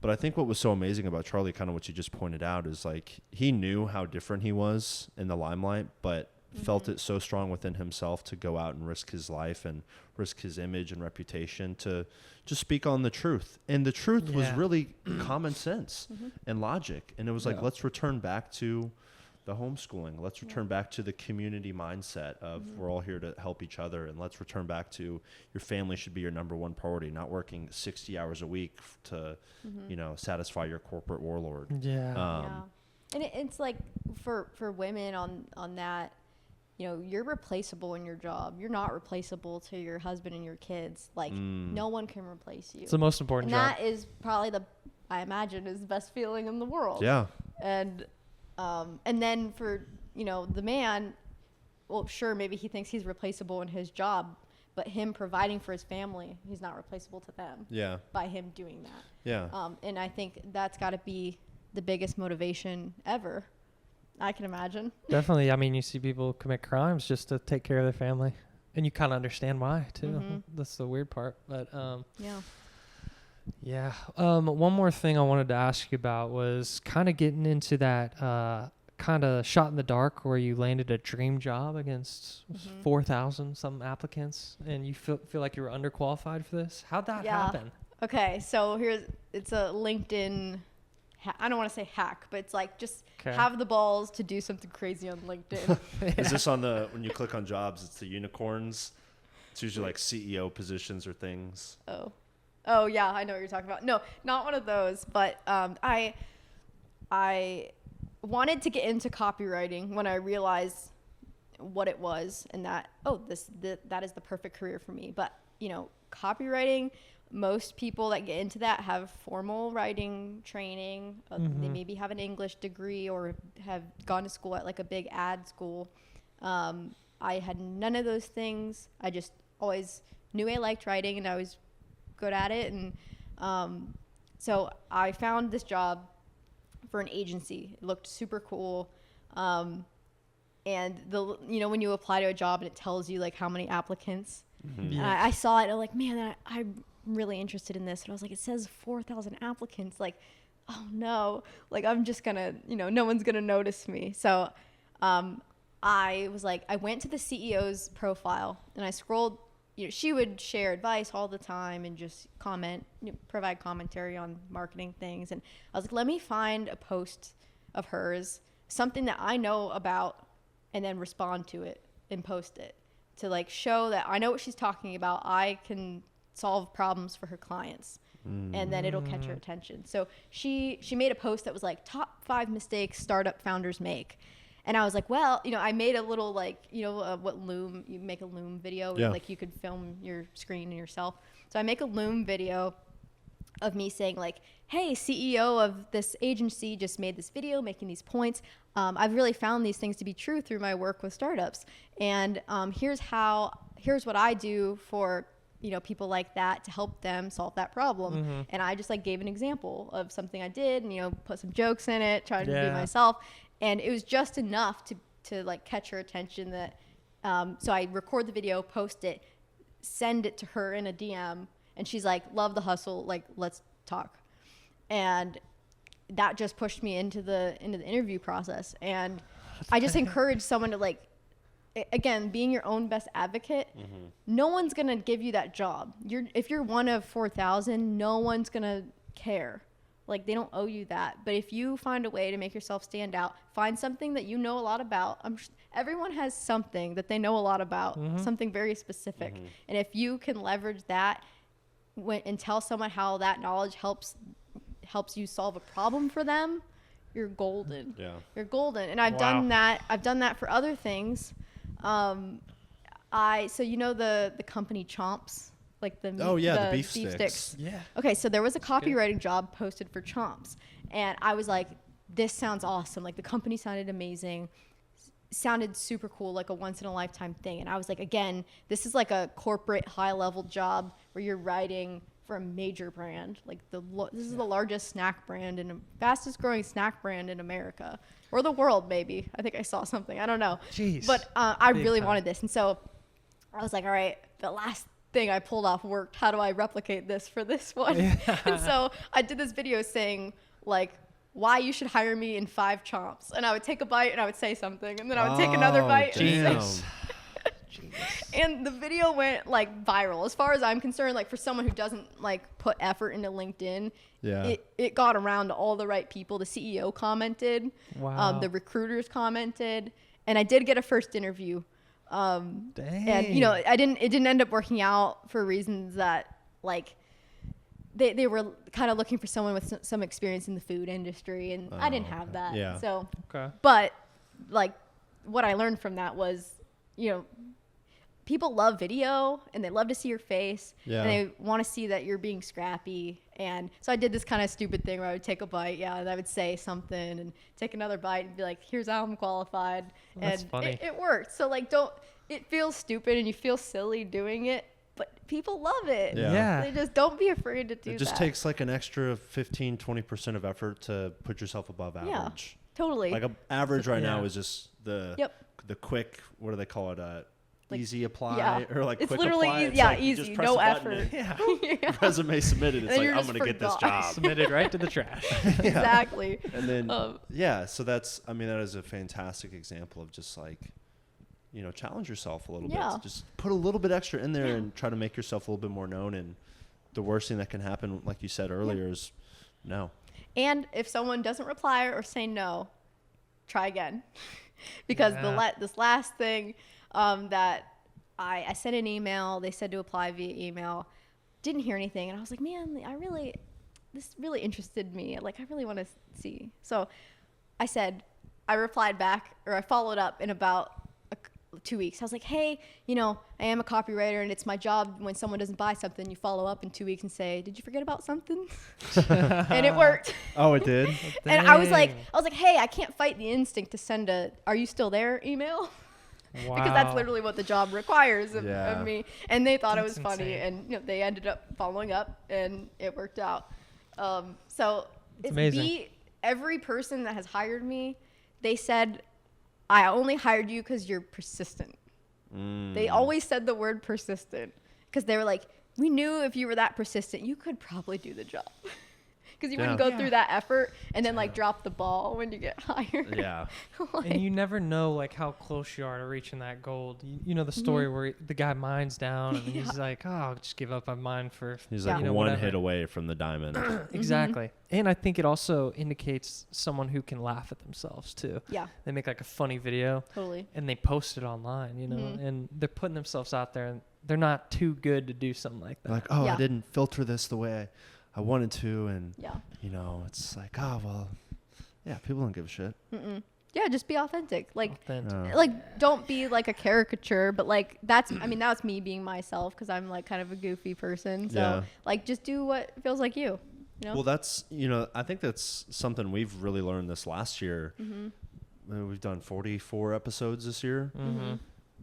But I think what was so amazing about Charlie, kind of what you just pointed out, is he knew how different he was in the limelight, but felt it so strong within himself to go out and risk his life and risk his image and reputation to just speak on the truth. And the truth was really common sense and logic. And it was let's return back to the homeschooling. Let's return back to the community mindset of we're all here to help each other. And let's return back to your family should be your number one priority, not working 60 hours a week to, satisfy your corporate warlord. And it's for women on that, you're replaceable in your job. You're not replaceable to your husband and your kids. No one can replace you. It's the most important job. That is probably the I imagine is the best feeling in the world. Yeah. And then for, you know, the man, well, sure, maybe he thinks he's replaceable in his job, but him providing for his family, he's not replaceable to them. Yeah. By him doing that. Yeah. And I think that's got to be the biggest motivation ever, I can imagine. Definitely. I mean, you see people commit crimes just to take care of their family, and you kind of understand why too. Mm-hmm. That's the weird part. But yeah. One more thing I wanted to ask you about was kind of getting into that kind of shot in the dark where you landed a dream job against 4,000 some applicants, and you feel like you were underqualified for this. How'd that happen? Okay, so it's a LinkedIn. I don't want to say hack, but it's like just have the balls to do something crazy on LinkedIn. Is this on when you click on jobs, it's the unicorns? It's usually like CEO positions or things. Oh yeah, I know what you're talking about. No, not one of those, but I wanted to get into copywriting when I realized what it was, and that that is the perfect career for me. But, you know, copywriting, most people that get into that have formal writing training. They maybe have an English degree or have gone to school at like a big ad school. I had none of those things. I just always knew I liked writing and I was good at it. And so I found this job for an agency. It looked super cool. And when you apply to a job and it tells you like how many applicants, and I saw it and I'm like, man, I'm really interested in this. And I was like, it says 4,000 applicants. Like, oh no, like I'm just gonna, no one's gonna notice me. So I was like, I went to the CEO's profile and I scrolled. She would share advice all the time and just comment, provide commentary on marketing things. And I was like, let me find a post of hers, something that I know about, and then respond to it and post it to like show that I know what she's talking about. I can solve problems for her clients, and then it'll catch her attention. So she made a post that was like top 5 mistakes startup founders make. And I was like, well, I made a little like, what Loom, you make a Loom video, like you could film your screen and yourself. So I make a Loom video of me saying like, hey, CEO of this agency just made this video making these points. I've really found these things to be true through my work with startups. And here's what I do for, people like that to help them solve that problem. And I just like gave an example of something I did and, put some jokes in it, tried to be myself. And it was just enough to like catch her attention that, so I record the video, post it, send it to her in a DM, and she's like, love the hustle, like, let's talk. And that just pushed me into the interview process. And I just encourage someone to like, again, being your own best advocate. No one's going to give you that job. If you're one of 4,000, no one's going to care. Like, they don't owe you that. But if you find a way to make yourself stand out, find something that you know a lot about. Everyone has something that they know a lot about, something very specific. And if you can leverage that and tell someone how that knowledge helps you solve a problem for them, you're golden. Yeah. You're golden. And I've done that. I've done that for other things. So the company Chomps? Like the beef sticks. Yeah. Okay, so there was a copywriting job posted for Chomps, and I was like, this sounds awesome. Like the company sounded amazing, sounded super cool, like a once in a lifetime thing. And I was like, again, this is like a corporate high level job where you're writing for a major brand. Like this is the largest snack brand and fastest growing snack brand in America or the world, maybe. I think I saw something. I don't know. Jeez. But I really wanted this, and so I was like, all right, the last thing I pulled off worked. How do I replicate this for this one? And so I did this video saying like why you should hire me in 5 Chomps, and I would take a bite and I would say something, and then I would take another bite. And the video went like viral. As far as I'm concerned, like for someone who doesn't like put effort into LinkedIn, it got around to all the right people. The CEO commented, the recruiters commented, and I did get a first interview. And it didn't end up working out for reasons that like they were kind of looking for someone with some experience in the food industry, and I didn't have that. Yeah. So, but like what I learned from that was, people love video and they love to see your face Yeah. and they want to see that you're being scrappy. And so I did this kind of stupid thing where I would take a bite, and I would say something and take another bite and be like, here's how I'm qualified. That's and funny. It worked. So like, it feels stupid and you feel silly doing it, but people love it. Yeah. They just don't be afraid to do that. It just takes like an extra 15-20% of effort to put yourself above average. Totally. Like average right now is just the quick, what do they call it? Easy apply or like it's quick literally apply. It's like easy, no effort. Resume submitted. It's like, I'm going to get this job. Submitted right to the trash. Exactly. And then, so that is a fantastic example of just like, challenge yourself a little bit. Just put a little bit extra in there and try to make yourself a little bit more known. And the worst thing that can happen, like you said earlier, is no. And if someone doesn't reply or say no, try again. Because this last thing that I sent an email, they said to apply via email, didn't hear anything. And I was like, man, this really interested me. Like, I really want to see. So I replied back, or I followed up in about 2 weeks. I was like, hey, I am a copywriter and it's my job when someone doesn't buy something, you follow up in 2 weeks and say, did you forget about something? And it worked. Oh, it did? And I was like, hey, I can't fight the instinct to send are you still there email? Wow. Because that's literally what the job requires of me. And they thought it was That's funny. insane. And they ended up following up and it worked out. So it's amazing. Every person that has hired me, they said, I only hired you because you're persistent. They always said the word persistent because they were like, we knew if you were that persistent, you could probably do the job. Because you wouldn't go through that effort and then like drop the ball when you get hired. Yeah. And you never know like how close you are to reaching that goal. You know the story where the guy mines down and he's like, oh, I'll just give up on mine for. He's like one whatever. hit away from the diamond. Exactly. And I think it also indicates someone who can laugh at themselves too. Yeah. They make like a funny video. Totally. And they post it online, and they're putting themselves out there and they're not too good to do something like that. Like, I didn't filter this the way I wanted to. And, it's like, people don't give a shit. Yeah, just be authentic. Like don't be like a caricature, but like that's me being myself because I'm like kind of a goofy person. So like just do what feels like you. Well, that's, I think that's something we've really learned this last year. We've done 44 episodes this year.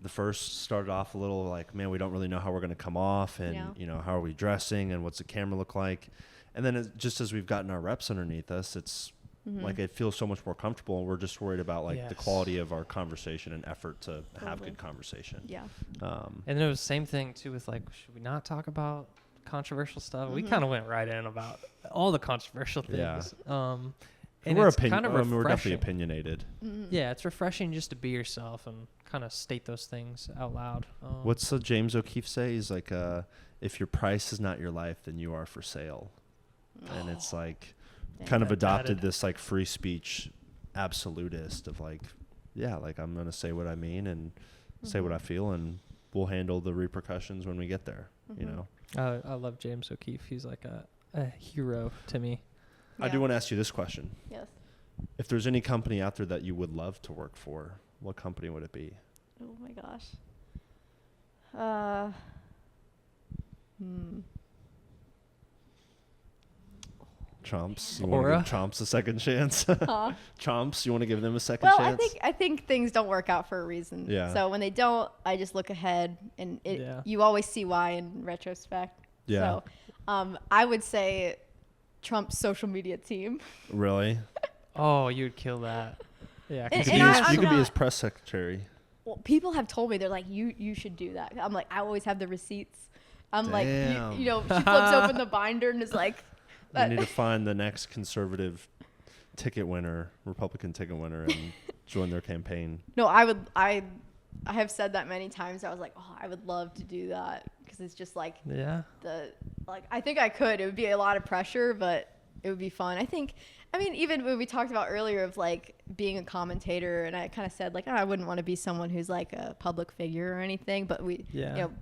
The first started off a little like, man, we don't really know how we're going to come off and, how are we dressing and what's the camera look like? And then just as we've gotten our reps underneath us, it's like it feels so much more comfortable. And we're just worried about like the quality of our conversation and effort to have good conversation. Yeah. And then it was the same thing too with like, should we not talk about controversial stuff? We kind of went right in about all the controversial things. And we're we're definitely opinionated. Yeah, it's refreshing just to be yourself and kind of state those things out loud. What's James O'Keefe say? He's like, if your price is not your life, then you are for sale. And it's like kind of adopted this like free speech absolutist of like, like I'm going to say what I mean and say what I feel and we'll handle the repercussions when we get there, I love James O'Keefe. He's like a hero to me. I do want to ask you this question. Yes. If there's any company out there that you would love to work for, what company would it be? Oh my gosh. Chomps. You want to give Chomps a second chance? Chomps, you want to give them a second chance? Well, I think things don't work out for a reason. Yeah. So when they don't, I just look ahead and you always see why in retrospect. Yeah. So I would say Trump's social media team. Really? Oh, you'd kill that. Yeah. You could be his press secretary. Well, people have told me, they're like, you should do that. I'm like, I always have the receipts. I'm like, she flips open the binder and is like. You need to find the next conservative Republican ticket winner and join their campaign. No, I have said that many times. I was like, I would love to do that because it's just like I think I could. It would be a lot of pressure, but it would be fun. Even when we talked about earlier of like being a commentator, and I kind of said like, I wouldn't want to be someone who's like a public figure or anything, but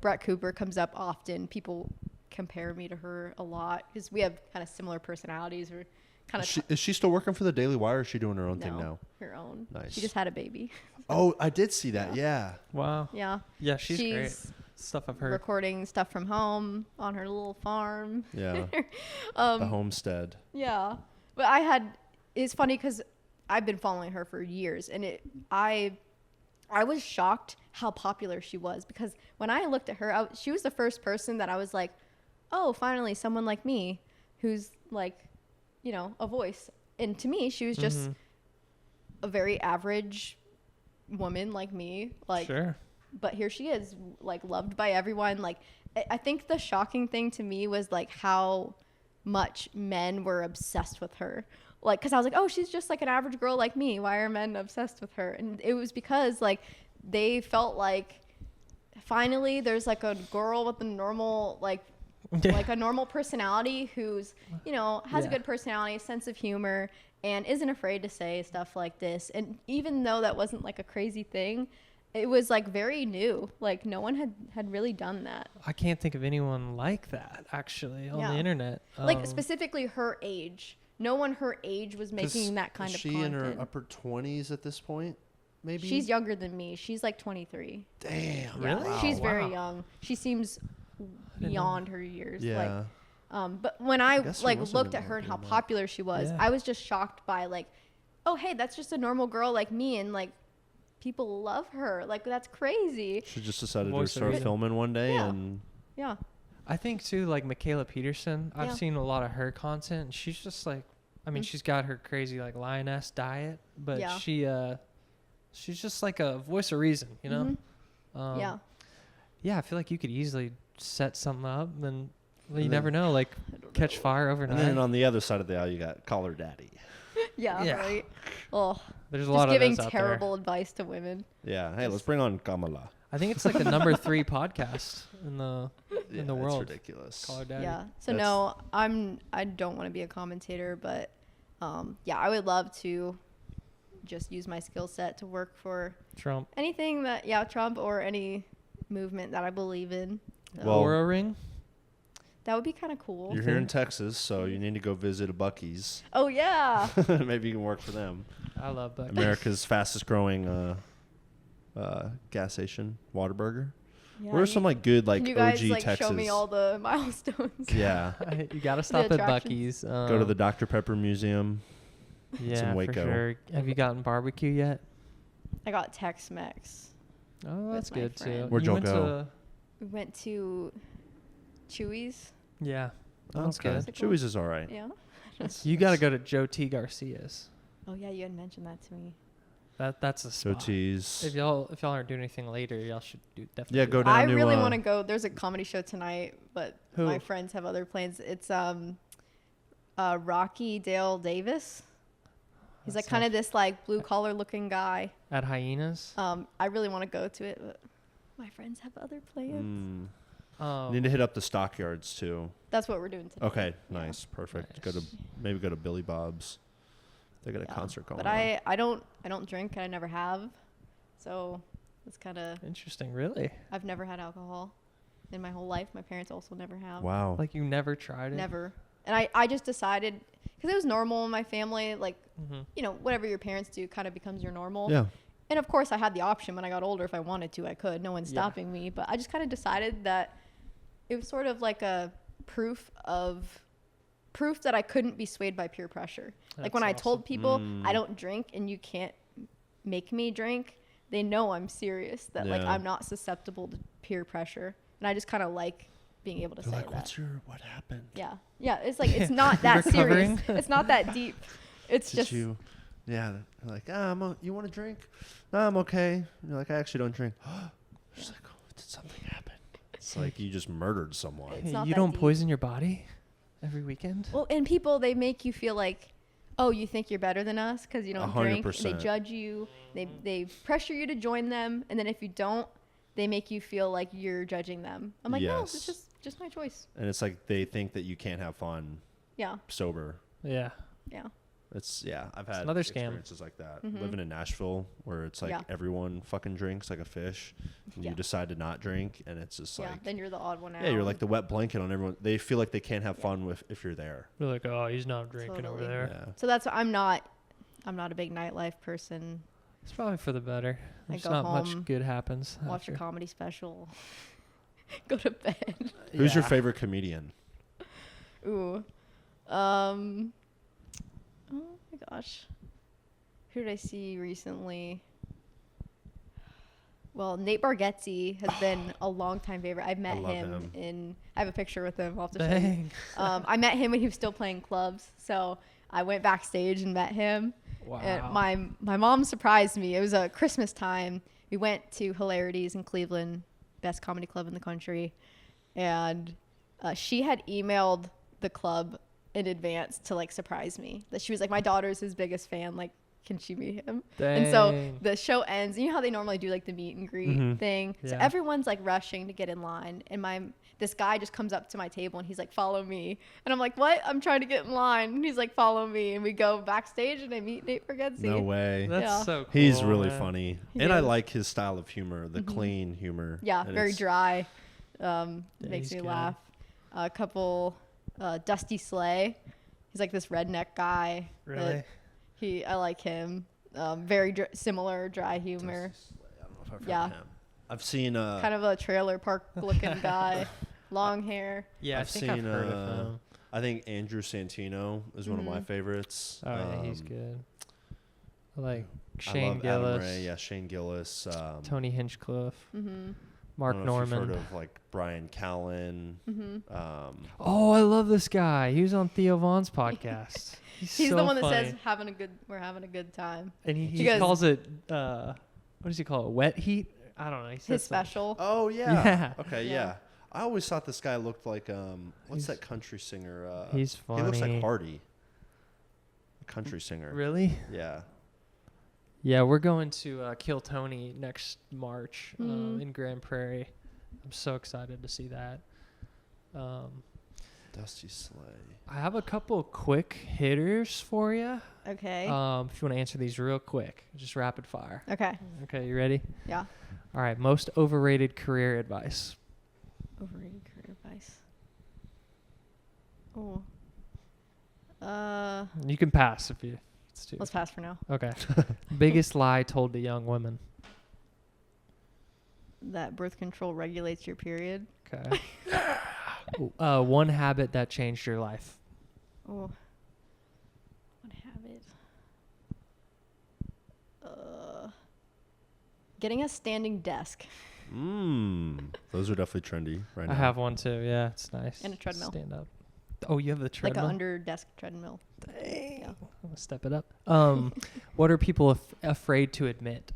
Brett Cooper comes up often. People compare me to her a lot because we have kind of similar personalities. We're kind of. Is she still working for the Daily Wire, or is she doing her own thing now? Her own. Nice. She just had a baby. Oh, I did see that. Yeah. Wow. Yeah. Yeah, she's great. Stuff I've heard. Recording stuff from home on her little farm. Yeah. The homestead. Yeah. But it's funny because I've been following her for years, and I was shocked how popular she was, because when I looked at her, she was the first person that I was like, oh, finally someone like me who's like, you know, a voice. And to me, she was just a very average woman like me. Like, sure. But here she is, like, loved by everyone. Like, I think the shocking thing to me was like how much men were obsessed with her. Like, because I was like, oh, she's just like an average girl like me. Why are men obsessed with her? And it was because, like, they felt like finally there's like a girl with a normal, like a normal personality who's, you know, has a good personality, sense of humor, and isn't afraid to say stuff like this. And even though that wasn't like a crazy thing, it was like very new. Like, no one had really done that. I can't think of anyone like that actually on the internet. Like, specifically her age. No one her age was making that kind of content. Is she in her upper 20s at this point? Maybe? She's younger than me. She's like 23. Damn. Yeah. Really? Wow. She's very young. She seems beyond her years. Yeah. Like, but when I like looked at her and how popular she was, I was just shocked by like, oh, hey, that's just a normal girl like me, and like people love her. Like, that's crazy. She just decided to start filming one day and I think too, like Michaela Peterson, I've seen a lot of her content, and she's just like, I mean, she's got her crazy like lioness diet, but she's just like a voice of reason, you know? Yeah, I feel like you could easily set something up, and you never know, like catch fire overnight. And then on the other side of the aisle, you got Caller Daddy. Right. Oh, there's a lot of giving those out terrible advice to women. Yeah. Hey, let's bring on Kamala. I think it's like the number 3 podcast in the world. It's ridiculous. Caller Daddy. Yeah. So no, I don't want to be a commentator, but I would love to just use my skill set to work for Trump. Anything that Trump or any movement that I believe in. So Well, Aura Ring. That would be kind of cool. You're here in Texas, so you need to go visit a Buc-ee's. Oh yeah. Maybe you can work for them. I love Buc-ee's. America's fastest growing gas station, Whataburger. Yeah, Where are some like good like you guys, OG like, Texas? Show me all the milestones. Yeah. You gotta stop at Buc-ee's. Go to the Dr. Pepper Museum. Yeah, for sure. Have you gotten barbecue yet? I got Tex-Mex. Oh, that's good too. Where'd y'all go? We went to Chewy's. Yeah. Oh, that's good. Chewy's is all right. Yeah. You got to go to Joe T. Garcia's. Oh yeah, you had mentioned that to me. That's a spot. Joe T's. If y'all aren't doing anything later, y'all should definitely. Yeah, go down. I really want to go. There's a comedy show tonight, but Who? My friends have other plans. It's Rocky Dale Davis. He's like kind of this like blue collar looking guy. At Hyenas. I really want to go to it, but my friends have other plans. Need to hit up the stockyards too. That's what we're doing today. Okay, nice, perfect. Nice. Go to Billy Bob's. They got a concert going. But I don't drink, and I never have, so it's kind of interesting. Really, I've never had alcohol in my whole life. My parents also never have. Wow. Like you never tried it? Never. And I just decided, because it was normal in my family, like you know, whatever your parents do kind of becomes your normal. Yeah. And of course, I had the option when I got older. If I wanted to, I could. No one's stopping me. But I just kind of decided that it was sort of like a proof that I couldn't be swayed by peer pressure. Like when I told people I don't drink and you can't make me drink, they know I'm serious, that like I'm not susceptible to peer pressure. And I just kind of like being able to say like, that. what happened? Yeah. It's like, it's not that serious. It's not that deep. It's just. Yeah. They're like, you want to drink? No, I'm okay. You're like, I actually don't drink. She's like, oh, did something happen? It's like you just murdered someone. You don't poison your body every weekend? Well, and people, they make you feel like, oh, you think you're better than us because you don't 100%. Drink. And they judge you. They pressure you to join them. And then if you don't, they make you feel like you're judging them. I'm like, no, it's just my choice. And it's like they think that you can't have fun. Yeah. Sober. Yeah. Yeah. I've had another scam. experiences like that. Living in Nashville, where it's like everyone fucking drinks like a fish, and you decide to not drink, and it's just like, then you're the odd one out. Yeah, you're like the wet blanket on everyone. They feel like they can't have fun if you're there. They're like, oh, he's not drinking over there. Yeah. So that's I'm not a big nightlife person. It's probably for the better. There's go not home, much good happens. Watch a comedy special. Go to bed. Who's your favorite comedian? Ooh. Oh my gosh. Who did I see recently? Well, Nate Bargatze has been a long-time favorite. I've met him. I have a picture with him. I'll have to show you. I met him when he was still playing clubs. So I went backstage and met him. Wow. And my mom surprised me. It was a Christmas time. We went to Hilarities in Cleveland, best comedy club in the country. And she had emailed the club in advance to like surprise me. That she was like, my daughter's his biggest fan. Like, can she meet him? Dang. And so the show ends. You know how they normally do like the meet and greet thing? Yeah. So everyone's like rushing to get in line. And this guy just comes up to my table and he's like, follow me. And I'm like, what? I'm trying to get in line. And he's like, follow me. And we go backstage and I meet Nate Bargatze. No way. That's so cool. He's really funny. And I like his style of humor, the clean humor. Yeah, very dry. Makes me laugh. A couple, Dusty Slay. He's like this redneck guy. Really? I like him. Very similar dry humor. I don't know if I've heard him. I've seen kind of a trailer park looking guy, long hair. Yeah, I've heard of him. I think Andrew Santino is one of my favorites. Oh, yeah, he's good. I like Shane I love Gillis. Adam Ray. Yeah, Shane Gillis. Tony Hinchcliffe. Mark I don't know Norman. If you've heard of like Brian Callen. Oh, I love this guy. He was on Theo Vaughn's podcast. He's so the one that funny. says we're having a good time. And he calls it what does he call it? Wet heat? I don't know. He says his special. Oh yeah. Okay, yeah. yeah. I always thought this guy looked like what's that country singer? He's funny. He looks like Hardy. A country singer. Really? Yeah. Yeah, we're going to Kill Tony next March in Grand Prairie. I'm so excited to see that. Dusty Slay. I have a couple quick hitters for you. Okay. If you want to answer these real quick, just rapid fire. Okay. Okay, you ready? Yeah. All right. Most overrated career advice. Overrated career advice. Oh. You can pass if you. Let's pass for now. Okay. Biggest lie told to young women. That birth control regulates your period. Okay. One habit that changed your life. Oh. One habit. Getting a standing desk. Those are definitely trendy right now. I have one too. Yeah, it's nice. And a treadmill. Stand up. Oh, you have the treadmill? Like an under desk treadmill. Dang. Yeah. I'm going to step it up. What are people afraid to admit?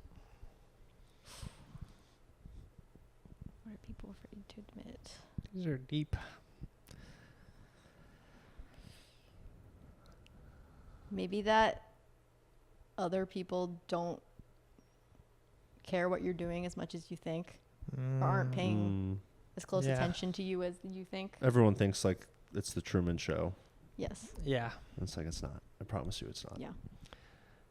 What are people afraid to admit? These are deep. Maybe that other people don't care what you're doing as much as you think, or aren't paying as close attention to you as you think. Everyone thinks like it's the Truman Show. Yes. Yeah. It's like it's not. I promise you it's not. Yeah.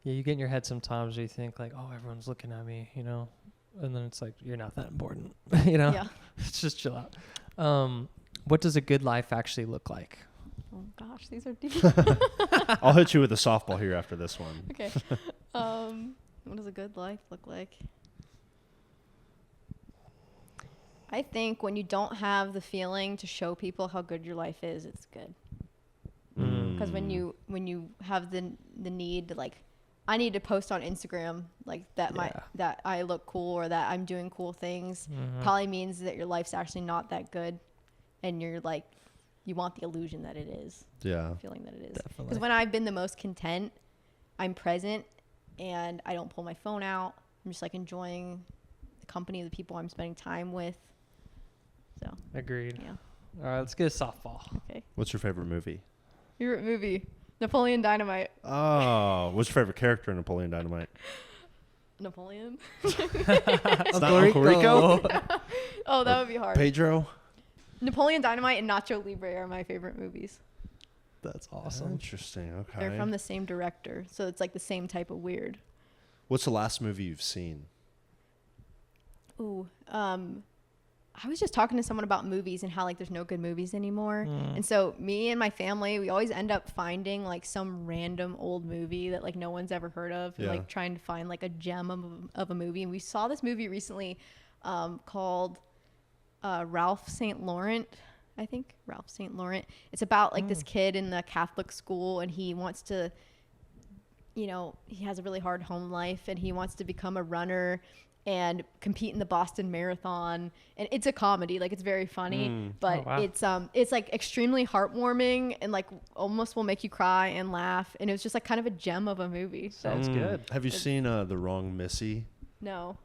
Yeah, you get in your head sometimes where you think like, oh, everyone's looking at me, you know, and then it's like, you're not that important, you know? Yeah. Just chill out. What does a good life actually look like? Oh gosh, these are deep. I'll hit you with a softball here after this one. Okay. What does a good life look like? I think when you don't have the feeling to show people how good your life is, it's good. Because when you have the need to like, I need to post on Instagram like that that I look cool or that I'm doing cool things, probably means that your life's actually not that good, and you're like, you want the illusion that it is. Yeah. Feeling that it is. Because when I've been the most content, I'm present and I don't pull my phone out. I'm just like enjoying the company of the people I'm spending time with. So. Agreed. Yeah. All right, let's get a softball. Okay. What's your favorite movie? Favorite movie? Napoleon Dynamite. Oh, what's your favorite character in Napoleon Dynamite? Napoleon. It's not Uncle Rico? Oh, that would be hard. Pedro? Napoleon Dynamite and Nacho Libre are my favorite movies. That's awesome. Interesting. Okay. They're from the same director, so it's like the same type of weird. What's the last movie you've seen? Ooh, I was just talking to someone about movies and how like there's no good movies anymore. And so me and my family, we always end up finding like some random old movie that like no one's ever heard of, and like trying to find like a gem of a movie. And we saw this movie recently called Ralph St. Laurent. I think Ralph St. Laurent. It's about like this kid in the Catholic school, and he wants to, you know, he has a really hard home life, and he wants to become a runner and compete in the Boston Marathon. And it's a comedy, like it's very funny, but it's like extremely heartwarming and like almost will make you cry and laugh. And it was just like kind of a gem of a movie. Sounds good. Have you seen The Wrong Missy? No.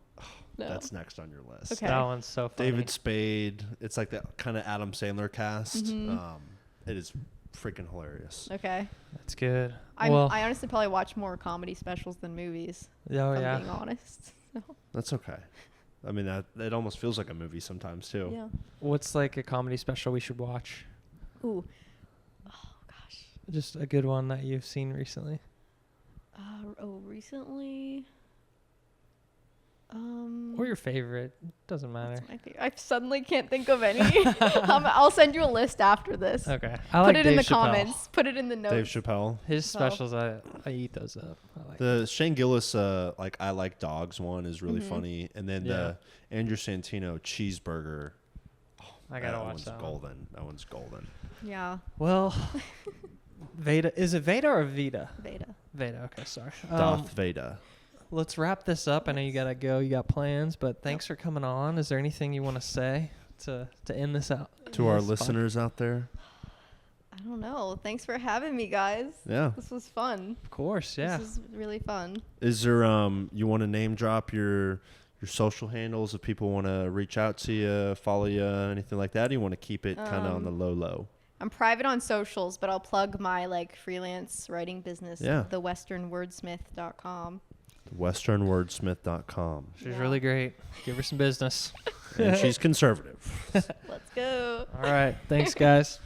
No. That's next on your list. Okay. That one's so funny. David Spade. It's like that kind of Adam Sandler cast. It is freaking hilarious. Okay. That's good. I honestly probably watch more comedy specials than movies. Oh, if yeah. I'm being honest. So. That's okay. I mean, it almost feels like a movie sometimes too. Yeah. What's like a comedy special we should watch? Ooh. Oh gosh. Just a good one that you've seen recently. Recently. Or your favorite. Doesn't matter. I suddenly can't think of any. I'll send you a list after this. Okay. Put it in the comments. Put it in the notes. Dave Chappelle. His specials, I eat those up. I like The Shane Gillis, like I Like Dogs one is really funny. And then the Andrew Santino cheeseburger. I gotta watch that. Golden. That one's golden. Yeah. Well, Veda. Is it Veda or Veda? Veda. Veda. Okay, sorry. Darth Veda. Let's wrap this up. I know you gotta go. You got plans, but thanks for coming on. Is there anything you want to say to end this out? To our listeners out there? I don't know. Thanks for having me, guys. Yeah. This was fun. Of course, yeah. This is really fun. Is there you want to name drop your social handles if people want to reach out to you, follow you, anything like that? Or you want to keep it kind of on the low? I'm private on socials, but I'll plug my like freelance writing business, thewesternwordsmith.com. westernwordsmith.com. She's really great. Give her some business. And she's conservative. Let's go. All right. Thanks, guys.